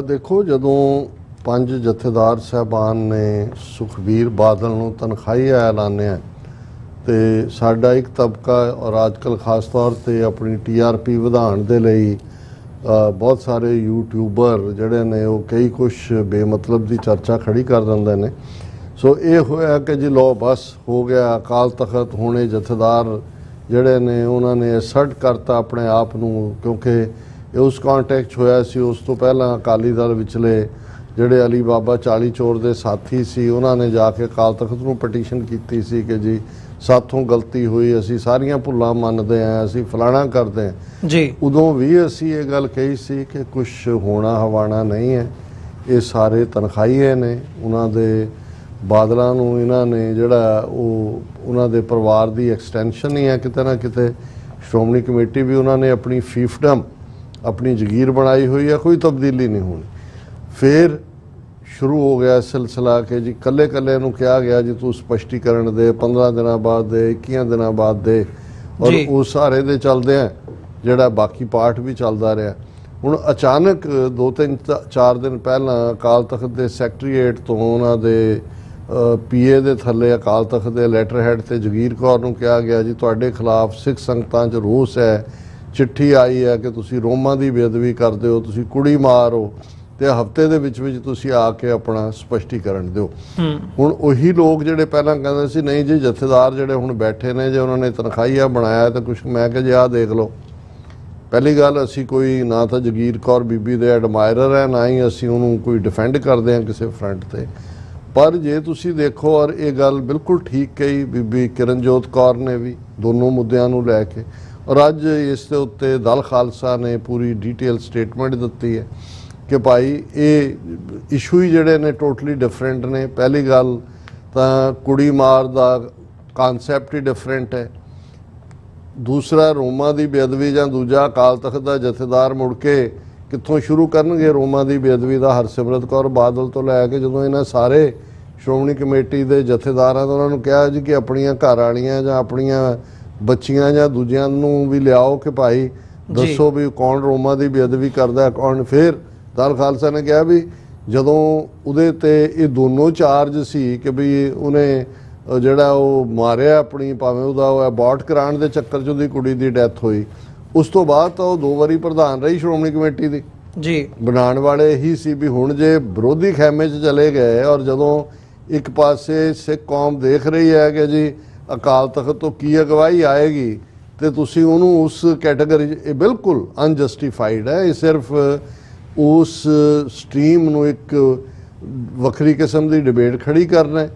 ਦੇਖੋ, ਜਦੋਂ 5 ਜਥੇਦਾਰ ਸਾਹਿਬਾਨ ਨੇ ਸੁਖਬੀਰ ਬਾਦਲ ਨੂੰ ਤਨਖਾਹੀ ਐਲਾਨਿਆ ਤੇ ਸਾਡਾ ਇੱਕ ਤਬਕਾ, ਔਰ ਅੱਜ ਕੱਲ੍ਹ ਖਾਸ ਤੌਰ 'ਤੇ ਆਪਣੀ TRP ਵਧਾਉਣ ਦੇ ਲਈ ਬਹੁਤ ਸਾਰੇ ਯੂਟਿਊਬਰ ਜਿਹੜੇ ਨੇ ਉਹ ਕਈ ਕੁਛ ਬੇਮਤਲਬ ਦੀ ਚਰਚਾ ਖੜੀ ਕਰ ਦਿੰਦੇ ਨੇ। ਸੋ ਇਹ ਹੋਇਆ ਕਿ ਜੀ ਲੋ ਬਸ ਹੋ ਗਿਆ, ਅਕਾਲ ਤਖਤ ਹੋਣੇ ਜਥੇਦਾਰ ਜਿਹੜੇ ਨੇ ਉਹਨਾਂ ਨੇ ਅਸਰਟ ਕਰਤਾ ਆਪਣੇ ਆਪ ਨੂੰ, ਕਿਉਂਕਿ ਇਹ ਉਸ ਕੰਟੈਕਸਟ ਹੋਇਆ ਸੀ। ਉਸ ਤੋਂ ਪਹਿਲਾਂ ਅਕਾਲੀ ਦਲ ਵਿਚਲੇ ਜਿਹੜੇ ਅਲੀ ਬਾਬਾ 40 ਚੋਰ ਦੇ ਸਾਥੀ ਸੀ ਉਹਨਾਂ ਨੇ ਜਾ ਕੇ ਅਕਾਲ ਤਖਤ ਨੂੰ ਪਟੀਸ਼ਨ ਕੀਤੀ ਸੀ ਕਿ ਜੀ ਸਾਥੋਂ ਗਲਤੀ ਹੋਈ, ਅਸੀਂ ਸਾਰੀਆਂ ਭੁੱਲਾਂ ਮੰਨਦੇ ਹਾਂ, ਅਸੀਂ ਫਲਾਣਾ ਕਰਦੇ ਹਾਂ ਜੀ। ਉਦੋਂ ਵੀ ਅਸੀਂ ਇਹ ਗੱਲ ਕਹੀ ਸੀ ਕਿ ਕੁਝ ਹੋਣਾ ਹਵਾਣਾ ਨਹੀਂ ਹੈ, ਇਹ ਸਾਰੇ ਤਨਖਾਹੀਏ ਨੇ। ਉਹਨਾਂ ਦੇ ਬਾਦਲਾਂ ਨੂੰ ਇਹਨਾਂ ਨੇ ਜਿਹੜਾ ਉਹ ਉਹਨਾਂ ਦੇ ਪਰਿਵਾਰ ਦੀ ਐਕਸਟੈਂਸ਼ਨ ਹੀ ਹੈ ਕਿਤੇ ਨਾ ਕਿਤੇ। ਸ਼੍ਰੋਮਣੀ ਕਮੇਟੀ ਵੀ ਉਹਨਾਂ ਨੇ ਆਪਣੀ ਫੀਫਡਮ ਆਪਣੀ ਜਗੀਰ ਬਣਾਈ ਹੋਈ ਹੈ, ਕੋਈ ਤਬਦੀਲੀ ਨਹੀਂ ਹੋਣੀ। ਫਿਰ ਸ਼ੁਰੂ ਹੋ ਗਿਆ ਸਿਲਸਿਲਾ ਕਿ ਜੀ ਕੱਲੇ ਕੱਲੇ ਨੂੰ ਕਿਹਾ ਗਿਆ ਜੀ ਤੂੰ ਸਪਸ਼ਟੀਕਰਨ ਦੇ, 15 ਦਿਨਾਂ ਬਾਅਦ ਦੇ, 21 ਦਿਨਾਂ ਬਾਅਦ ਦੇ, ਔਰ ਉਹ ਸਾਰੇ ਦੇ ਚੱਲਦੇ ਆ ਜਿਹੜਾ ਬਾਕੀ ਪਾਠ ਵੀ ਚੱਲਦਾ ਰਿਹਾ। ਹੁਣ ਅਚਾਨਕ 2-3-4 ਦਿਨ ਪਹਿਲਾਂ ਅਕਾਲ ਤਖਤ ਦੇ ਸੈਕਟਰੀਏਟ ਤੋਂ ਉਹਨਾਂ ਦੇ ਪੀਏ ਦੇ ਥੱਲੇ ਅਕਾਲ ਤਖਤ ਦੇ ਲੈਟਰ ਹੈਡ ਤੇ ਜਗੀਰ ਕੌਰ ਨੂੰ ਕਿਹਾ ਗਿਆ ਜੀ ਤੁਹਾਡੇ ਖਿਲਾਫ ਸਿੱਖ ਸੰਗਤਾਂ 'ਚ ਰੋਸ ਹੈ, ਚਿੱਠੀ ਆਈ ਹੈ ਕਿ ਤੁਸੀਂ ਰੋਮਾਂ ਦੀ ਬੇਅਦਬੀ ਕਰਦੇ ਹੋ, ਤੁਸੀਂ ਕੁੜੀ ਮਾਰ ਹੋ, ਤੇ ਹਫ਼ਤੇ ਦੇ ਵਿੱਚ ਤੁਸੀਂ ਆ ਕੇ ਆਪਣਾ ਸਪਸ਼ਟੀਕਰਨ ਦਿਓ। ਹੁਣ ਉਹੀ ਲੋਕ ਜਿਹੜੇ ਪਹਿਲਾਂ ਕਹਿੰਦੇ ਸੀ ਨਹੀਂ ਜੀ ਜਥੇਦਾਰ ਜਿਹੜੇ ਹੁਣ ਬੈਠੇ ਨੇ ਜੇ ਉਹਨਾਂ ਨੇ ਤਨਖਾਹੀਆ ਬਣਾਇਆ ਤਾਂ ਕੁਛ, ਮੈਂ ਕਿਹਾ ਜੀ ਆਹ ਦੇਖ ਲਓ। ਪਹਿਲੀ ਗੱਲ ਅਸੀਂ ਕੋਈ ਨਾ ਤਾਂ ਜਗੀਰ ਕੌਰ ਬੀਬੀ ਦੇ ਐਡਮਾਇਰਰ ਹੈ, ਨਾ ਹੀ ਅਸੀਂ ਉਹਨੂੰ ਕੋਈ ਡਿਫੈਂਡ ਕਰਦੇ ਹਾਂ ਕਿਸੇ ਫਰੰਟ ਤੇ। ਪਰ ਜੇ ਤੁਸੀਂ ਦੇਖੋ, ਔਰ ਇਹ ਗੱਲ ਬਿਲਕੁਲ ਠੀਕ ਕਹੀ ਬੀਬੀ ਕਿਰਨਜੋਤ ਕੌਰ ਨੇ ਵੀ ਦੋਨੋਂ ਮੁੱਦਿਆਂ ਨੂੰ ਲੈ ਕੇ, ਔਰ ਅੱਜ ਇਸ ਦੇ ਉੱਤੇ ਦਲ ਖਾਲਸਾ ਨੇ ਪੂਰੀ ਡਿਟੇਲ ਸਟੇਟਮੈਂਟ ਦਿੱਤੀ ਹੈ ਕਿ ਭਾਈ ਇਹ ਇਸ਼ੂ ਹੀ ਜਿਹੜੇ ਨੇ ਟੋਟਲੀ ਡਿਫਰੈਂਟ ਨੇ। ਪਹਿਲੀ ਗੱਲ ਤਾਂ ਕੁੜੀ ਮਾਰ ਦਾ ਕਾਨਸੈਪਟ ਹੀ ਡਿਫਰੈਂਟ ਹੈ। ਦੂਸਰਾ ਰੋਮਾਂ ਦੀ ਬੇਅਦਬੀ ਜਾਂ ਦੂਜਾ ਅਕਾਲ ਤਖਤ ਦਾ ਜਥੇਦਾਰ ਮੁੜ ਕੇ ਕਿੱਥੋਂ ਸ਼ੁਰੂ ਕਰਨਗੇ ਰੋਮਾਂ ਦੀ ਬੇਅਦਬੀ ਦਾ? ਹਰਸਿਮਰਤ ਕੌਰ ਬਾਦਲ ਤੋਂ ਲੈ ਕੇ ਜਦੋਂ ਇਹਨਾਂ ਸਾਰੇ ਸ਼੍ਰੋਮਣੀ ਕਮੇਟੀ ਦੇ ਜਥੇਦਾਰਾਂ ਨੇ ਉਹਨਾਂ ਨੂੰ ਕਿਹਾ ਜੀ ਕਿ ਆਪਣੀਆਂ ਘਰ ਵਾਲੀਆਂ ਜਾਂ ਆਪਣੀਆਂ ਬੱਚੀਆਂ ਜਾਂ ਦੂਜਿਆਂ ਨੂੰ ਵੀ ਲਿਆਓ ਕਿ ਭਾਈ ਦੱਸੋ ਵੀ ਕੌਣ ਰੋਮਾਂ ਦੀ ਬੇਅਦਬੀ ਕਰਦਾ ਕੌਣ। ਫਿਰ ਦਲ ਖਾਲਸਾ ਨੇ ਕਿਹਾ ਵੀ ਜਦੋਂ ਉਹਦੇ ਤੇ ਇਹ ਦੋਨੋਂ ਚਾਰਜ ਸੀ ਕਿ ਵੀ ਉਹਨੇ ਜਿਹੜਾ ਉਹ ਮਾਰਿਆ ਆਪਣੀ, ਭਾਵੇਂ ਉਹਦਾ ਉਹ ਅਬੋਰਟ ਕਰਾਉਣ ਦੇ ਚੱਕਰ 'ਚ ਉਹਦੀ ਕੁੜੀ ਦੀ ਡੈਥ ਹੋਈ, ਉਸ ਤੋਂ ਬਾਅਦ ਤਾਂ ਉਹ 2 ਵਾਰੀ ਪ੍ਰਧਾਨ ਰਹੀ ਸ਼੍ਰੋਮਣੀ ਕਮੇਟੀ ਦੀ। ਜੀ ਬਣਾਉਣ ਵਾਲੇ ਇਹੀ ਸੀ ਵੀ ਹੁਣ ਜੇ ਵਿਰੋਧੀ ਖੈਮੇ 'ਚ ਚਲੇ ਗਏ, ਔਰ ਜਦੋਂ ਇੱਕ ਪਾਸੇ ਸਿੱਖ ਕੌਮ ਦੇਖ ਰਹੀ ਹੈ ਕਿ ਜੀ ਅਕਾਲ ਤਖਤ ਤੋਂ ਕੀ ਅਗਵਾਈ ਆਏਗੀ, ਤੇ ਤੁਸੀਂ ਉਹਨੂੰ ਉਸ ਕੈਟਾਗਰੀ, ਇਹ ਬਿਲਕੁਲ ਅਨਜਸਟੀਫਾਈਡ ਹੈ। ਇਹ ਸਿਰਫ ਉਸ ਸਟਰੀਮ ਨੂੰ ਇੱਕ ਵੱਖਰੀ ਕਿਸਮ ਦੀ ਡਿਬੇਟ ਖੜੀ ਕਰਨਾ ਹੈ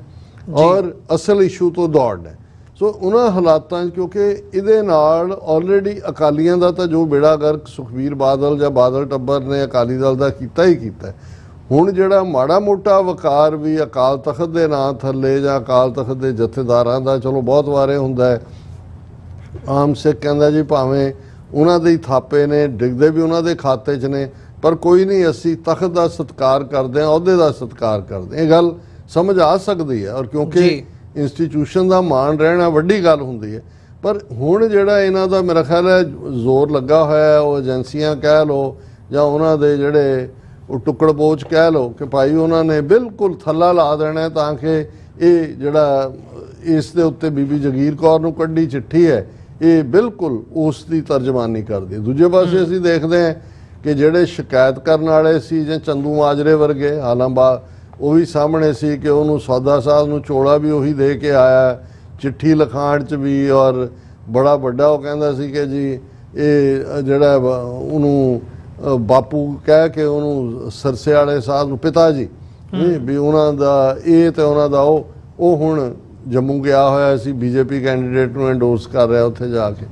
ਔਰ ਅਸਲ ਇਸ਼ੂ ਤੋਂ ਦੌੜਨਾ ਹੈ। ਸੋ ਉਹਨਾਂ ਹਾਲਾਤਾਂ 'ਚ ਕਿਉਂਕਿ ਇਹਦੇ ਨਾਲ ਆਲਰੇਡੀ ਅਕਾਲੀਆਂ ਦਾ ਤਾਂ ਜੋ ਬੇੜਾ ਗਰਕ ਸੁਖਬੀਰ ਬਾਦਲ ਜਾਂ ਬਾਦਲ ਟੱਬਰ ਨੇ ਅਕਾਲੀ ਦਲ ਦਾ ਕੀਤਾ ਹੀ ਕੀਤਾ। ਹੁਣ ਜਿਹੜਾ ਮਾੜਾ ਮੋਟਾ ਵਕਾਰ ਵੀ ਅਕਾਲ ਤਖਤ ਦੇ ਨਾਂ ਥੱਲੇ ਜਾਂ ਅਕਾਲ ਤਖਤ ਦੇ ਜਥੇਦਾਰਾਂ ਦਾ, ਚਲੋ ਬਹੁਤ ਵਾਰੇ ਹੁੰਦਾ ਹੈ, ਆਮ ਸਿੱਖ ਕਹਿੰਦਾ ਜੀ ਭਾਵੇਂ ਉਹਨਾਂ ਦੇ ਹੀ ਥਾਪੇ ਨੇ, ਡਿੱਗਦੇ ਵੀ ਉਹਨਾਂ ਦੇ ਖਾਤੇ 'ਚ ਨੇ, ਪਰ ਕੋਈ ਨਹੀਂ, ਅਸੀਂ ਤਖਤ ਦਾ ਸਤਿਕਾਰ ਕਰਦੇ ਹਾਂ, ਅਹੁਦੇ ਦਾ ਸਤਿਕਾਰ ਕਰਦੇ ਹਾਂ। ਇਹ ਗੱਲ ਸਮਝ ਆ ਸਕਦੀ ਹੈ, ਔਰ ਕਿਉਂਕਿ ਇੰਸਟੀਟਿਊਸ਼ਨ ਦਾ ਮਾਣ ਰਹਿਣਾ ਵੱਡੀ ਗੱਲ ਹੁੰਦੀ ਹੈ। ਪਰ ਹੁਣ ਜਿਹੜਾ ਇਹਨਾਂ ਦਾ ਮੇਰਾ ਖਿਆਲ ਹੈ ਜ਼ੋਰ ਲੱਗਾ ਹੋਇਆ, ਉਹ ਏਜੰਸੀਆਂ ਕਹਿ ਲਓ ਜਾਂ ਉਹਨਾਂ ਦੇ ਜਿਹੜੇ ਉਹ ਟੁੱਕੜ ਬੋਝ ਕਹਿ ਲਓ ਕਿ ਭਾਈ ਉਹਨਾਂ ਨੇ ਬਿਲਕੁਲ ਥੱਲਾ ਲਾ ਦੇਣਾ ਤਾਂ ਕਿ ਇਹ ਜਿਹੜਾ ਇਸ ਦੇ ਉੱਤੇ ਬੀਬੀ ਜਗੀਰ ਕੌਰ ਨੂੰ ਕੱਢੀ ਚਿੱਠੀ ਹੈ ਇਹ ਬਿਲਕੁਲ ਉਸ ਦੀ ਤਰਜਮਾਨੀ ਕਰਦੀ ਹੈ। ਦੂਜੇ ਪਾਸੇ ਅਸੀਂ ਦੇਖਦੇ ਹਾਂ ਕਿ ਜਿਹੜੇ ਸ਼ਿਕਾਇਤ ਕਰਨ ਵਾਲੇ ਸੀ ਜਾਂ ਚੰਦੂ ਮਾਜਰੇ ਵਰਗੇ, ਹਾਲਾਂਕਿ ਉਹ ਵੀ ਸਾਹਮਣੇ ਸੀ ਕਿ ਉਹਨੂੰ ਸੌਦਾ ਸਾਹਿਬ ਨੂੰ ਚੋਲਾ ਵੀ ਉਹੀ ਦੇ ਕੇ ਆਇਆ, ਚਿੱਠੀ ਲਿਖਾਣ 'ਚ ਵੀ, ਔਰ ਬੜਾ ਵੱਡਾ ਉਹ ਕਹਿੰਦਾ ਸੀ ਕਿ ਜੀ ਇਹ ਜਿਹੜਾ ਉਹਨੂੰ ਬਾਪੂ ਕਹਿ ਕੇ ਉਹਨੂੰ ਸਰਸੇ ਵਾਲੇ ਸਾਹਿਬ ਨੂੰ ਪਿਤਾ ਜੀ ਵੀ ਉਹਨਾਂ ਦਾ ਇਹ ਤੇ ਉਹਨਾਂ ਦਾ ਉਹ ਹੁਣ ਜੰਮੂ ਗਿਆ ਹੋਇਆ ਸੀ, ਬੀਜੇਪੀ ਕੈਂਡੀਡੇਟ ਨੂੰ ਐਂਡੋਰਸ ਕਰ ਰਿਹਾ ਉੱਥੇ ਜਾ ਕੇ।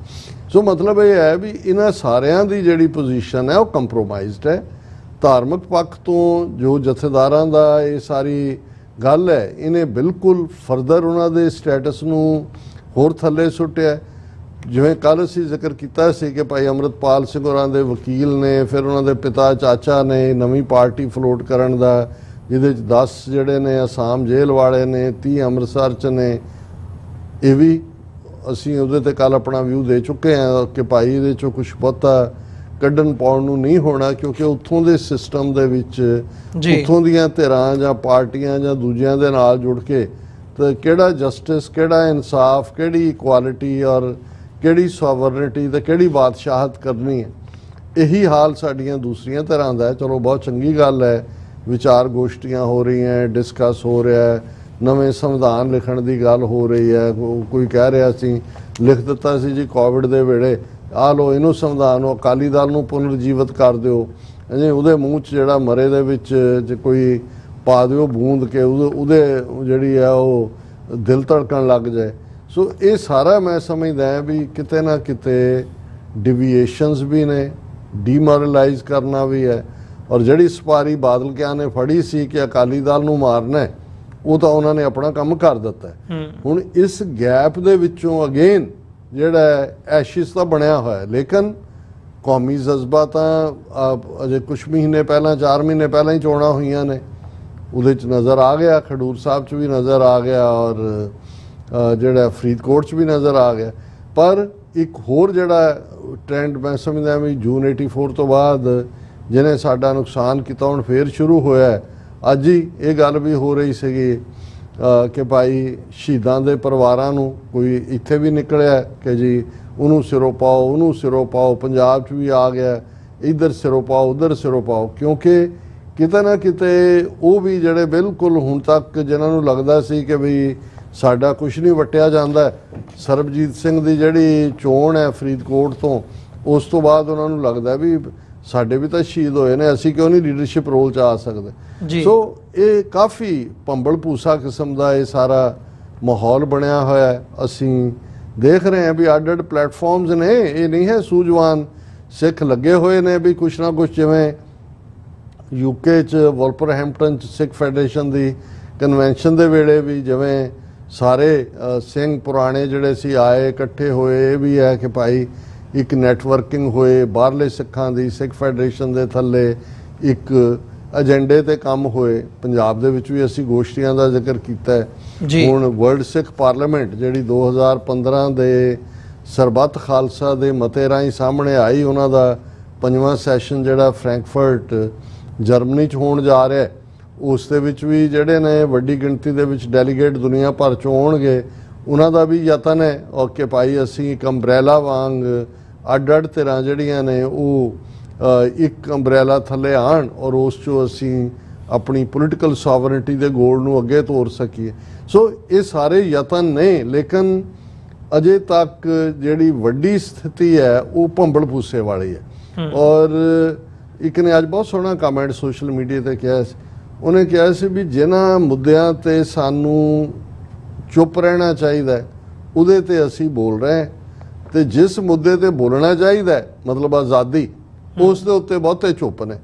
ਸੋ ਮਤਲਬ ਇਹ ਹੈ ਵੀ ਇਹਨਾਂ ਸਾਰਿਆਂ ਦੀ ਜਿਹੜੀ ਪੋਜੀਸ਼ਨ ਹੈ ਉਹ ਕੰਪਰੋਮਾਈਜ਼ਡ ਹੈ। ਧਾਰਮਿਕ ਪੱਖ ਤੋਂ ਜੋ ਜਥੇਦਾਰਾਂ ਦਾ ਇਹ ਸਾਰੀ ਗੱਲ ਹੈ, ਇਹਨੇ ਬਿਲਕੁਲ ਫਰਦਰ ਉਹਨਾਂ ਦੇ ਸਟੇਟਸ ਨੂੰ ਹੋਰ ਥੱਲੇ ਸੁੱਟਿਆ। ਜਿਵੇਂ ਕੱਲ੍ਹ ਅਸੀਂ ਜ਼ਿਕਰ ਕੀਤਾ ਸੀ ਕਿ ਭਾਈ ਅੰਮ੍ਰਿਤਪਾਲ ਸਿੰਘ ਹੋਰਾਂ ਦੇ ਵਕੀਲ ਨੇ, ਫਿਰ ਉਹਨਾਂ ਦੇ ਪਿਤਾ ਚਾਚਾ ਨੇ ਨਵੀਂ ਪਾਰਟੀ ਫਲੋਟ ਕਰਨ ਦਾ, ਜਿਹਦੇ 'ਚ 10 ਜਿਹੜੇ ਨੇ ਅਸਾਮ ਜੇਲ੍ਹ ਵਾਲੇ ਨੇ, 30 ਅੰਮ੍ਰਿਤਸਰ 'ਚ ਨੇ। ਇਹ ਵੀ ਅਸੀਂ ਉਹਦੇ 'ਤੇ ਕੱਲ੍ਹ ਆਪਣਾ ਵਿਊ ਦੇ ਚੁੱਕੇ ਹਾਂ ਕਿ ਭਾਈ ਇਹਦੇ 'ਚੋਂ ਕੁਛ ਬਹੁਤਾ ਕੱਢਣ ਪਾਉਣ ਨੂੰ ਨਹੀਂ ਹੋਣਾ, ਕਿਉਂਕਿ ਉੱਥੋਂ ਦੇ ਸਿਸਟਮ ਦੇ ਵਿੱਚ ਉੱਥੋਂ ਦੀਆਂ ਧਿਰਾਂ ਜਾਂ ਪਾਰਟੀਆਂ ਜਾਂ ਦੂਜਿਆਂ ਦੇ ਨਾਲ ਜੁੜ ਕੇ ਤਾਂ ਕਿਹੜਾ ਜਸਟਿਸ, ਕਿਹੜਾ ਇਨਸਾਫ, ਕਿਹੜੀ ਇਕੁਆਲਿਟੀ ਔਰ ਕਿਹੜੀ ਸੋਵਰਨਿਟੀ ਤੇ ਕਿਹੜੀ ਬਾਦਸ਼ਾਹਤ ਕਰਨੀ ਹੈ, ਇਹੀ ਹਾਲ ਸਾਡੀਆਂ ਦੂਸਰੀਆਂ ਤਰ੍ਹਾਂ ਦਾ ਹੈ। ਚਲੋ ਬਹੁਤ ਚੰਗੀ ਗੱਲ ਹੈ, ਵਿਚਾਰ ਗੋਸ਼ਟੀਆਂ ਹੋ ਰਹੀਆਂ, ਡਿਸਕਸ ਹੋ ਰਿਹਾ ਹੈ, ਨਵੇਂ ਸੰਵਿਧਾਨ ਲਿਖਣ ਦੀ ਗੱਲ ਹੋ ਰਹੀ ਹੈ। ਕੋਈ ਕਹਿ ਰਿਹਾ ਸੀ ਲਿਖ ਦਿੱਤਾ ਸੀ ਜੀ ਕੋਵਿਡ ਦੇ ਵੇਲੇ, ਆਹ ਲਓ ਇਹਨੂੰ ਸੰਵਿਧਾਨ ਨੂੰ ਅਕਾਲੀ ਦਲ ਨੂੰ ਪੁਨਰ ਜੀਵਿਤ ਕਰ ਦਿਓ, ਜੀ ਉਹਦੇ ਮੂੰਹ 'ਚ ਜਿਹੜਾ ਮਰੇ ਦੇ ਵਿੱਚ ਜੇ ਕੋਈ ਪਾ ਦਿਓ ਬੂੰਦ ਕੇ ਉਹਦੇ ਜਿਹੜੀ ਆ ਉਹ ਦਿਲ ਧੜਕਣ ਲੱਗ ਜਾਏ। ਸੋ ਇਹ ਸਾਰਾ ਮੈਂ ਸਮਝਦਾ ਵੀ ਕਿਤੇ ਨਾ ਕਿਤੇ ਡਿਵੀਏਸ਼ਨਸ ਵੀ ਨੇ, ਡੀਮੋਰਲਾਈਜ਼ ਕਰਨਾ ਵੀ ਹੈ। ਔਰ ਜਿਹੜੀ ਸਪਾਰੀ ਬਾਦਲ ਕਿਆਂ ਨੇ ਫੜੀ ਸੀ ਕਿ ਅਕਾਲੀ ਦਲ ਨੂੰ ਮਾਰਨਾ ਹੈ, ਉਹ ਤਾਂ ਉਹਨਾਂ ਨੇ ਆਪਣਾ ਕੰਮ ਕਰ ਦਿੱਤਾ ਹੈ। ਹੁਣ ਇਸ ਗੈਪ ਦੇ ਵਿੱਚੋਂ ਅਗੇਨ ਜਿਹੜਾ ਐਸ਼ਿਸ ਤਾਂ ਬਣਿਆ ਹੋਇਆ, ਲੇਕਿਨ ਕੌਮੀ ਜਜ਼ਬਾ ਤਾਂ ਅਜੇ ਕੁਛ ਮਹੀਨੇ ਪਹਿਲਾਂ, 4 ਮਹੀਨੇ ਪਹਿਲਾਂ ਹੀ ਚੋਣਾਂ ਹੋਈਆਂ ਨੇ, ਉਹਦੇ 'ਚ ਨਜ਼ਰ ਆ ਗਿਆ, ਖਡੂਰ ਸਾਹਿਬ 'ਚ ਵੀ ਨਜ਼ਰ ਆ ਗਿਆ, ਔਰ ਜਿਹੜਾ ਫਰੀਦਕੋਟ 'ਚ ਵੀ ਨਜ਼ਰ ਆ ਗਿਆ। ਪਰ ਇੱਕ ਹੋਰ ਜਿਹੜਾ ਟ੍ਰੈਂਡ ਮੈਂ ਸਮਝਦਾ ਵੀ ਜੂਨ 84 ਤੋਂ ਬਾਅਦ ਜਿਹਨੇ ਸਾਡਾ ਨੁਕਸਾਨ ਕੀਤਾ, ਹੁਣ ਫੇਰ ਸ਼ੁਰੂ ਹੋਇਆ। ਅੱਜ ਹੀ ਇਹ ਗੱਲ ਵੀ ਹੋ ਰਹੀ ਸੀਗੀ ਕਿ ਭਾਈ ਸ਼ਹੀਦਾਂ ਦੇ ਪਰਿਵਾਰਾਂ ਨੂੰ ਕੋਈ ਇੱਥੇ ਵੀ ਨਿਕਲਿਆ ਕਿ ਜੀ ਉਹਨੂੰ ਸਿਰੋਂ ਪਾਓ, ਉਹਨੂੰ ਸਿਰੋਂ ਪਾਓ। ਪੰਜਾਬ 'ਚ ਵੀ ਆ ਗਿਆ, ਇੱਧਰ ਸਿਰੋਂ ਪਾਓ, ਉੱਧਰ ਸਿਰੋਂ ਪਾਓ, ਕਿਉਂਕਿ ਕਿਤੇ ਨਾ ਕਿਤੇ ਉਹ ਵੀ ਜਿਹੜੇ ਬਿਲਕੁਲ ਹੁਣ ਤੱਕ ਜਿਨ੍ਹਾਂ ਨੂੰ ਲੱਗਦਾ ਸੀ ਕਿ ਵੀ ਸਾਡਾ ਕੁਛ ਨਹੀਂ ਵਟਿਆ ਜਾਂਦਾ, ਸਰਬਜੀਤ ਸਿੰਘ ਦੀ ਜਿਹੜੀ ਚੋਣ ਹੈ ਫਰੀਦਕੋਟ ਤੋਂ, ਉਸ ਤੋਂ ਬਾਅਦ ਉਹਨਾਂ ਨੂੰ ਲੱਗਦਾ ਵੀ ਸਾਡੇ ਵੀ ਤਾਂ ਸ਼ਹੀਦ ਹੋਏ ਨੇ, ਅਸੀਂ ਕਿਉਂ ਨਹੀਂ ਲੀਡਰਸ਼ਿਪ ਰੋਲ 'ਚ ਆ ਸਕਦੇ। ਸੋ ਇਹ ਕਾਫੀ ਭੰਬਲ ਭੂਸਾ ਕਿਸਮ ਦਾ ਇਹ ਸਾਰਾ ਮਾਹੌਲ ਬਣਿਆ ਹੋਇਆ ਹੈ। ਅਸੀਂ ਦੇਖ ਰਹੇ ਹਾਂ ਵੀ ਅੱਡ-ਅੱਡ ਪਲੇਟਫਾਰਮਸ ਨੇ, ਇਹ ਨਹੀਂ ਹੈ ਸੂਝਵਾਨ ਸਿੱਖ ਲੱਗੇ ਹੋਏ ਨੇ ਵੀ ਕੁਛ ਨਾ ਕੁਛ, ਜਿਵੇਂ UK 'ਚ ਵੋਲਪਰਹੈਂਪਟਨ 'ਚ ਸਿੱਖ ਫੈਡਰੇਸ਼ਨ ਦੀ ਕਨਵੈਨਸ਼ਨ ਦੇ ਵੇਲੇ ਵੀ ਜਿਵੇਂ ਸਾਰੇ ਸਿੰਘ ਪੁਰਾਣੇ ਜਿਹੜੇ ਸੀ ਆਏ, ਇਕੱਠੇ ਹੋਏ। ਇਹ ਵੀ ਹੈ ਕਿ ਭਾਈ ਇੱਕ ਨੈਟਵਰਕਿੰਗ ਹੋਏ ਬਾਹਰਲੇ ਸਿੱਖਾਂ ਦੀ, ਸਿੱਖ ਫੈਡਰੇਸ਼ਨ ਦੇ ਥੱਲੇ ਇੱਕ ਏਜੰਡੇ ਤੇ ਕੰਮ ਹੋਏ। ਪੰਜਾਬ ਦੇ ਵਿੱਚ ਵੀ ਅਸੀਂ ਗੋਸ਼ਟੀਆਂ ਦਾ ਜ਼ਿਕਰ ਕੀਤਾ ਹੈ। ਹੁਣ ਵਰਲਡ ਸਿੱਖ ਪਾਰਲੀਮੈਂਟ ਜਿਹੜੀ 2015 ਦੇ ਸਰਬੱਤ ਖਾਲਸਾ ਦੇ ਮਤੇ ਰਾਹੀਂ ਸਾਹਮਣੇ ਆਈ, ਉਹਨਾਂ ਦਾ 5ਵਾਂ ਸੈਸ਼ਨ ਜਿਹੜਾ ਫਰੈਂਕਫਰਟ ਜਰਮਨੀ 'ਚ ਹੋਣ ਜਾ ਰਿਹਾ, ਉਸ ਦੇ ਵਿੱਚ ਵੀ ਜਿਹੜੇ ਨੇ ਵੱਡੀ ਗਿਣਤੀ ਦੇ ਵਿੱਚ ਡੈਲੀਗੇਟ ਦੁਨੀਆ ਭਰ 'ਚੋਂ ਆਉਣਗੇ। ਉਹਨਾਂ ਦਾ ਵੀ ਯਤਨ ਹੈ ਔਰ ਕਿ ਭਾਈ ਅਸੀਂ ਇੱਕ ਅੰਬਰੇਲਾ ਵਾਂਗ ਅੱਡ-ਅੱਡ ਧਿਰਾਂ ਜਿਹੜੀਆਂ ਨੇ ਉਹ ਇੱਕ ਅੰਬਰੇਲਾ ਥੱਲੇ ਆਉਣ ਔਰ ਉਸ 'ਚੋਂ ਅਸੀਂ ਆਪਣੀ ਪੋਲੀਟੀਕਲ ਸੋਵਰਨਟੀ ਦੇ ਗੋਲ ਨੂੰ ਅੱਗੇ ਤੋਰ ਸਕੀਏ। ਸੋ ਇਹ ਸਾਰੇ ਯਤਨ ਨੇ, ਲੇਕਿਨ ਅਜੇ ਤੱਕ ਜਿਹੜੀ ਵੱਡੀ ਸਥਿਤੀ ਹੈ ਉਹ ਭੰਬਲ ਭੂਸੇ ਵਾਲੀ ਹੈ। ਔਰ ਇੱਕ ਨੇ ਅੱਜ ਬਹੁਤ ਸੋਹਣਾ ਕਮੈਂਟ ਸੋਸ਼ਲ ਮੀਡੀਆ ਤੇ ਕਿਹਾ ਸੀ, ਉਹਨੇ ਕਿਹਾ ਸੀ ਵੀ ਜਿਨ੍ਹਾਂ ਮੁੱਦਿਆਂ ਤੇ ਸਾਨੂੰ ਚੁੱਪ ਰਹਿਣਾ ਚਾਹੀਦਾ ਉਹਦੇ ਤੇ ਅਸੀਂ ਬੋਲ ਰਹੇ, ਤੇ ਜਿਸ ਮੁੱਦੇ ਤੇ ਬੋਲਣਾ ਚਾਹੀਦਾ ਮਤਲਬ ਆਜ਼ਾਦੀ, ਉਸ ਦੇ ਉੱਤੇ ਬਹੁਤੇ ਚੁੱਪ ਨੇ।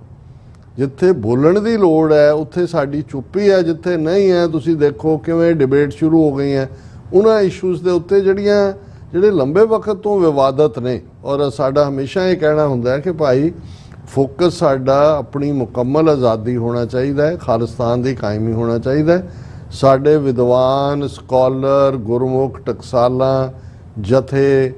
ਜਿੱਥੇ ਬੋਲਣ ਦੀ ਲੋੜ ਹੈ ਉੱਥੇ ਸਾਡੀ ਚੁੱਪੀ ਹੈ, ਜਿੱਥੇ ਨਹੀਂ ਹੈ ਤੁਸੀਂ ਦੇਖੋ ਕਿਵੇਂ ਡਿਬੇਟ ਸ਼ੁਰੂ ਹੋ ਗਈਆਂ ਉਹਨਾਂ ਇਸ਼ੂਜ਼ ਦੇ ਉੱਤੇ ਜਿਹੜੇ ਲੰਬੇ ਵਕਤ ਤੋਂ ਵਿਵਾਦਤ ਨੇ। ਔਰ ਸਾਡਾ ਹਮੇਸ਼ਾ ਇਹ ਕਹਿਣਾ ਹੁੰਦਾ ਹੈ ਕਿ ਭਾਈ ਫੋਕਸ ਸਾਡਾ ਆਪਣੀ ਮੁਕੰਮਲ ਆਜ਼ਾਦੀ ਹੋਣਾ ਚਾਹੀਦਾ ਹੈ, ਖਾਲਿਸਤਾਨ ਦੀ ਕਾਇਮੀ ਹੋਣਾ ਚਾਹੀਦਾ ਹੈ। ਸਾਡੇ ਵਿਦਵਾਨ, ਸਕਾਲਰ, ਗੁਰਮੁਖ, ਟਕਸਾਲਾਂ, ਜਥੇ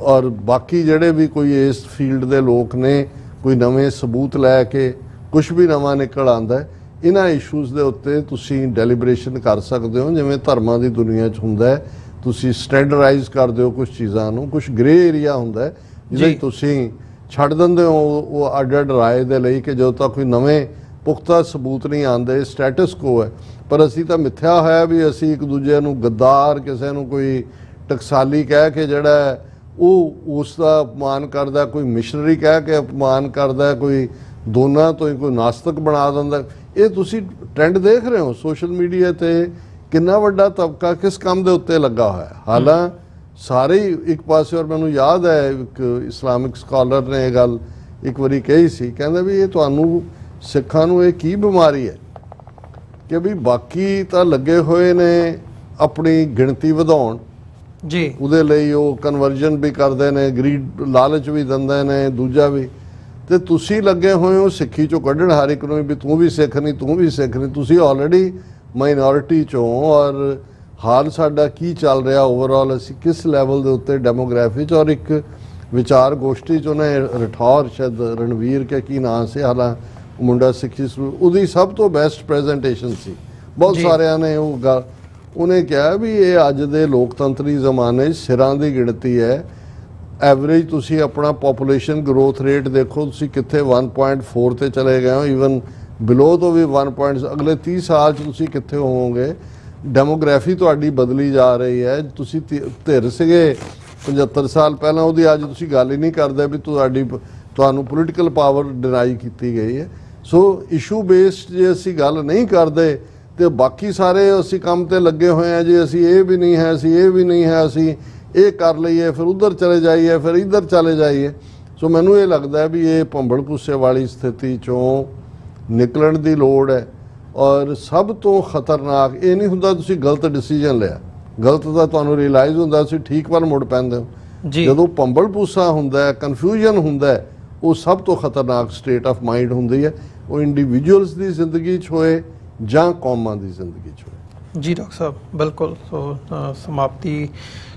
ਔਰ ਬਾਕੀ ਜਿਹੜੇ ਵੀ ਕੋਈ ਇਸ ਫੀਲਡ ਦੇ ਲੋਕ ਨੇ, ਕੋਈ ਨਵੇਂ ਸਬੂਤ ਲੈ ਕੇ ਕੁਝ ਵੀ ਨਵਾਂ ਨਿਕਲ ਆਉਂਦਾ, ਇਹਨਾਂ ਇਸ਼ੂਜ਼ ਦੇ ਉੱਤੇ ਤੁਸੀਂ ਡੈਲੀਬਰੇਸ਼ਨ ਕਰ ਸਕਦੇ ਹੋ, ਜਿਵੇਂ ਧਰਮਾਂ ਦੀ ਦੁਨੀਆ 'ਚ ਹੁੰਦਾ ਹੈ। ਤੁਸੀਂ ਸਟੈਂਡਰਡਾਈਜ਼ ਕਰਦੇ ਹੋ ਕੁਝ ਚੀਜ਼ਾਂ ਨੂੰ, ਕੁਝ ਗ੍ਰੇ ਏਰੀਆ ਹੁੰਦਾ ਹੈ ਜਿਹਦੇ ਤੁਸੀਂ ਛੱਡ ਦਿੰਦੇ ਹੋ ਉਹ ਅੱਡ-ਅੱਡ ਰਾਏ ਦੇ ਲਈ ਕਿ ਜਦੋਂ ਤੱਕ ਕੋਈ ਨਵੇਂ ਪੁਖਤਾ ਸਬੂਤ ਨਹੀਂ ਆਉਂਦੇ, ਸਟੇਟਸ ਕੋ ਹੈ। ਪਰ ਅਸੀਂ ਤਾਂ ਮਿੱਥਿਆ ਹੋਇਆ ਵੀ ਅਸੀਂ ਇੱਕ ਦੂਜੇ ਨੂੰ ਗੱਦਾਰ, ਕਿਸੇ ਨੂੰ ਕੋਈ ਟਕਸਾਲੀ ਕਹਿ ਕੇ ਜਿਹੜਾ ਉਹ ਉਸ ਦਾ ਅਪਮਾਨ ਕਰਦਾ, ਕੋਈ ਮਿਸ਼ਨਰੀ ਕਹਿ ਕੇ ਅਪਮਾਨ ਕਰਦਾ, ਕੋਈ ਦੋਨਾਂ ਤੋਂ ਹੀ ਕੋਈ ਨਾਸਤਕ ਬਣਾ ਦਿੰਦਾ। ਇਹ ਤੁਸੀਂ ਟ੍ਰੈਂਡ ਦੇਖ ਰਹੇ ਹੋ ਸੋਸ਼ਲ ਮੀਡੀਆ ਤੇ, ਕਿੰਨਾ ਵੱਡਾ ਤਬਕਾ ਕਿਸ ਕੰਮ ਦੇ ਉੱਤੇ ਲੱਗਾ ਹੋਇਆ। ਹਾਲਾਂ ਸਾਰੇ ਹੀ ਇੱਕ ਪਾਸੇ, ਔਰ ਮੈਨੂੰ ਯਾਦ ਹੈ ਇੱਕ ਇਸਲਾਮਿਕ ਸਕਾਲਰ ਨੇ ਇਹ ਗੱਲ ਇੱਕ ਵਾਰੀ ਕਹੀ ਸੀ, ਕਹਿੰਦਾ ਵੀ ਇਹ ਤੁਹਾਨੂੰ ਸਿੱਖਾਂ ਨੂੰ ਇਹ ਕੀ ਬਿਮਾਰੀ ਹੈ ਕਿ ਵੀ ਬਾਕੀ ਤਾਂ ਲੱਗੇ ਹੋਏ ਨੇ ਆਪਣੀ ਗਿਣਤੀ ਵਧਾਉਣ ਜੀ, ਉਹਦੇ ਲਈ ਉਹ ਕਨਵਰਜਨ ਵੀ ਕਰਦੇ ਨੇ, ਗਰੀਡ ਲਾਲਚ ਵੀ ਦਿੰਦੇ ਨੇ, ਦੂਜਾ ਵੀ, ਤੇ ਤੁਸੀਂ ਲੱਗੇ ਹੋਏ ਹੋ ਸਿੱਖੀ ਚੋਂ ਕੱਢਣ ਹਰ ਇੱਕ ਨੂੰ ਵੀ ਤੂੰ ਵੀ ਸਿੱਖ ਨਹੀਂ, ਤੂੰ ਵੀ ਸਿੱਖ ਨਹੀਂ। ਤੁਸੀਂ ਆਲਰੇਡੀ ਮਾਈਨੋਰਿਟੀ ਚੋਂ, ਔਰ ਹਾਲ ਸਾਡਾ ਕੀ ਚੱਲ ਰਿਹਾ ਓਵਰਆਲ, ਅਸੀਂ ਕਿਸ ਲੈਵਲ ਦੇ ਉੱਤੇ ਡੈਮੋਗ੍ਰਾਫੀ 'ਚ। ਔਰ ਇੱਕ ਵਿਚਾਰ ਗੋਸ਼ਟੀ 'ਚ ਉਹਨੇ ਰਠੌਰ, ਸ਼ਾਇਦ ਰਣਵੀਰ ਕੇ ਕੀ ਨਾਂ ਸੀ, ਹਾਲਾਂ ਮੁੰਡਾ ਸਿੱਖੀ ਉਹਦੀ ਸਭ ਤੋਂ ਬੈਸਟ ਪ੍ਰੈਜੈਂਟੇਸ਼ਨ ਸੀ। ਬਹੁਤ ਸਾਰਿਆਂ ਨੇ ਉਹ ਗੱਲ, ਉਹਨੇ ਕਿਹਾ ਵੀ ਇਹ ਅੱਜ ਦੇ ਲੋਕਤੰਤਰੀ ਜ਼ਮਾਨੇ 'ਚ ਸਿਰਾਂ ਦੀ ਗਿਣਤੀ ਹੈ, ਐਵਰੇਜ ਤੁਸੀਂ ਆਪਣਾ ਪੋਪੂਲੇਸ਼ਨ ਗਰੋਥ ਰੇਟ ਦੇਖੋ, ਤੁਸੀਂ ਕਿੱਥੇ 1.4 ਤੇ ਚਲੇ ਗਏ ਹੋ, ਈਵਨ ਬਿਲੋ ਤੋਂ ਵੀ 1. ਅਗਲੇ 30 ਸਾਲ 'ਚ ਤੁਸੀਂ ਕਿੱਥੇ ਹੋਵੋਗੇ। ਡੈਮੋਗ੍ਰਾਫੀ ਤੁਹਾਡੀ ਬਦਲੀ ਜਾ ਰਹੀ ਹੈ। ਤੁਸੀਂ ਧਿਰ ਸੀਗੇ 75 ਸਾਲ ਪਹਿਲਾਂ, ਉਹਦੀ ਅੱਜ ਤੁਸੀਂ ਗੱਲ ਹੀ ਨਹੀਂ ਕਰਦੇ ਵੀ ਤੁਹਾਨੂੰ ਪੋਲੀਟੀਕਲ ਪਾਵਰ ਡਿਨਾਈ ਕੀਤੀ ਗਈ ਹੈ। ਸੋ ਇਸ਼ੂ ਬੇਸਡ ਜੇ ਅਸੀਂ ਗੱਲ ਨਹੀਂ ਕਰਦੇ ਤੇ ਬਾਕੀ ਸਾਰੇ ਅਸੀਂ ਕੰਮ ਤੇ ਲੱਗੇ ਹੋਏ ਆ ਜੀ, ਅਸੀਂ ਇਹ ਵੀ ਨਹੀਂ ਹੈ, ਅਸੀਂ ਇਹ ਵੀ ਨਹੀਂ ਹੈ, ਅਸੀਂ ਇਹ ਕਰ ਲਈਏ, ਫਿਰ ਉਧਰ ਚਲੇ ਜਾਈਏ, ਫਿਰ ਇੱਧਰ ਚਲੇ ਜਾਈਏ। ਸੋ ਮੈਨੂੰ ਇਹ ਲੱਗਦਾ ਵੀ ਇਹ ਭੰਬਲ ਭੁੱਸੇ ਵਾਲੀ ਸਥਿਤੀ 'ਚੋਂ ਨਿਕਲਣ ਦੀ ਲੋੜ ਹੈ। ਔਰ ਸਭ ਤੋਂ ਖਤਰਨਾਕ ਇਹ ਨਹੀਂ ਹੁੰਦਾ ਤੁਸੀਂ ਗਲਤ ਡਿਸੀਜਨ ਲਿਆ, ਗਲਤ ਦਾ ਤੁਹਾਨੂੰ ਰਿਅਲਾਈਜ਼ ਹੁੰਦਾ, ਤੁਸੀਂ ਠੀਕ ਵੱਲ ਮੁੜ ਪੈਂਦੇ ਹੋ। ਜਦੋਂ ਭੰਬਲ ਭੁੱਸਾ ਹੁੰਦਾ ਹੈ, ਕਨਫਿਊਜ਼ਨ ਹੁੰਦਾ ਹੈ, ਉਹ ਸਭ ਤੋਂ ਖਤਰਨਾਕ ਸਟੇਟ ਆਫ ਮਾਈਂਡ ਹੁੰਦੀ ਹੈ। ਉਹ ਇੰਡੀਵਿਜੂਅਲਸ ਦੀ ਜ਼ਿੰਦਗੀ 'ਚ ਹੋਏ ਜਾਂ ਕੌਮਾਂ ਦੀ ਜ਼ਿੰਦਗੀ 'ਚ ਹੋਏ। ਜੀ ਡਾਕਟਰ ਸਾਹਿਬ, ਬਿਲਕੁਲ। ਸੋ ਸਮਾਪਤੀ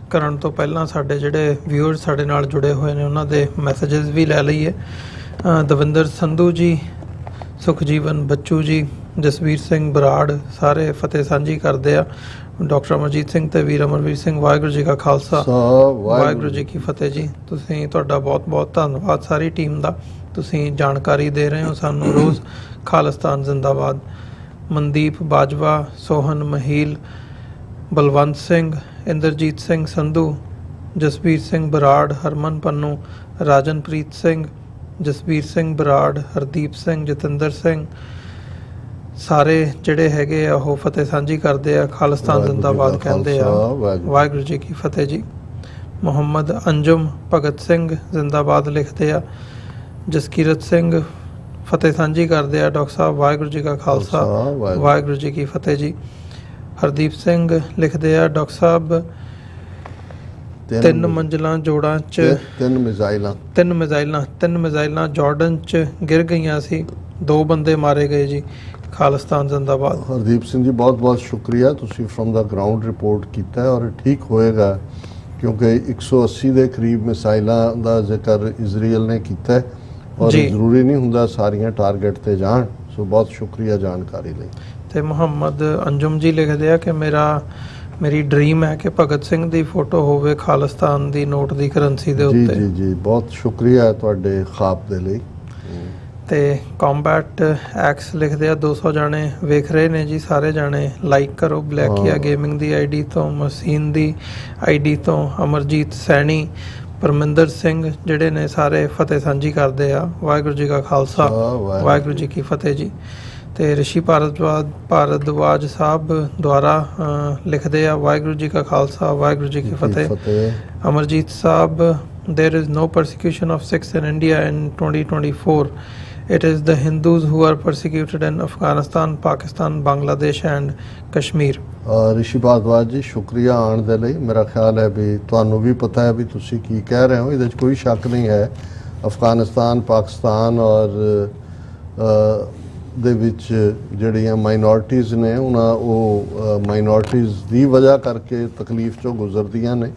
ਕਰਨ ਤੋਂ ਪਹਿਲਾਂ ਸਾਡੇ ਜਿਹੜੇ ਵਿਊਅਰ ਸਾਡੇ ਨਾਲ ਜੁੜੇ ਹੋਏ ਨੇ ਉਹਨਾਂ ਦੇ ਮੈਸੇजेस ਵੀ ਲੈ ਲਈਏ। ਦਵਿੰਦਰ ਸੰਧੂ ਜੀ, ਸੁਖਜੀਵਨ ਬੱਚੂ ਜੀ, ਜਸਵੀਰ ਸਿੰਘ ਬਰਾੜ ਸਾਰੇ ਫਤਿਹ ਸਾਂਝੀ ਕਰਦੇ ਆ। ਡਾਕਟਰ ਅਮਰਜੀਤ ਸਿੰਘ ਤੇ ਵੀਰ ਅਮਰਵੀਰ ਸਿੰਘ, ਵਾਹਿਗੁਰੂ ਜੀ ਕਾ ਖਾਲਸਾ, ਵਾਹਿਗੁਰੂ ਜੀ ਕੀ ਫਤਿਹ ਜੀ। ਤੁਹਾਡਾ ਬਹੁਤ ਬਹੁਤ ਧੰਨਵਾਦ ਸਾਰੀ ਟੀਮ ਦਾ, ਤੁਸੀਂ ਜਾਣਕਾਰੀ ਦੇ ਰਹੇ ਹੋ ਸਾਨੂੰ ਰੋਜ਼। ਖਾਲਿਸਤਾਨ ਜ਼ਿੰਦਾਬਾਦ। ਮਨਦੀਪ ਬਾਜਵਾ, ਸੋਹਨ ਮਹੀਲ, ਬਲਵੰਤ ਸਿੰਘ, ਇੰਦਰਜੀਤ ਸਿੰਘ ਸੰਧੂ, ਜਸਵੀਰ ਸਿੰਘ ਬਰਾੜ, ਹਰਮਨ ਪੰਨੂ, ਰਾਜਨਪ੍ਰੀਤ ਸਿੰਘ, ਜਸਵੀਰ ਸਿੰਘ ਬਰਾੜ, ਹਰਦੀਪ ਸਿੰਘ, ਜਤਿੰਦਰ ਸਿੰਘ, ਸਾਰੇ ਜਿਹੜੇ ਹੈਗੇ ਆ ਉਹ ਫਤਿਹ ਸਾਂਝੀ ਕਰਦੇ ਆ। ਖਾਲਿਸਤਾਨ ਜ਼ਿੰਦਾਬਾਦ ਕਹਿੰਦੇ ਆ। ਵਾਹਿਗੁਰੂ ਜੀ ਕੀ ਫਤਿਹ ਜੀ। ਮੁਹੰਮਦ ਅੰਜੁਮ ਭਗਤ ਸਿੰਘ ਜ਼ਿੰਦਾਬਾਦ ਲਿਖਦੇ ਆ। ਜਸਕੀਰਤ ਸਿੰਘ ਫਤਿਹ ਸਾਂਝੀ ਕਰਦੇ ਆ। ਡਾਕਟਰ ਸਾਹਿਬ ਵਾਹਿਗੁਰੂ ਜੀ ਕਾ ਖਾਲਸਾ, ਵਾਹਿਗੁਰੂ ਜੀ ਕੀ ਫਤਿਹ ਜੀ। ਹਰਦੀਪ ਸਿੰਘ ਲਿਖਦੇ ਆ, ਡਾਕਟਰ ਸਾਹਿਬ 3 ਮੰਜ਼ਿਲਾਂ ਜੋੜਾਂ 'ਚ 3 ਮਿਜ਼ਾਈਲਾਂ ਜਾਰਡਨ 'ਚ ਗਿਰ ਗਈਆਂ ਸੀ, 2 ਬੰਦੇ ਮਾਰੇ ਗਏ ਜੀ। ਖਾਲਿਸਤਾਨ ਜ਼ਿੰਦਾਬਾਦ। ਹਰਦੀਪ ਸਿੰਘ ਜੀ ਬਹੁਤ ਬਹੁਤ ਸ਼ੁਕਰੀਆ, ਤੁਸੀਂ ਫਰਮ ਦਾ ਗਰਾਊਂਡ ਰਿਪੋਰਟ ਕੀਤਾ ਔਰ ਠੀਕ ਹੋਏਗਾ ਕਿਉਂਕਿ 180 ਦੇ ਕਰੀਬ ਮਿਸਾਈਲਾਂ ਦਾ ਜ਼ਿਕਰ ਇਜ਼ਰਾਈਲ ਨੇ ਕੀਤਾ ਔਰ ਜ਼ਰੂਰੀ ਨਹੀਂ ਹੁੰਦਾ ਸਾਰੀਆਂ ਟਾਰਗੇਟ ਤੇ ਜਾਣ। ਸੋ ਬਹੁਤ ਸ਼ੁਕਰੀਆ ਜਾਣਕਾਰੀ ਲਈ। ਤੇ ਮੁਹੰਮਦ ਅੰਜੁਮ ਜੀ ਲਿਖਦੇ ਆ ਕਿ ਮੇਰੀ ਡ੍ਰੀਮ ਹੈ ਕਿ ਭਗਤ ਸਿੰਘ ਦੀ ਫੋਟੋ ਹੋਵੇ ਖਾਲਿਸਤਾਨ ਦੀ ਨੋਟ ਦੀ ਕਰੰਸੀ ਦੇ ਉੱਤੇ। ਜੀ ਜੀ ਬਹੁਤ ਸ਼ੁਕਰੀਆ ਤੁਹਾਡੇ ਖਾਬ ਦੇ ਲਈ। ਤੇ ਕੰਬੈਟ ਐਕਸ ਲਿਖਦੇ ਆ 200 ਜਾਣੇ ਵੇਖ ਰਹੇ ਨੇ ਜੀ, ਸਾਰੇ ਜਾਣੇ ਲਾਈਕ ਕਰੋ। ਬਲੈਕੀਆ ਗੇਮਿੰਗ ਦੀ ਆਈਡੀ ਤੋਂ, ਮਸੀਨ ਦੀ ਆਈਡੀ ਤੋਂ, ਅਮਰਜੀਤ ਸੈਣੀ, ਪਰਮਿੰਦਰ ਸਿੰਘ ਜਿਹੜੇ ਨੇ ਸਾਰੇ ਫਤਿਹ ਸਾਂਝੀ ਕਰਦੇ ਆ। ਵਾਹਿਗੁਰੂ ਜੀ ਕਾ ਖਾਲਸਾ, ਵਾਹਿਗੁਰੂ ਜੀ ਕੀ ਫਤਿਹ ਜੀ। ਤੇ ਰਿਸ਼ੀ ਭਾਰਦਵਾਜ ਸਾਹਿਬ ਦੁਆਰਾ ਲਿਖਦੇ ਆ ਵਾਹਿਗੁਰੂ ਜੀ ਕਾ ਖਾਲਸਾ, ਵਾਹਿਗੁਰੂ ਜੀ ਕੀ ਫਤਿਹ। ਅਮਰਜੀਤ ਸਾਹਿਬ, there is no persecution of Sikhs in India in 2024. It is the Hindus who are persecuted in Afghanistan, Pakistan, Bangladesh and Kashmir. ਰਿਸ਼ੀ ਭਾਰਦਵਾਜ ਜੀ ਸ਼ੁਕਰੀਆ ਆਉਣ ਦੇ ਲਈ। ਮੇਰਾ ਖਿਆਲ ਹੈ ਵੀ ਤੁਹਾਨੂੰ ਵੀ ਪਤਾ ਹੈ ਵੀ ਤੁਸੀਂ ਕੀ ਕਹਿ ਰਹੇ ਹੋ, ਇਹਦੇ 'ਚ ਕੋਈ ਸ਼ੱਕ ਨਹੀਂ ਹੈ। ਅਫਗਾਨਿਸਤਾਨ, ਪਾਕਿਸਤਾਨ ਔਰ ਦੇ ਵਿੱਚ ਜਿਹੜੀਆਂ ਮਾਈਨੋਰਟੀਜ਼ ਨੇ ਉਹ ਮਾਈਨੋਰਟੀਜ਼ ਦੀ ਵਜ੍ਹਾ ਕਰਕੇ ਤਕਲੀਫ 'ਚੋਂ ਗੁਜ਼ਰਦੀਆਂ ਨੇ।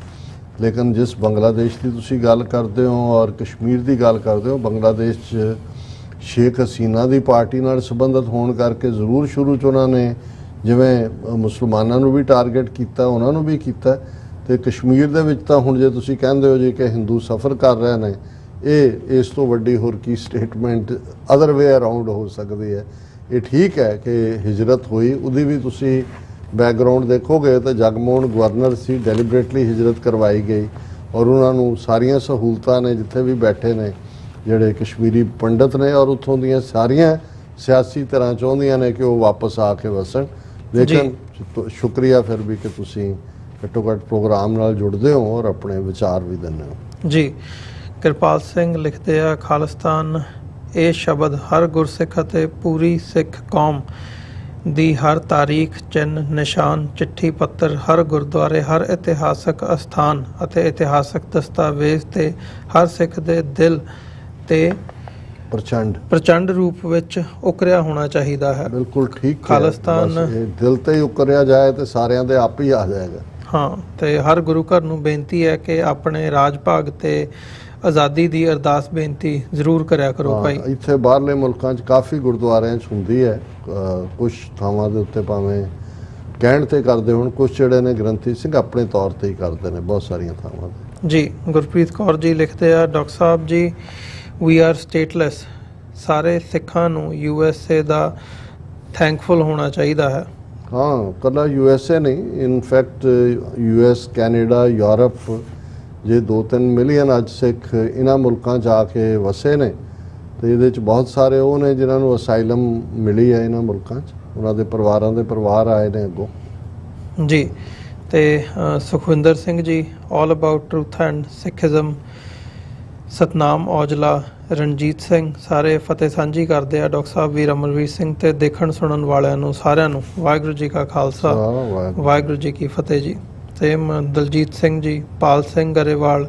ਲੇਕਿਨ ਜਿਸ ਬੰਗਲਾਦੇਸ਼ ਦੀ ਤੁਸੀਂ ਗੱਲ ਕਰਦੇ ਹੋ ਔਰ ਕਸ਼ਮੀਰ ਦੀ ਗੱਲ ਕਰਦੇ ਹੋ, ਬੰਗਲਾਦੇਸ਼ 'ਚ ਸ਼ੇਖ ਹਸੀਨਾ ਦੀ ਪਾਰਟੀ ਨਾਲ ਸੰਬੰਧਿਤ ਹੋਣ ਕਰਕੇ ਜ਼ਰੂਰ ਸ਼ੁਰੂ 'ਚ ਉਹਨਾਂ ਨੇ ਜਿਵੇਂ ਮੁਸਲਮਾਨਾਂ ਨੂੰ ਵੀ ਟਾਰਗੇਟ ਕੀਤਾ, ਉਹਨਾਂ ਨੂੰ ਵੀ ਕੀਤਾ। ਤੇ ਕਸ਼ਮੀਰ ਦੇ ਵਿੱਚ ਤਾਂ ਹੁਣ ਜੇ ਤੁਸੀਂ ਕਹਿੰਦੇ ਹੋ ਜੀ ਕਿ ਹਿੰਦੂ ਸਫਰ ਕਰ ਰਹੇ ਨੇ, ਇਹ ਇਸ ਤੋਂ ਵੱਡੀ ਹੋਰ ਕੀ ਸਟੇਟਮੈਂਟ ਅਦਰ ਵੇ ਅਰਾਊਂਡ ਹੋ ਸਕਦੀ ਹੈ। ਇਹ ਠੀਕ ਹੈ ਕਿ ਹਿਜਰਤ ਹੋਈ, ਉਹਦੀ ਵੀ ਤੁਸੀਂ ਬੈਕਗਰਾਊਂਡ ਦੇਖੋਗੇ ਤਾਂ ਜਗਮੋਹਨ ਗਵਰਨਰ ਸੀ, ਡੈਲੀਬਰੇਟਲੀ ਹਿਜਰਤ ਕਰਵਾਈ ਗਈ ਔਰ ਉਹਨਾਂ ਨੂੰ ਸਾਰੀਆਂ ਸਹੂਲਤਾਂ ਨੇ ਜਿੱਥੇ ਵੀ ਬੈਠੇ ਨੇ ਜਿਹੜੇ ਕਸ਼ਮੀਰੀ ਪੰਡਤ ਨੇ ਔਰ ਉੱਥੋਂ ਦੀਆਂ ਸਾਰੀਆਂ ਸਿਆਸੀ ਤਰ੍ਹਾਂ ਚਾਹੁੰਦੀਆਂ ਨੇ ਕਿ ਉਹ ਵਾਪਸ ਆ ਕੇ ਵਸਣ। ਲੇਕਿਨ ਸ਼ੁਕਰੀਆ ਫਿਰ ਵੀ ਕਿ ਤੁਸੀਂ ਘੱਟੋ ਘੱਟ ਪ੍ਰੋਗਰਾਮ ਨਾਲ ਜੁੜਦੇ ਹੋ ਔਰ ਆਪਣੇ ਵਿਚਾਰ ਵੀ ਦਿੰਦੇ ਹੋ। ਜੀ ਕਿਰਪਾਲ ਸਿੰਘ ਲਿਖਦੇ ਆ, ਖਾਲਿਸਤਾਨ ਇਹ ਸ਼ਬਦ ਹਰ ਗੁਰਸਿੱਖ ਅਤੇ ਪੂਰੀ ਸਿੱਖ ਕੌਮ ਦੀ ਹਰ ਤਾਰੀਖ, ਚਿੰਨ੍ਹ, ਨਿਸ਼ਾਨ, ਚਿੱਠੀ ਪੱਤਰ, ਹਰ ਗੁਰਦੁਆਰੇ, ਹਰ ਇਤਿਹਾਸਕ ਅਸਥਾਨ ਅਤੇ ਇਤਿਹਾਸਕ ਦਸਤਾਵੇਜ਼ ਤੇ ਹਰ ਸਿੱਖ ਦੇ ਦਿਲ ਤੇ ਪ੍ਰਚੰਡ ਰੂਪ ਵਿੱਚ ਉਕਰਿਆ ਹੋਣਾ ਚਾਹੀਦਾ ਹੈ। ਬਿਲਕੁਲ ਠੀਕ। ਖਾਲਿਸਤਾਨ ਦਿਲ ਤੇ ਹੀ ਉਕਰਿਆ ਜਾਏ ਤੇ ਸਾਰਿਆਂ ਦੇ ਆਪ ਹੀ ਆ ਜਾਏਗਾ। ਹਾਂ, ਤੇ ਹਰ ਗੁਰੂ ਘਰ ਨੂੰ ਬੇਨਤੀ ਹੈ ਕਿ ਆਪਣੇ ਰਾਜ ਭਾਗ ਤੇ ਆਜ਼ਾਦੀ ਦੀ ਅਰਦਾਸ ਬੇਨਤੀ ਜ਼ਰੂਰ ਕਰਿਆ ਕਰੋ ਭਾਈ। ਇੱਥੇ ਬਾਹਰਲੇ ਮੁਲਕਾਂ 'ਚ ਕਾਫੀ ਗੁਰਦੁਆਰਿਆਂ 'ਚ ਹੁੰਦੀ ਹੈ, ਕੁਝ ਥਾਵਾਂ ਦੇ ਉੱਤੇ ਭਾਵੇਂ ਕਹਿਣ ਤੇ ਕਰਦੇ ਹੁਣ, ਕੁਝ ਜਿਹੜੇ ਨੇ ਗ੍ਰੰਥੀ ਸਿੰਘ ਆਪਣੇ ਤੌਰ ਤੇ ਹੀ ਕਰਦੇ ਨੇ ਬਹੁਤ ਸਾਰੀਆਂ ਥਾਵਾਂ 'ਤੇ। ਜੀ ਗੁਰਪ੍ਰੀਤ ਕੌਰ ਜੀ ਲਿਖਦੇ ਆ, ਡਾਕਟਰ ਸਾਹਿਬ ਜੀ ਵੀ ਆਰ ਸਟੇਟਲੈਸ, ਸਾਰੇ ਸਿੱਖਾਂ ਨੂੰ USA ਦਾ ਥੈਂਕਫੁਲ ਹੋਣਾ ਚਾਹੀਦਾ ਹੈ। ਹਾਂ, ਕੱਲਾ USA ਨਹੀਂ, ਇਨਫੈਕਟ US, ਕੈਨੇਡਾ, ਯੂਰਪ, ਜੇ 2-3 ਮਿਲੀਅਨ ਅੱਜ ਸਿੱਖ ਇਹਨਾਂ ਮੁਲਕਾਂ 'ਚ ਆ ਕੇ ਵਸੇ ਨੇ ਤੇ ਇਹਦੇ 'ਚ ਬਹੁਤ ਸਾਰੇ ਉਹ ਨੇ ਜਿਨ੍ਹਾਂ ਨੂੰ ਅਸਾਈਲਮ ਮਿਲੀ ਹੈ ਇਹਨਾਂ ਮੁਲਕਾਂ 'ਚ, ਉਹਨਾਂ ਦੇ ਪਰਿਵਾਰਾਂ ਦੇ ਪਰਿਵਾਰ ਆਏ ਨੇ ਅੱਗੋਂ। ਜੀ ਤੇ Sukhwinder Singh ji all about truth and ਸਿੱਖਿਜ਼ਮ, Satnam Aujla, Ranjit Singh ਸਾਰੇ ਫਤਿਹ ਸਾਂਝੀ ਕਰਦੇ ਆ। ਡਾਕਟਰ ਸਾਹਿਬ ਵੀਰ ਅਮਰਵੀਰ ਸਿੰਘ ਤੇ ਦੇਖਣ ਸੁਣਨ ਵਾਲਿਆਂ ਨੂੰ ਸਾਰਿਆਂ ਨੂੰ ਵਾਹਿਗੁਰੂ ਜੀ ਕਾ ਖਾਲਸਾ ਵਾਹਿਗੁਰੂ ਜੀ ਕੀ ਫਤਿਹ ਜੀ। ਤੇ ਦਲਜੀਤ ਸਿੰਘ ਜੀ, ਪਾਲ ਸਿੰਘ ਗਰੇਵਾਲ,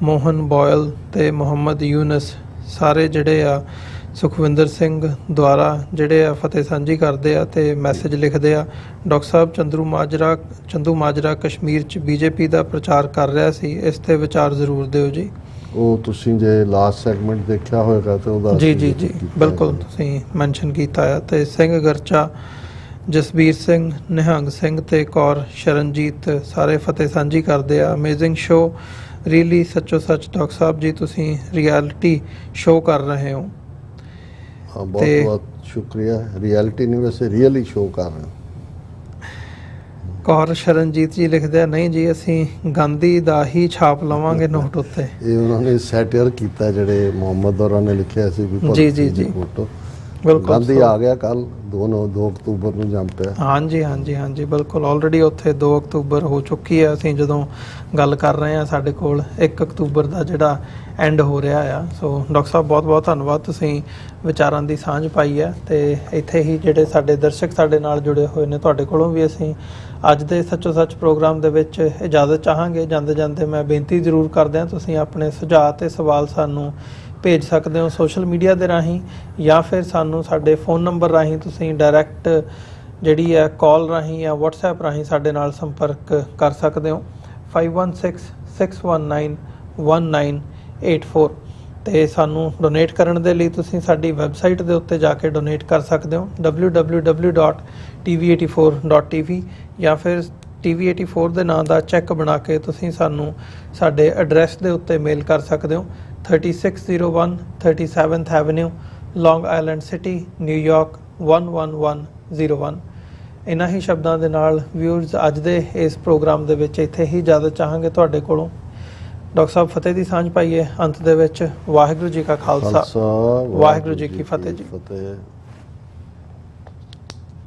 ਮੋਹਨ ਬੋਇਲ ਤੇ ਮੁਹੰਮਦ ਯੂਨਸ ਸਾਰੇ ਜਿਹੜੇ ਆ ਸੁਖਵਿੰਦਰ ਸਿੰਘ ਦੁਆਰਾ ਜਿਹੜੇ ਆ ਫਤਿਹ ਸਾਂਝੀ ਕਰਦੇ ਆ ਤੇ ਮੈਸੇਜ ਲਿਖਦੇ ਆ। ਡਾਕਟਰ ਸਾਹਿਬ ਚੰਦੂ ਮਾਜਰਾ ਕਸ਼ਮੀਰ 'ਚ BJP ਦਾ ਪ੍ਰਚਾਰ ਕਰ ਰਿਹਾ ਸੀ, ਇਸ ਤੇ ਵਿਚਾਰ ਜ਼ਰੂਰ ਦਿਓ ਜੀ। ਉਹ ਤੁਸੀਂ ਜੇ ਲਾਸਟ ਸੈਗਮੈਂਟ ਦੇਖਿਆ ਹੋਵੇਗਾ ਤੇ ਉਹਦਾ ਜੀ ਬਿਲਕੁਲ ਤੁਸੀਂ ਮੈਂਸ਼ਨ ਕੀਤਾ ਆ। ਤੇ ਸਿੰਘ ਗਰਚਾ, ਜਸਬੀਰ ਸਿੰਘ, ਨਿਹੰਗ ਸਿੰਘ ਤੇ ਕੌਰ ਸ਼ਰਨਜੀਤ ਸਾਰੇ ਫਤਿਹ ਸਾਂਝੀ ਕਰਦੇ ਆ। ਅਮੇਜ਼ਿੰਗ ਸ਼ੋ, ਰੀਅਲੀ ਸੱਚੋ ਸੱਚ ਡਾਕਟਰ ਸਾਹਿਬ ਜੀ ਤੁਸੀਂ ਰਿਐਲਿਟੀ ਸ਼ੋ ਕਰ ਰਹੇ ਹੋ। ਬਹੁਤ ਬਹੁਤ ਸ਼ੁਕਰੀਆ। ਰਿਐਲਿਟੀ ਨਹੀਂ ਵੈਸੇ ਰੀਅਲੀ ਸ਼ੋ ਕਰ ਰਹੇ ਹਾਂ। ਕੌਰ ਸ਼ਰਨਜੀਤ ਜੀ ਲਿਖਦੇ ਆ, ਨਹੀਂ ਜੀ ਅਸੀਂ ਗਾਂਧੀ ਦਾ ਹੀ ਛਾਪ ਲਵਾਂਗੇ ਨੋਟ ਉੱਤੇ। ਇਹ ਉਹਨਾਂ ਨੇ ਸੈਟੀਅਰ ਕੀਤਾ ਜਿਹੜੇ ਮੁਹੰਮਦ ਔਰਾਂ ਨੇ ਲਿਖਿਆ ਸੀ ਵੀ ਜੀ ਫੋਟੋ ਬਿਲਕੁਲ ਗਾਂਧੀ ਆ ਗਿਆ ਕੱਲ 2 ਅਕਤੂਬਰ ਨੂੰ ਜੰਮ ਪਿਆ। ਹਾਂਜੀ ਬਿਲਕੁਲ ਆਲਰੇਡੀ ਉੱਥੇ 2 ਅਕਤੂਬਰ ਹੋ ਚੁੱਕੀ ਹੈ। ਅਸੀਂ ਜਦੋਂ ਗੱਲ ਕਰ ਰਹੇ ਹਾਂ ਸਾਡੇ ਕੋਲ 1 ਅਕਤੂਬਰ ਦਾ ਜਿਹੜਾ ਐਂਡ ਹੋ ਰਿਹਾ ਆ। ਸੋ ਡਾਕਟਰ ਸਾਹਿਬ ਬਹੁਤ ਬਹੁਤ ਧੰਨਵਾਦ, ਤੁਸੀਂ ਵਿਚਾਰਾਂ ਦੀ ਸਾਂਝ ਪਾਈ ਹੈ। ਤੇ ਇੱਥੇ ਹੀ ਜਿਹੜੇ ਸਾਡੇ ਦਰਸ਼ਕ ਸਾਡੇ ਨਾਲ ਜੁੜੇ ਹੋਏ ਨੇ, ਤੁਹਾਡੇ ਕੋਲੋਂ ਵੀ ਅਸੀਂ ਅੱਜ ਦੇ ਸੱਚੋ ਸੱਚ ਪ੍ਰੋਗਰਾਮ ਦੇ ਵਿੱਚ ਇਜਾਜ਼ਤ ਚਾਹਾਂਗੇ। ਜਾਂਦੇ ਜਾਂਦੇ ਮੈਂ ਬੇਨਤੀ ਜ਼ਰੂਰ ਕਰਦੇ ਹਾਂ, ਤੁਸੀਂ ਆਪਣੇ ਸੁਝਾਅ ਤੇ ਸਵਾਲ ਸਾਨੂੰ ਭੇਜ ਸਕਦੇ ਹੋ ਸੋਸ਼ਲ ਮੀਡੀਆ ਦੇ ਰਾਹੀਂ, ਜਾਂ ਫਿਰ ਸਾਨੂੰ ਸਾਡੇ ਫੋਨ ਨੰਬਰ ਰਾਹੀਂ ਤੁਸੀਂ ਡਾਇਰੈਕਟ ਜਿਹੜੀ ਹੈ ਕਾਲ ਰਾਹੀਂ ਜਾਂ WhatsApp ਰਾਹੀਂ ਸਾਡੇ ਨਾਲ ਸੰਪਰਕ ਕਰ ਸਕਦੇ ਹੋ 5166191984। ਤੇ ਸਾਨੂੰ ਡੋਨੇਟ ਕਰਨ ਦੇ ਲਈ ਤੁਸੀਂ ਸਾਡੀ ਵੈਬਸਾਈਟ ਦੇ ਉੱਤੇ ਜਾ ਕੇ ਡੋਨੇਟ ਕਰ ਸਕਦੇ ਹੋ www.tv84.tv, ਜਾਂ ਫਿਰ TV84 ਦੇ ਨਾਂ ਦਾ ਚੈੱਕ ਬਣਾ ਕੇ ਤੁਸੀਂ ਸਾਨੂੰ ਸਾਡੇ ਐਡਰੈਸ ਦੇ ਉੱਤੇ ਮੇਲ ਕਰ ਸਕਦੇ ਹੋ 3601 37th ਐਵਨਿਊ, ਲੌਂਗ ਆਈਲੈਂਡ ਸਿਟੀ, ਨਿਊਯਾਰਕ 11101। ਇਹਨਾਂ ਹੀ ਸ਼ਬਦਾਂ ਦੇ ਨਾਲ ਵਿਊਅਰਸ ਅੱਜ ਦੇ ਇਸ ਪ੍ਰੋਗਰਾਮ ਦੇ ਵਿੱਚ ਇੱਥੇ ਹੀ ਇਜਾਜ਼ਤ ਚਾਹਾਂਗੇ ਤੁਹਾਡੇ ਕੋਲੋਂ। ਡਾਕਟਰ ਸਾਹਿਬ ਫਤਿਹ ਦੀ ਸਾਂਝ ਪਾਈਏ ਅੰਤ ਦੇ ਵਿੱਚ। ਵਾਹਿਗੁਰੂ ਜੀ ਕਾ ਖਾਲਸਾ, ਵਾਹਿਗੁਰੂ ਜੀ ਕੀ ਫਤਿਹ ਜੀ।